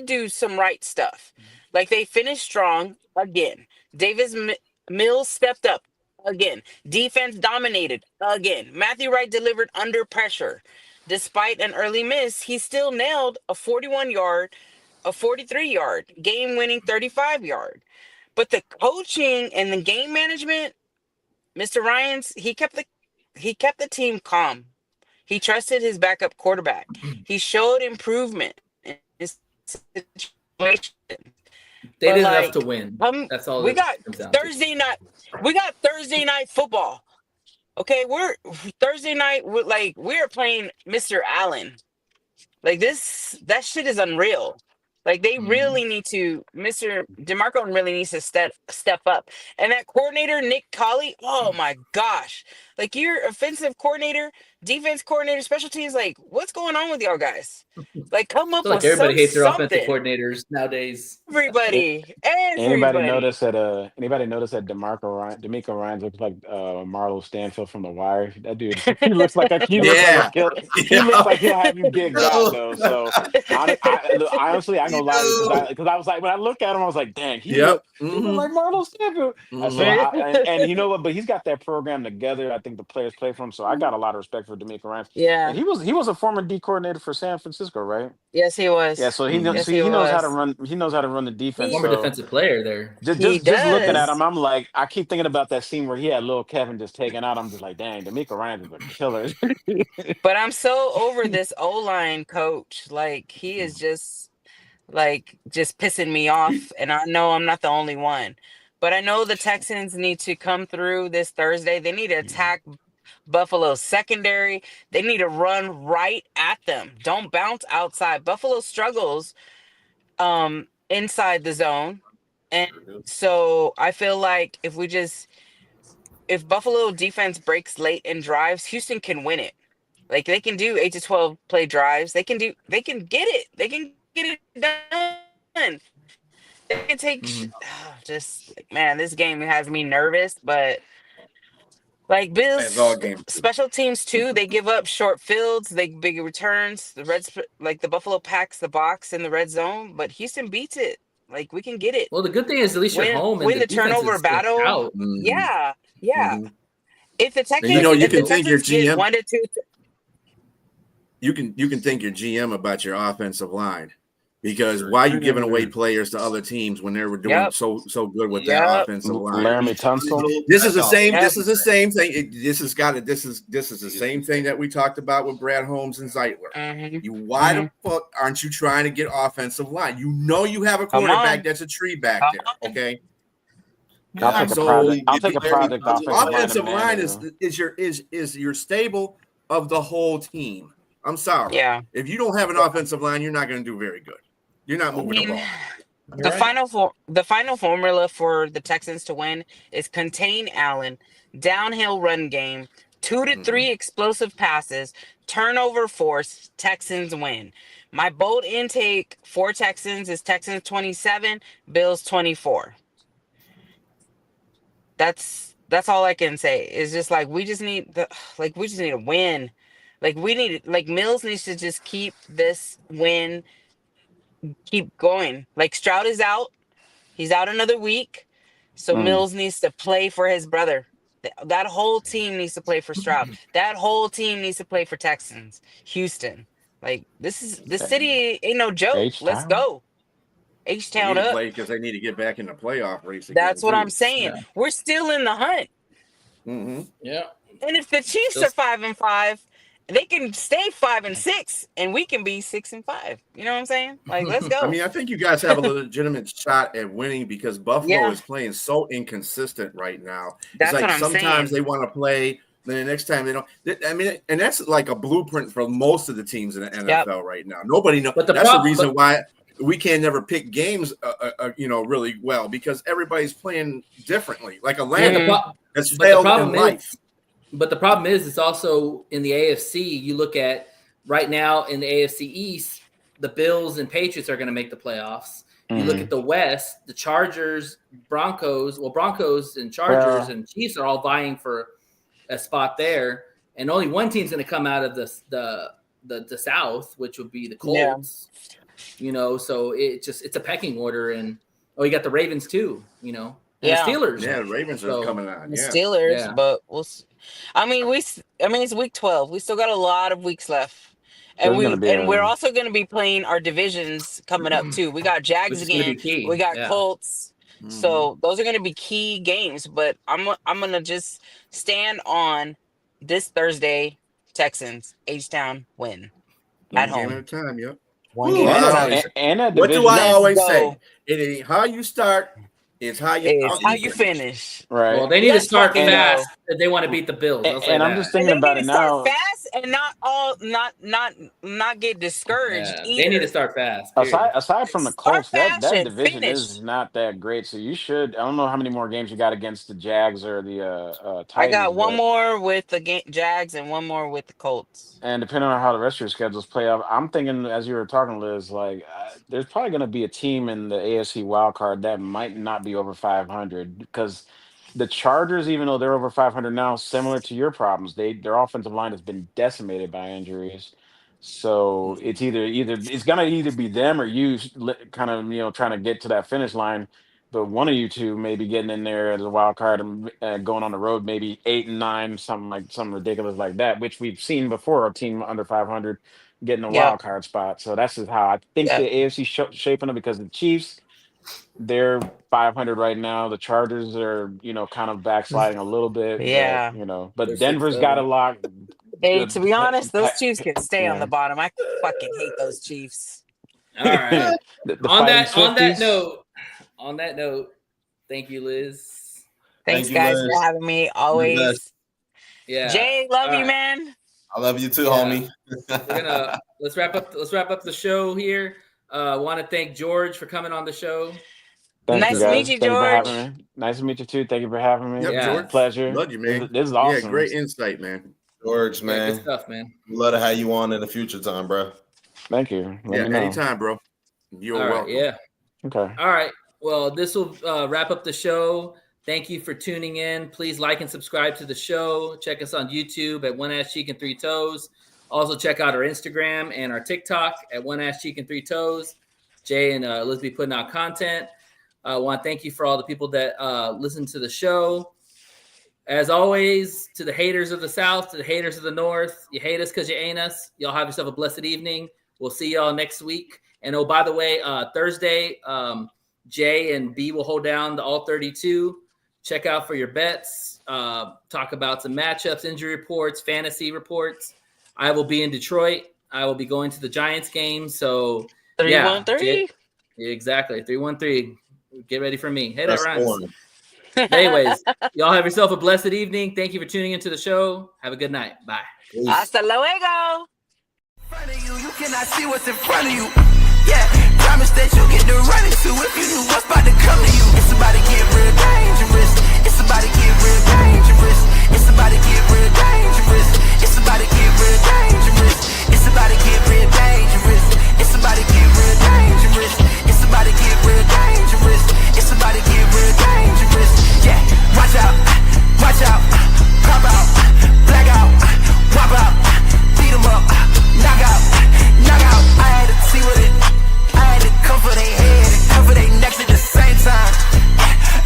do some right stuff. Like they finished strong again. Davis Mills stepped up again. Defense dominated again. Matthew Wright delivered under pressure. Despite an early miss, he still nailed a 41-yard, a 43-yard, game-winning 35-yard. But the coaching and the game management, Mr. Ryans, he kept the team calm. He trusted his backup quarterback. He showed improvement in his situation. They didn't have to win. That's all. We got Thursday night. We got Thursday night football. Okay, we're Thursday night. We're playing Mr. Allen. Like that shit is unreal. Like they really need to. Mr. DeMarco really needs to step up. And that coordinator Nick Colley. Oh my gosh! Like your offensive coordinator, defense coordinator, special teams. Like what's going on with y'all guys? Like come up with everybody hates their something. offensive coordinators nowadays. Everybody. Anybody notice that DeMeco Ryans looks like Marlo Stanfield from The Wire? That dude, he looks like he looks like he'll have you get got though. So honestly, I know because I was like when I looked at him, I was like, dang, he looked like Marlo Stanfield. And you know what? But he's got that program together. I think the players play for him, so I got a lot of respect for DeMeco Ryans. Yeah, and he was a former D coordinator for San Francisco, right? Yes, he was. Yeah, so he knows how to run. He knows how to run the defense. Former defensive player there. Just looking at him, I'm like, I keep thinking about that scene where he had little Kevin just taken out. I'm just like, dang, DeMeco Ryans is a killer. But I'm so over this O-line coach. Like he is just pissing me off, and I know I'm not the only one. But I know the Texans need to come through this Thursday. They need to attack Buffalo's secondary. They need to run right at them. Don't bounce outside. Buffalo struggles inside the zone. And so I feel like if Buffalo defense breaks late in drives, Houston can win it. Like they can do 8 to 12 play drives. They can get it. They can get it done. They can take man, this game has me nervous, but like Bills special teams too, they give up short fields, they big returns. The Buffalo packs the box in the red zone, but Houston beats it. Like we can get it. Well, the good thing is at least you're home and win the turnover battle. Yeah. If the Texans, you can think your GM 1 to 2. You can think your GM about your offensive line Because why are you giving away players to other teams when they were doing so good with their offensive line? Laramie Tunsil. This is the same. This is the same thing. This is the same thing that we talked about with Brad Holmes and Zeitler. Why the fuck aren't you trying to get offensive line? You know you have a quarterback that's a tree back there. Okay. I'll take a project. Offensive line is your stable of the whole team. I'm sorry. Yeah. If you don't have an offensive line, you're not going to do very good. You're not moving the ball. The final formula for the Texans to win is contain Allen, downhill run game, 2 to 3 explosive passes, turnover force. Texans win. My bold intake for Texans is Texans 27, Bills 24. That's all I can say. It's just like we just need a win. Mills needs to just keep this win. Keep going. Like Stroud is out. He's out another week. So Mills needs to play for his brother. That whole team needs to play for Stroud. That whole team needs to play for Texans. Houston. Like this city ain't no joke. H-Town. Let's go. H-Town up. Because they need to get back in the playoff race. That's what I'm saying. Yeah. We're still in the hunt. Yeah. And if the Chiefs are 5-5, they can stay 5-6, and we can be 6-5. You know what I'm saying? Like, let's go. I mean, I think you guys have a legitimate shot at winning because Buffalo is playing so inconsistent right now. That's it's like what I'm sometimes saying. they want to play, then the next time they don't. I mean, and that's like a blueprint for most of the teams in the NFL right now. Nobody knows. That's the reason why we can never pick games, really well because everybody's playing differently. Like Atlanta has failed in life. But the problem is, it's also in the AFC. You look at right now in the AFC East, the Bills and Patriots are going to make the playoffs. You look at the West, the Chargers, Broncos and Chargers and Chiefs are all vying for a spot there, and only one team's going to come out of the South, which would be the Colts. So it's a pecking order, and you got the Ravens too. And the Steelers. Yeah, the Ravens are coming on. The Steelers, but we'll see. I mean, it's week 12. We still got a lot of weeks left. And we're also going to be playing our divisions coming up too. We got Jags again. We got Colts. So those are going to be key games, but I'm going to just stand on this Thursday Texans H-Town win at home. Game at a time, yep. What do I always say? It ain't how you start. It's how you finish. Right. Well, they need to start fast if they want to beat the Bills. And I'm just thinking about it now. Start fast and not get discouraged. Yeah, they need to start fast. Aside from the Colts, that division is not that great. So you should. I don't know how many more games you got against the Jags or the Titans. I got one more with the Jags and one more with the Colts. And depending on how the rest of your schedules play out, I'm thinking as you were talking, Liz, there's probably going to be a team in the AFC wildcard that might not be over 500 because the Chargers, even though they're over 500 now, similar to your problems, their offensive line has been decimated by injuries. So it's gonna be them or you, kind of trying to get to that finish line. But one of you two may be getting in there as a wild card and going on the road, maybe 8-9, something ridiculous like that, which we've seen before. A team under 500 getting a wild card spot. So that's just how I think the AFC shaping up because the Chiefs, they're 500 right now. The Chargers are, kind of backsliding a little bit. Yeah. But Denver's got a lock. Hey, to be honest, those Chiefs can stay on the bottom. I fucking hate those Chiefs. All right. On that note, thank you, Liz. Thanks, guys, for having me. Always. Yeah. Jay, love you, man. I love you too, homie. Let's wrap up the show here. Want to thank George for coming on the show. Nice to meet you, George. Nice to meet you too. Thank you for having me. Yep, George. Pleasure. Love you, man. This is awesome. Yeah, great insight, man. George, man. Good stuff, man. Love to have you on in the future time, bro. Thank you. Anytime, bro. You're welcome. Yeah. Okay. All right. Well, this will wrap up the show. Thank you for tuning in. Please like and subscribe to the show. Check us on YouTube at One Ass Cheek and Three Toes. Also, check out our Instagram and our TikTok at One Ass Cheek and Three Toes. Jay and Liz be putting out content. I want to thank you for all the people that listen to the show. As always, to the haters of the South, to the haters of the North, you hate us because you ain't us. Y'all have yourself a blessed evening. We'll see y'all next week. And oh, by the way, Thursday, Jay and B will hold down the all 32. Check out for your bets. Talk about some matchups, injury reports, fantasy reports. I will be in Detroit. I will be going to the Giants game. So 313. Exactly. 313. Get ready for me. Hey, that That's rhymes. one. Anyways, y'all have yourself a blessed evening. Thank you for tuning into the show. Have a good night. Bye. Peace. Hasta luego. Front of you cannot see what's in front of you. Yeah, promise that you get to run into if you knew what's about to come to you. It's about to get real dangerous. It's about to get real dangerous. It's about to get real dangerous. It's about to get real dangerous. It's about to get real dangerous. It's about to get real dangerous. It's about to get real dangerous. It's about to get real dangerous. Yeah, watch out, pop out, black out, pop out, beat 'em up, knock out. I had to see with it. I had to cover their head and cover their necks at the same time.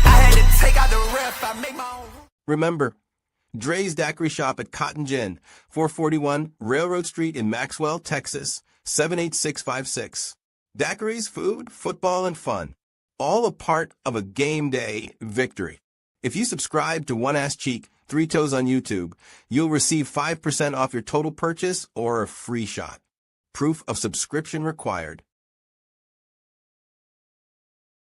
I had to take out the ref. I make my own. Remember, Dre's Daiquiri Shop at Cotton Gin, 441 Railroad Street in Maxwell, Texas, 78656. Daiquiris, food, football, and fun. All a part of a game day victory. If you subscribe to One Ass Cheek, 3 Toes on YouTube, you'll receive 5% off your total purchase or a free shot. Proof of subscription required.